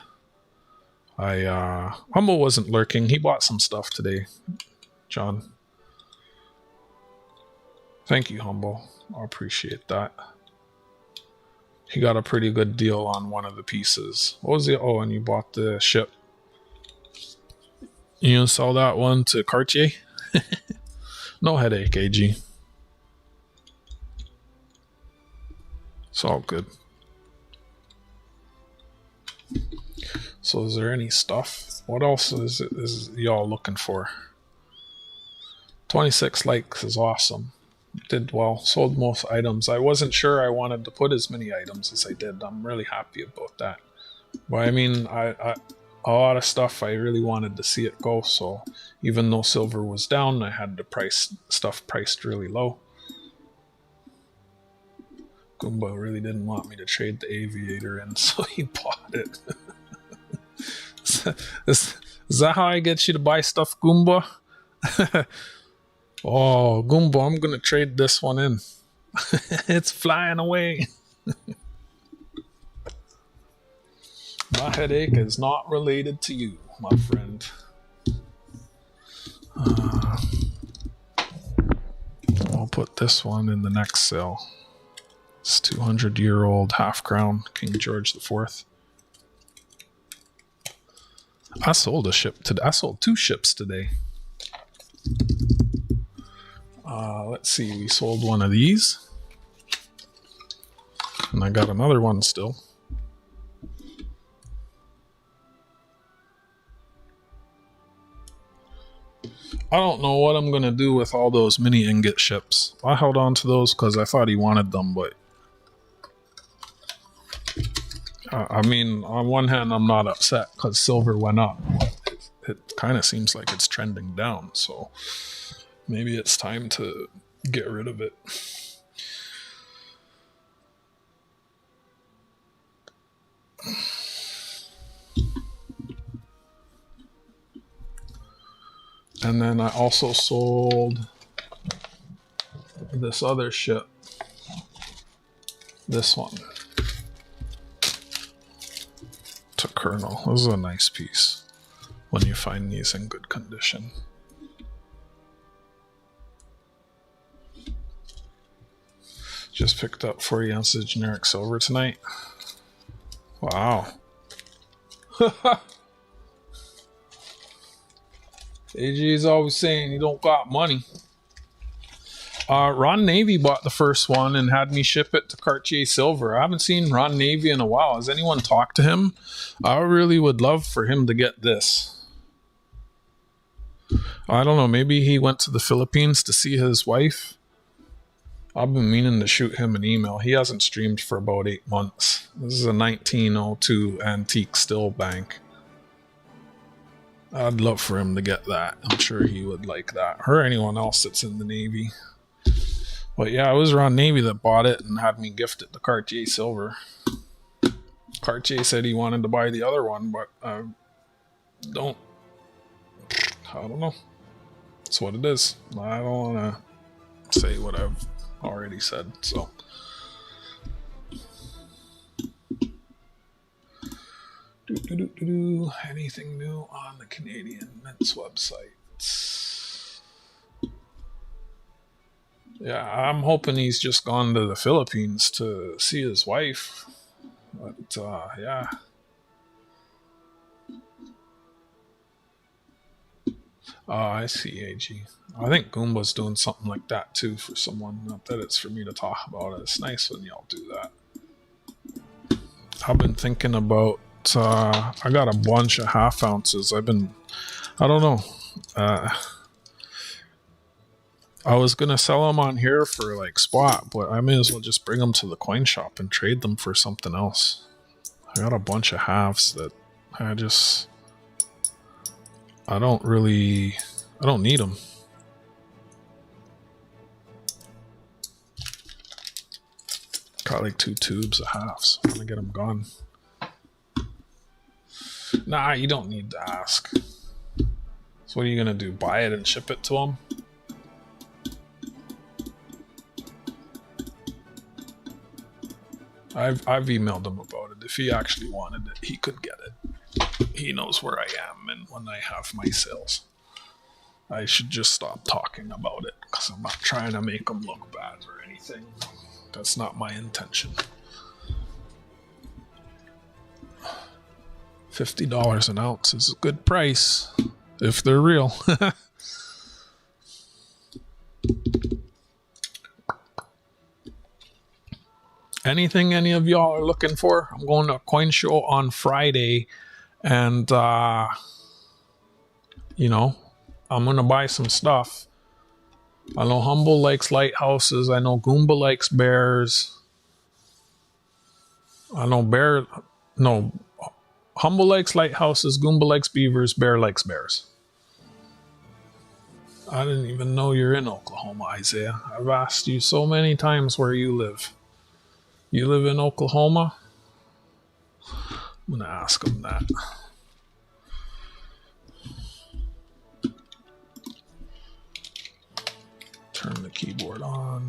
Humble wasn't lurking. He bought some stuff today, John. Thank you, Humble. I appreciate that. He got a pretty good deal on one of the pieces. What was it? Oh, and you bought the ship. You gonna sell that one to Cartier? No headache, AG. It's all good. So is there any stuff? What else is y'all looking for? 26 likes is awesome. Did well, sold most items. I wasn't sure I wanted to put as many items as I did. I'm really happy about that. But I mean, I a lot of stuff I really wanted to see it go, so even though silver was down, I had the stuff priced really low. Goomba really didn't want me to trade the aviator in, so he bought it. Is that how I get you to buy stuff, Goomba? Oh, Goomba, I'm gonna trade this one in. It's flying away. My headache is not related to you, my friend. I'll put this one in the next sale. It's 200-year-old half crown King George IV. I sold a ship today. I sold 2 ships today. Let's see. We sold one of these, and I got another one still. I don't know what I'm going to do with all those mini ingot ships. I held on to those because I thought he wanted them, but I mean, on one hand, I'm not upset because silver went up. It kind of seems like it's trending down, so maybe it's time to get rid of it. And then I also sold this other ship. This one. To Colonel. This is a nice piece when you find these in good condition. Just picked up 40 ounces of generic silver tonight. Wow. AG is always saying you don't got money. Ron Navy bought the first one and had me ship it to Cartier Silver. I haven't seen Ron Navy in a while. Has anyone talked to him? I really would love for him to get this. I don't know. Maybe he went to the Philippines to see his wife. I've been meaning to shoot him an email. He hasn't streamed for about 8 months. This is a 1902 antique still bank. I'd love for him to get that. I'm sure he would like that. Or anyone else that's in the Navy. But yeah, it was Ron Navy that bought it and had me gift it to Cartier Silver. Cartier said he wanted to buy the other one, but I don't know. That's what it is. I don't want to say what I've already said, so. Anything new on the Canadian Mint's website? Yeah, I'm hoping he's just gone to the Philippines to see his wife. But, yeah. I see, AG. I think Goomba's doing something like that too for someone. Not that it's for me to talk about it. It's nice when y'all do that. I've been thinking about, I got a bunch of half ounces. I don't know. I was going to sell them on here for like spot, but I may as well just bring them to the coin shop and trade them for something else. I got a bunch of halves that I don't need them. Got like 2 tubes of halves. I'm gonna get them gone. Nah, you don't need to ask. So what are you gonna do? Buy it and ship it to them? I've emailed him about it. If he actually wanted it, he could get it. He knows where I am and when I have my sales. I should just stop talking about it because I'm not trying to make him look bad or anything. That's not my intention. $50 an ounce is a good price if they're real. Anything any of y'all are looking for? I'm going to a coin show on Friday, and I'm going to buy some stuff. I know Humble likes lighthouses. I know Goomba likes bears. I know Humble likes lighthouses, Goomba likes beavers, Bear likes bears. I didn't even know you're in Oklahoma, Isaiah. I've asked you so many times where you live. You live in Oklahoma? I'm going to ask him that. Turn the keyboard on.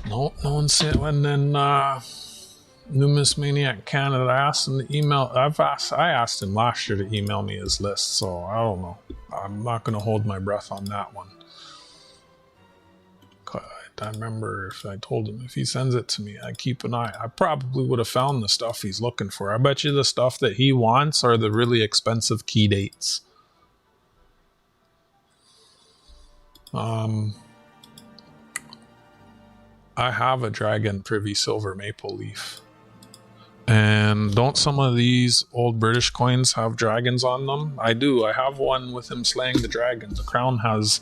No one said. And then Numismaniac Canada asked him to email. I asked him last year to email me his list, so I don't know. I'm not going to hold my breath on that one. I remember if I told him if he sends it to me, I keep an eye. I probably would have found the stuff he's looking for. I bet you the stuff that he wants are the really expensive key dates. I have a Dragon Privy Silver Maple Leaf. And don't some of these old British coins have dragons on them? I do. I have one with him slaying the dragon. The crown has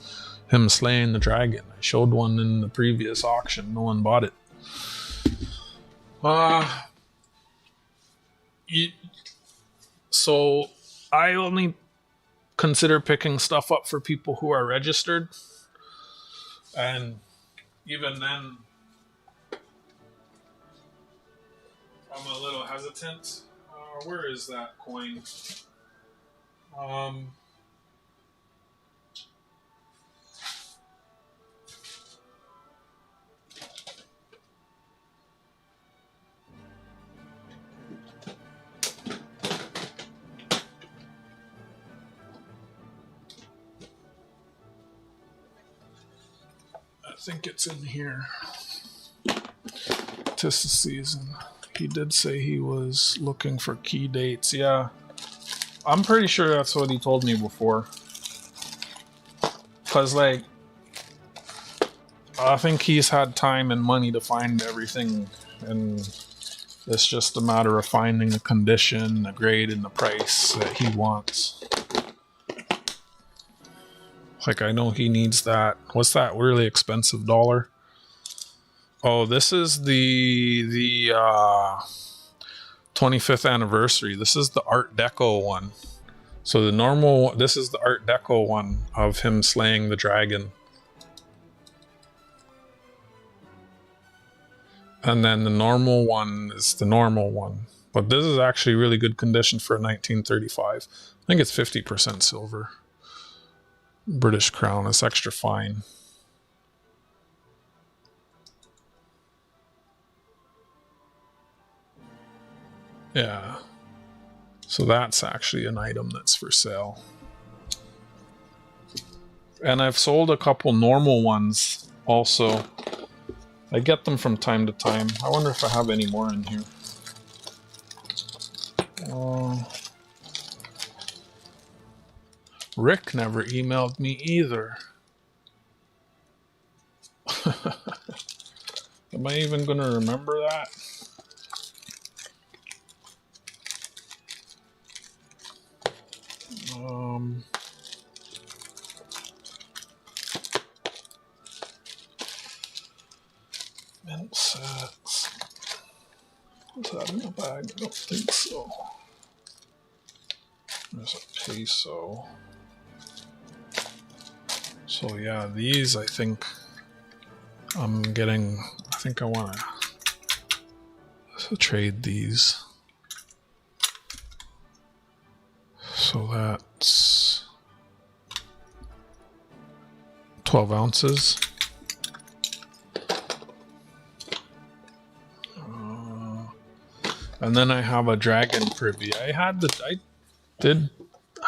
him slaying the dragon. I showed one in the previous auction. No one bought it. So I only consider picking stuff up for people who are registered. And even then, I'm a little hesitant. Where is that coin? think it's in here. Tis the season. He did say he was looking for key dates. Yeah, I'm pretty sure that's what he told me before. Because, like, I think he's had time and money to find everything, and it's just a matter of finding the condition, the grade, and the price that he wants. Like, I know he needs that. What's that really expensive dollar? Oh, this is the 25th anniversary. This is the Art Deco one. So the normal, this is the Art Deco one of him slaying the dragon. And then the normal one is the normal one. But this is actually really good condition for a 1935. I think it's 50% silver. British crown. It's extra fine. Yeah. So that's actually an item that's for sale. And I've sold a couple normal ones also. I get them from time to time. I wonder if I have any more in here. Rick never emailed me either. Am I even going to remember that? Mint sets. Is that in the bag? I don't think so. There's a peso. So yeah, these I think I'm getting. I think I want to trade these. So that's 12 ounces. And then I have a dragon privy. I did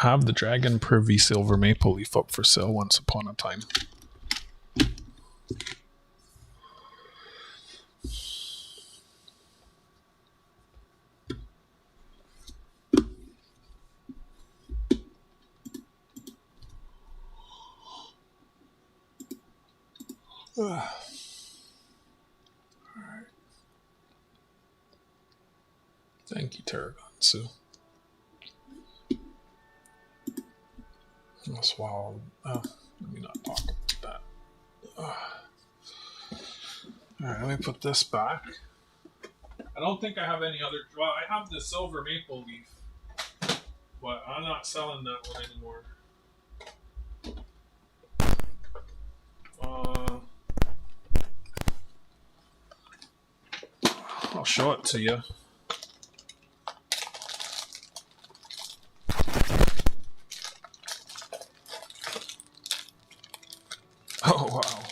have the dragon privy silver maple leaf up for sale once upon a time. Alright. Thank you, Tarragon Sue. That's wild. Let me not talk about that. Alright, let me put this back. I don't think I have any other. Well, I have the silver maple leaf, but I'm not selling that one anymore. I'll show it to you. Oh, wow.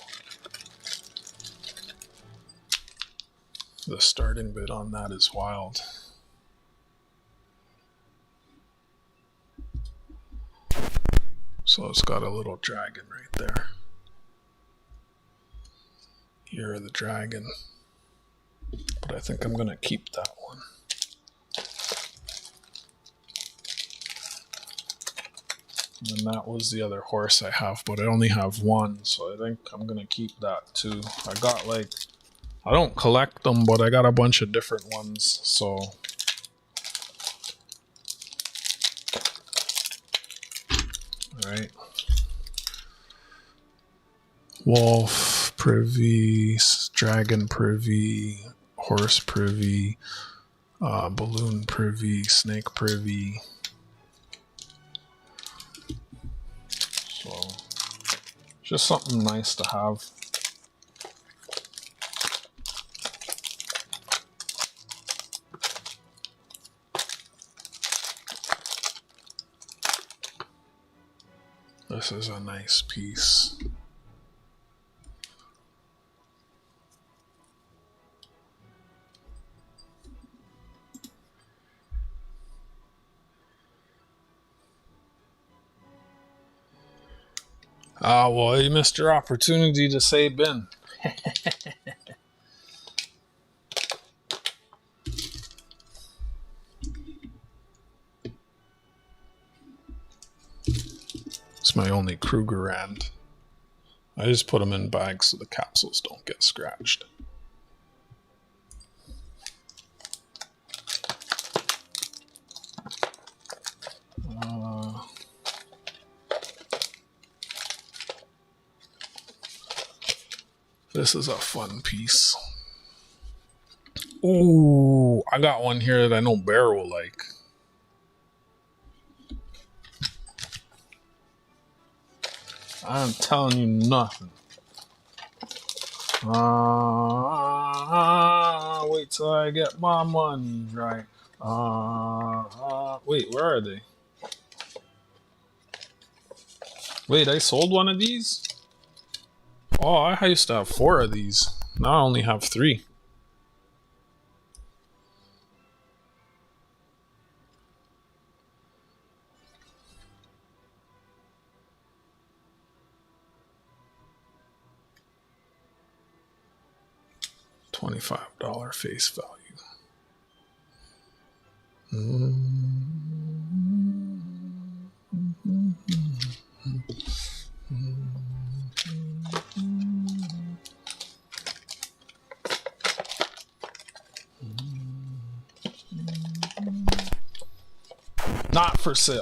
The starting bid on that is wild. So it's got a little dragon right there. Year of the Dragon. But I think I'm going to keep that one. And that was the other horse I have, but I only have one, so I think I'm going to keep that too. I got like, I don't collect them, but I got a bunch of different ones, so. Alright. Wolf privy, dragon privy, horse privy, balloon privy, snake privy. So, just something nice to have. This is a nice piece. Ah, well, you missed your opportunity to say bin. It's my only Krugerrand. I just put them in bags so the capsules don't get scratched. This is a fun piece. Ooh, I got one here that I know Bear will like. I'm telling you nothing. Wait till I get my money right. Wait, where are they? Wait, I sold one of these? Oh, I used to have 4 of these. Now I only have 3. $25 face value. Not for sale.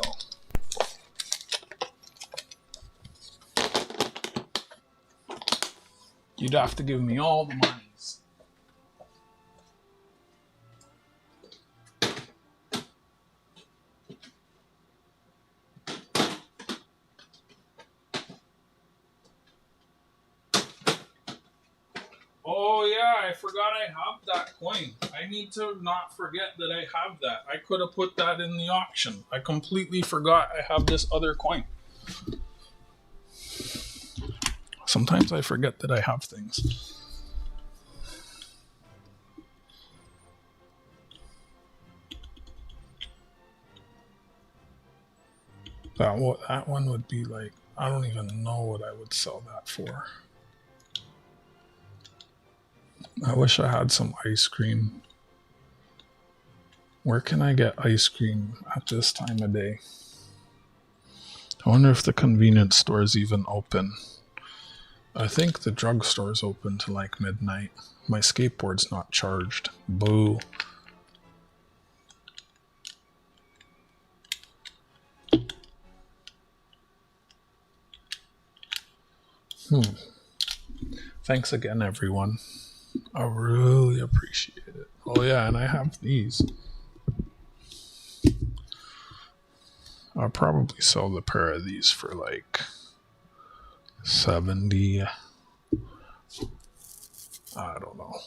You'd have to give me all the monies. Oh yeah, I forgot I have that coin. I need to not forget that I have that. I could have put that in the auction. I completely forgot I have this other coin. Sometimes I forget that I have things. That one would be like, I don't even know what I would sell that for. I wish I had some ice cream. Where can I get ice cream at this time of day? I wonder if the convenience store is even open. I think the drugstore is open to like midnight. My skateboard's not charged. Boo. Thanks again, everyone. I really appreciate it. Oh yeah, and I have these. I'll probably sell the pair of these for like 70. I don't know.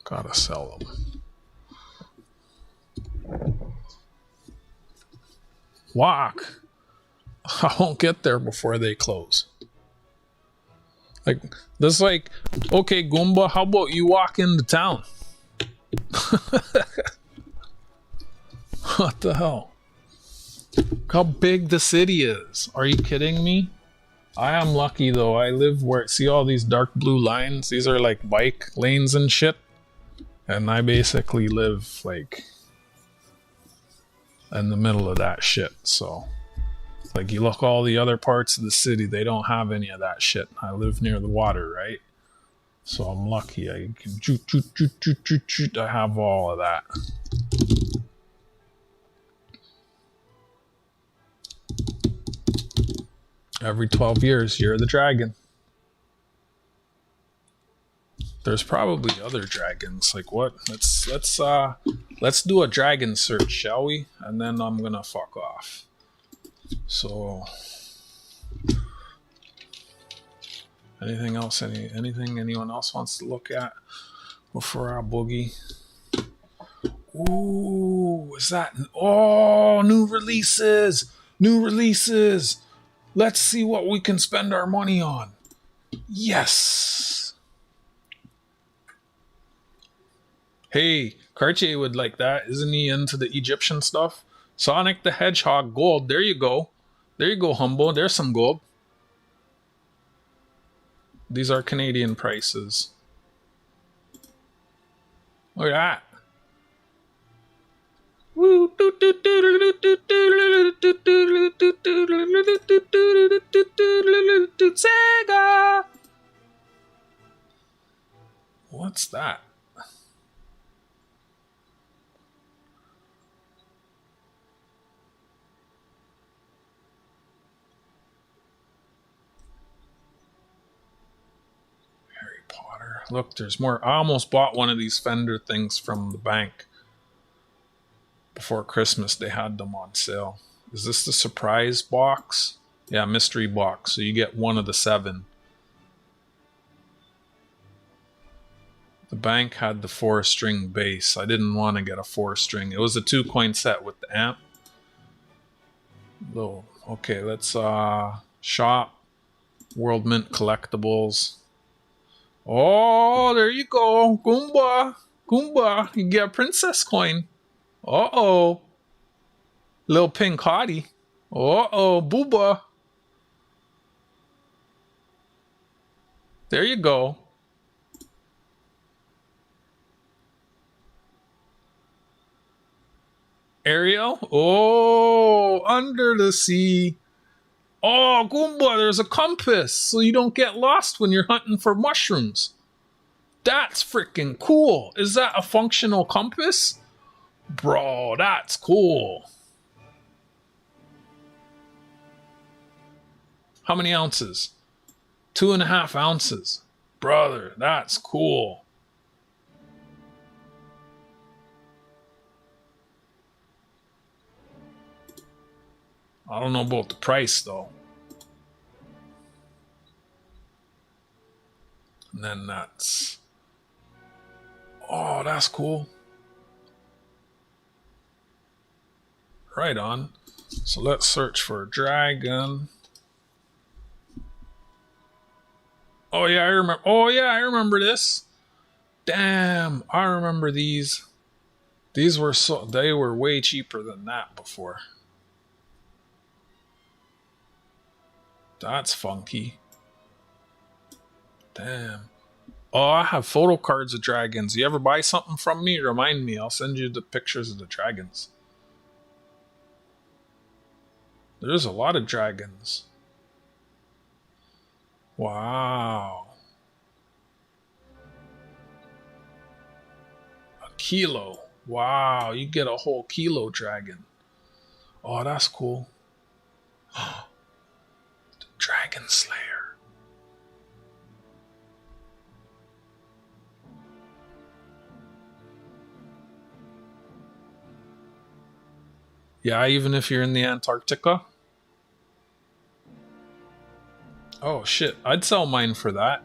Gotta sell them. Walk. I won't get there before they close. Like, this like, okay, Goomba, how about you walk into town? What the hell? Look how big the city is. Are you kidding me? I am lucky though. I live where, see all these dark blue lines? These are like bike lanes and shit. And I basically live like in the middle of that shit. So, like, you look all the other parts of the city, they don't have any of that shit. I live near the water, right? So I'm lucky. I can I have all of that. Every 12 years, you're the dragon. There's probably other dragons. Like what? Let's do a dragon search, shall we? And then I'm gonna fuck off. So, anything else? Anything anyone else wants to look at before I boogie? Ooh, is that? Oh, new releases! New releases! Let's see what we can spend our money on. Yes! Hey, Cartier would like that. Isn't he into the Egyptian stuff? Sonic the Hedgehog gold. There you go. There you go, Humbo. There's some gold. These are Canadian prices. Look at that. Sega. What's that? Harry Potter. Look, there's more. I almost bought one of these Fender things from the bank. Before Christmas, they had them on sale. Is this the surprise box? Yeah, mystery box. So you get one of the 7. The bank had the 4-string bass. I didn't want to get a 4-string. It was a 2-coin set with the amp. Oh, okay, let's shop. World Mint collectibles. Oh, there you go. Goomba. Goomba. You get a princess coin. Uh-oh. Little pink hottie. Uh-oh, booba. There you go. Ariel? Oh, under the sea. Oh, Goomba, there's a compass so you don't get lost when you're hunting for mushrooms. That's freaking cool. Is that a functional compass? Bro, that's cool. How many ounces? 2.5 ounces. Brother, that's cool. I don't know about the price though. And then that's... Oh, that's cool. Right on. So let's search for a dragon. Oh yeah, I remember. Oh yeah, I remember this. Damn, I remember these. These were they were way cheaper than that before. That's funky. Damn. Oh, I have photo cards of dragons. You ever buy something from me? Remind me. I'll send you the pictures of the dragons. There's a lot of dragons. Wow. A kilo. Wow, you get a whole kilo dragon. Oh, that's cool. The Dragon Slayer. Yeah, even if you're in the Antarctica. Oh shit, I'd sell mine for that.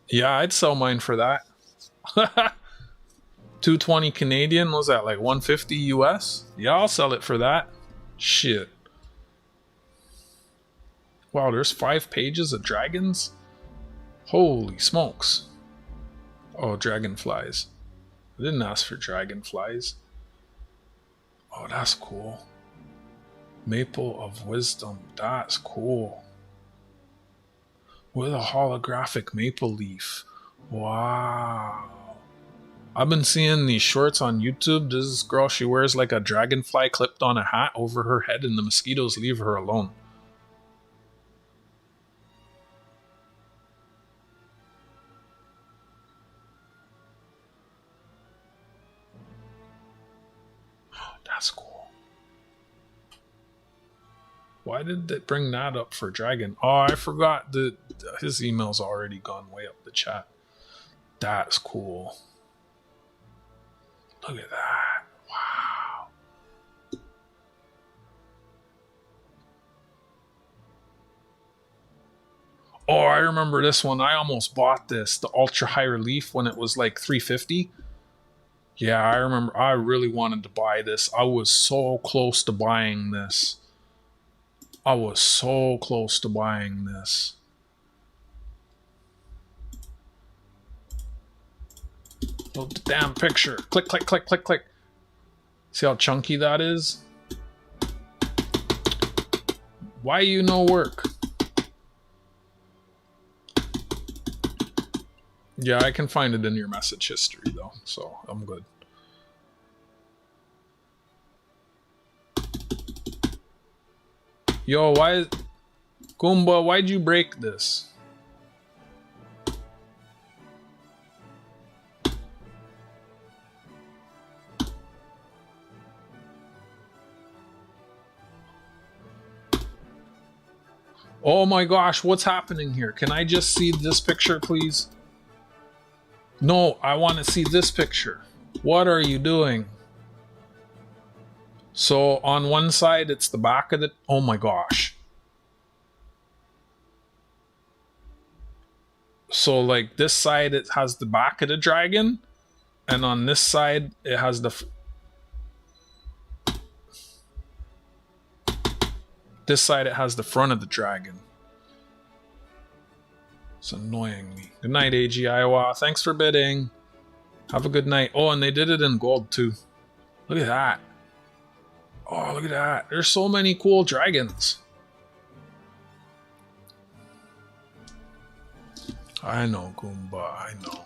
Yeah, I'd sell mine for that. 220 Canadian, was that like 150 US? Yeah, I'll sell it for that. Shit. Wow, there's 5 pages of dragons? Holy smokes. Oh, dragonflies. I didn't ask for dragonflies. Oh, that's cool. Maple of Wisdom. That's cool. With a holographic maple leaf. Wow. I've been seeing these shorts on YouTube. This girl, she wears like a dragonfly clipped on a hat over her head and the mosquitoes leave her alone. That's cool. Why did they bring that up for Dragon? Oh, I forgot that his email's already gone way up the chat. That's cool. Look at that. Wow. Oh, I remember this one. I almost bought this, the Ultra High Relief, when it was like $350. Yeah, I remember. I really wanted to buy this. I was so close to buying this. I was so close to buying this. Oh, the damn picture. Click, click, click, click, click. See how chunky that is? Why you no work? Yeah, I can find it in your message history though, so I'm good. Yo, Goomba, why'd you break this? Oh my gosh, what's happening here? Can I just see this picture, please? No, I want to see this picture. What are you doing? So on one side, it's the back of the... Oh my gosh. So like this side, it has the back of the dragon. And on this side, it has the... This side, it has the front of the dragon. It's annoying me. Good night, AG Iowa. Thanks for bidding. Have a good night. Oh, and they did it in gold too. Look at that. Oh, look at that. There's so many cool dragons. I know, Goomba. I know.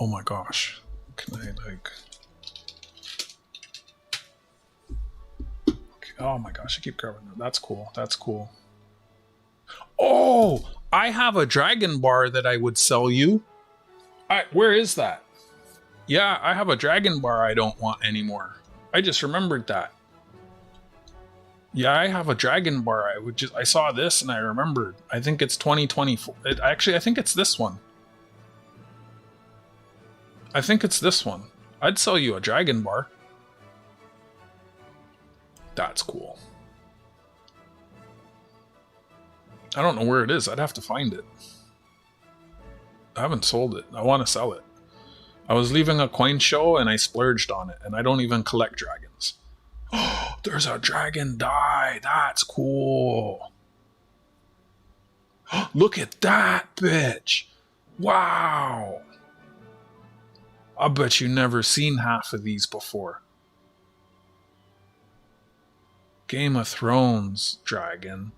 Oh my gosh. Can I like... Okay. Oh my gosh, I keep grabbing that. That's cool. That's cool. Oh! I have a dragon bar that I would sell you. Where is that? Yeah, I have a dragon bar I don't want anymore. I just remembered that. Yeah, I have a dragon bar. I saw this and I remembered. I think it's 2024. Actually, I think it's this one. I think it's this one. I'd sell you a dragon bar. That's cool. I don't know where it is. I'd have to find it. I haven't sold it. I want to sell it. I was leaving a coin show and I splurged on it, and I don't even collect dragons. Oh, there's a dragon die. That's cool. Look at that bitch. Wow. I bet you never seen half of these before. Game of Thrones dragon.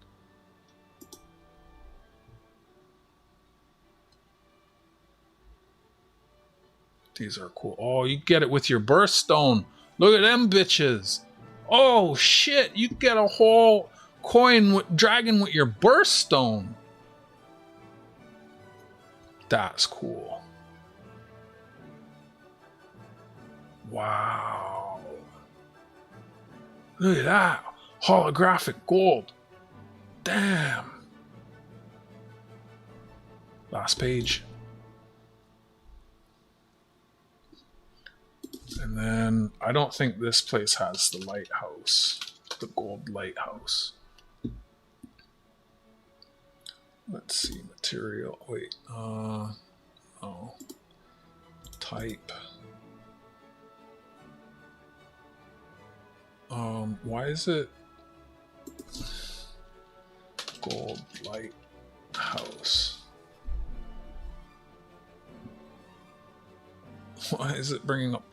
These are cool. Oh, you get it with your birthstone. Look at them bitches. Oh shit, you get a whole dragon with your birthstone. That's cool. Wow. Look at that. Holographic gold. Damn. Last page. And then I don't think this place has the lighthouse. The gold lighthouse. Let's see. Material. Wait. Oh. Type. Why is it gold lighthouse? Why is it bringing up?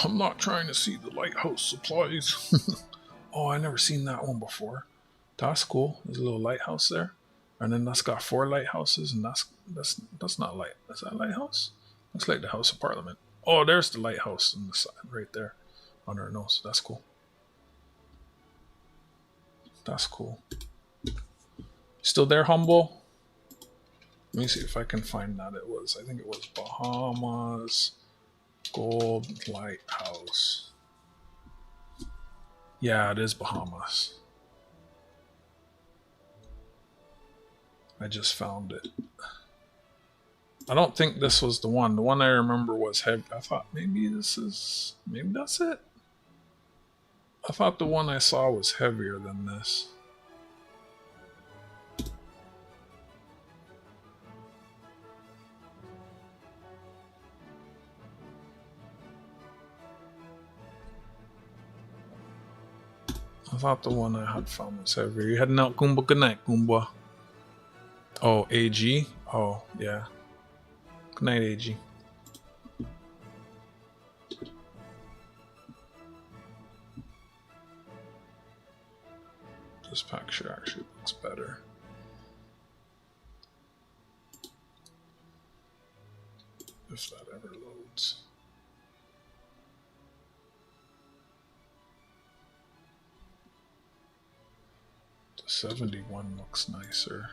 I'm not trying to see the lighthouse supplies. Oh, I never seen that one before. That's cool. There's a little lighthouse there, and then that's got 4 lighthouses, and that's not light. Is that a lighthouse? Looks like the House of Parliament. Oh, there's the lighthouse on the side, right there, on her nose. That's cool. That's cool. Still there, Humble? Let me see if I can find that. I think it was Bahamas Gold Lighthouse. Yeah, it is Bahamas. I just found it. I don't think this was the one. The one I remember was heavy. I thought maybe that's it. I thought the one I saw was heavier than this. I thought the one I had found was heavier. You heading out, Goomba? Good night, Goomba. Oh, AG? Oh, yeah. Good night, AG. This picture actually looks better. If that ever loads. The 71 looks nicer.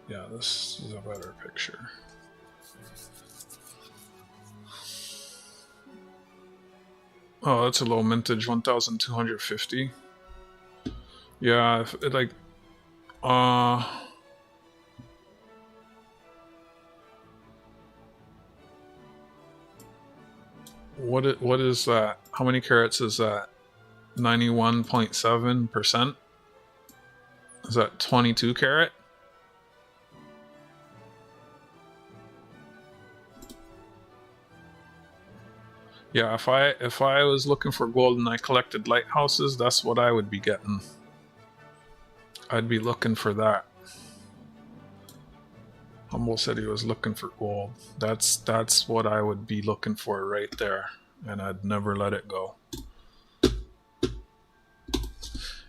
Yeah, this is a better picture. Oh, that's a low mintage, 1,250. Yeah, if it like, what is that? How many carats is that? 91.7%? Is that 22 carat? Yeah, if I was looking for gold and I collected lighthouses, that's what I would be getting. I'd be looking for that. Humble said he was looking for gold. That's what I would be looking for right there, and I'd never let it go.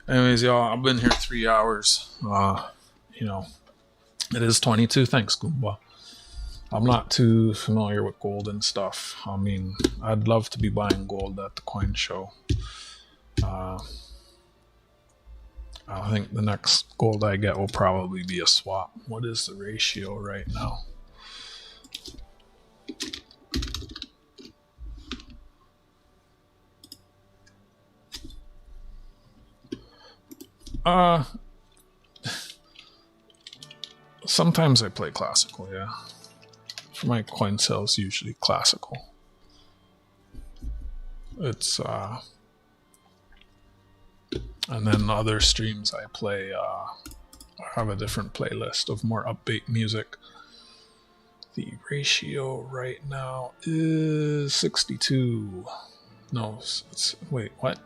Anyways, y'all, I've been here 3 hours. You know, it is 22. Thanks, Goomba. I'm not too familiar with gold and stuff. I mean, I'd love to be buying gold at the coin show. I think the next gold I get will probably be a swap. What is the ratio right now? Sometimes I play classical, yeah. For my coin sales, usually classical. It's and then other streams I play, I have a different playlist of more upbeat music. The ratio right now is 62. No, it's wait, what?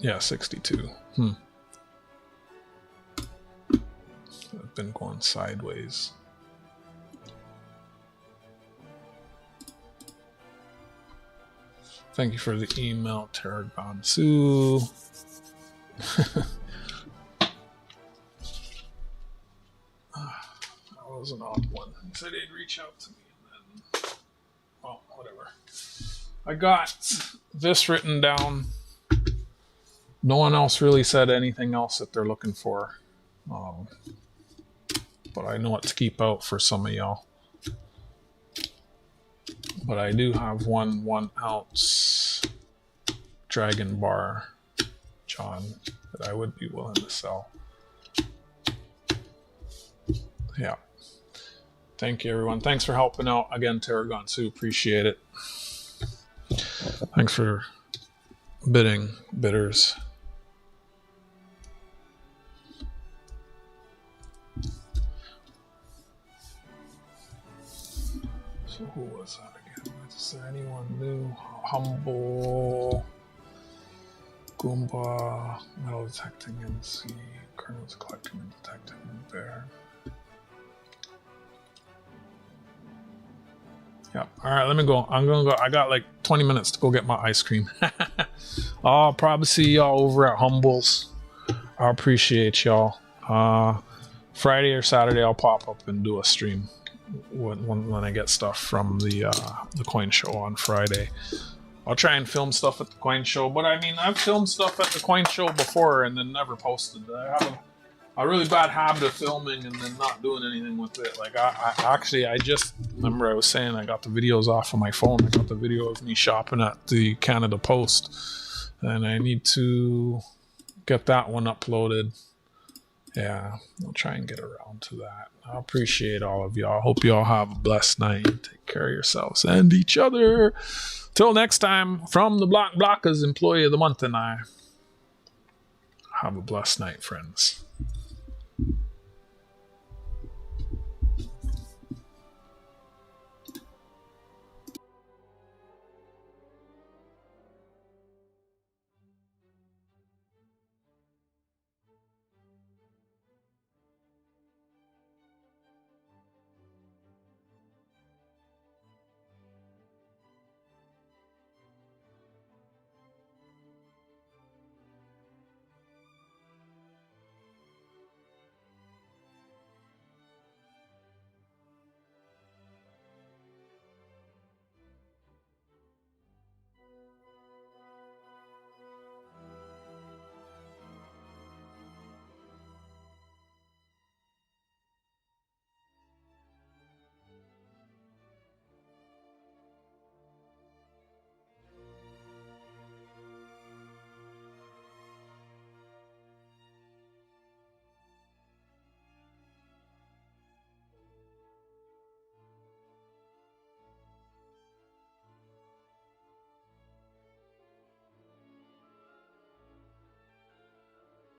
Yeah, 62. I've been going sideways. Thank you for the email, Tarragon Sue. That was an odd one. He said he'd reach out to me, and then, well, whatever. I got this written down. No one else really said anything else that they're looking for. But I know what to keep out for some of y'all. But I do have 1 ounce Dragon Bar, John, that I would be willing to sell. Yeah. Thank you, everyone. Thanks for helping out. Again, Tarragon Sue, appreciate it. Thanks for bidders. So who was that again? Is there anyone new? Humble, Goomba, metal detecting MC, kernels collecting and detecting bear. Yeah. All right, let me go. I'm gonna go. I got like 20 minutes to go get my ice cream. I'll probably see y'all over at Humble's. I appreciate y'all. Friday or Saturday, I'll pop up and do a stream when I get stuff from the coin show on Friday. I'll try and film stuff at the coin show, but I mean, I've filmed stuff at the coin show before and then never posted. a really bad habit of filming and then not doing anything with it. Like I just remember I was saying I got the videos off of my phone. I got the video of me shopping at the Canada Post, and I need to get that one uploaded. Yeah, I'll try and get around to that. I appreciate all of y'all. Hope you all have a blessed night. Take care of yourselves and each other. Till next time, from the Blockers Employee of the Month and I. Have a blessed night, friends.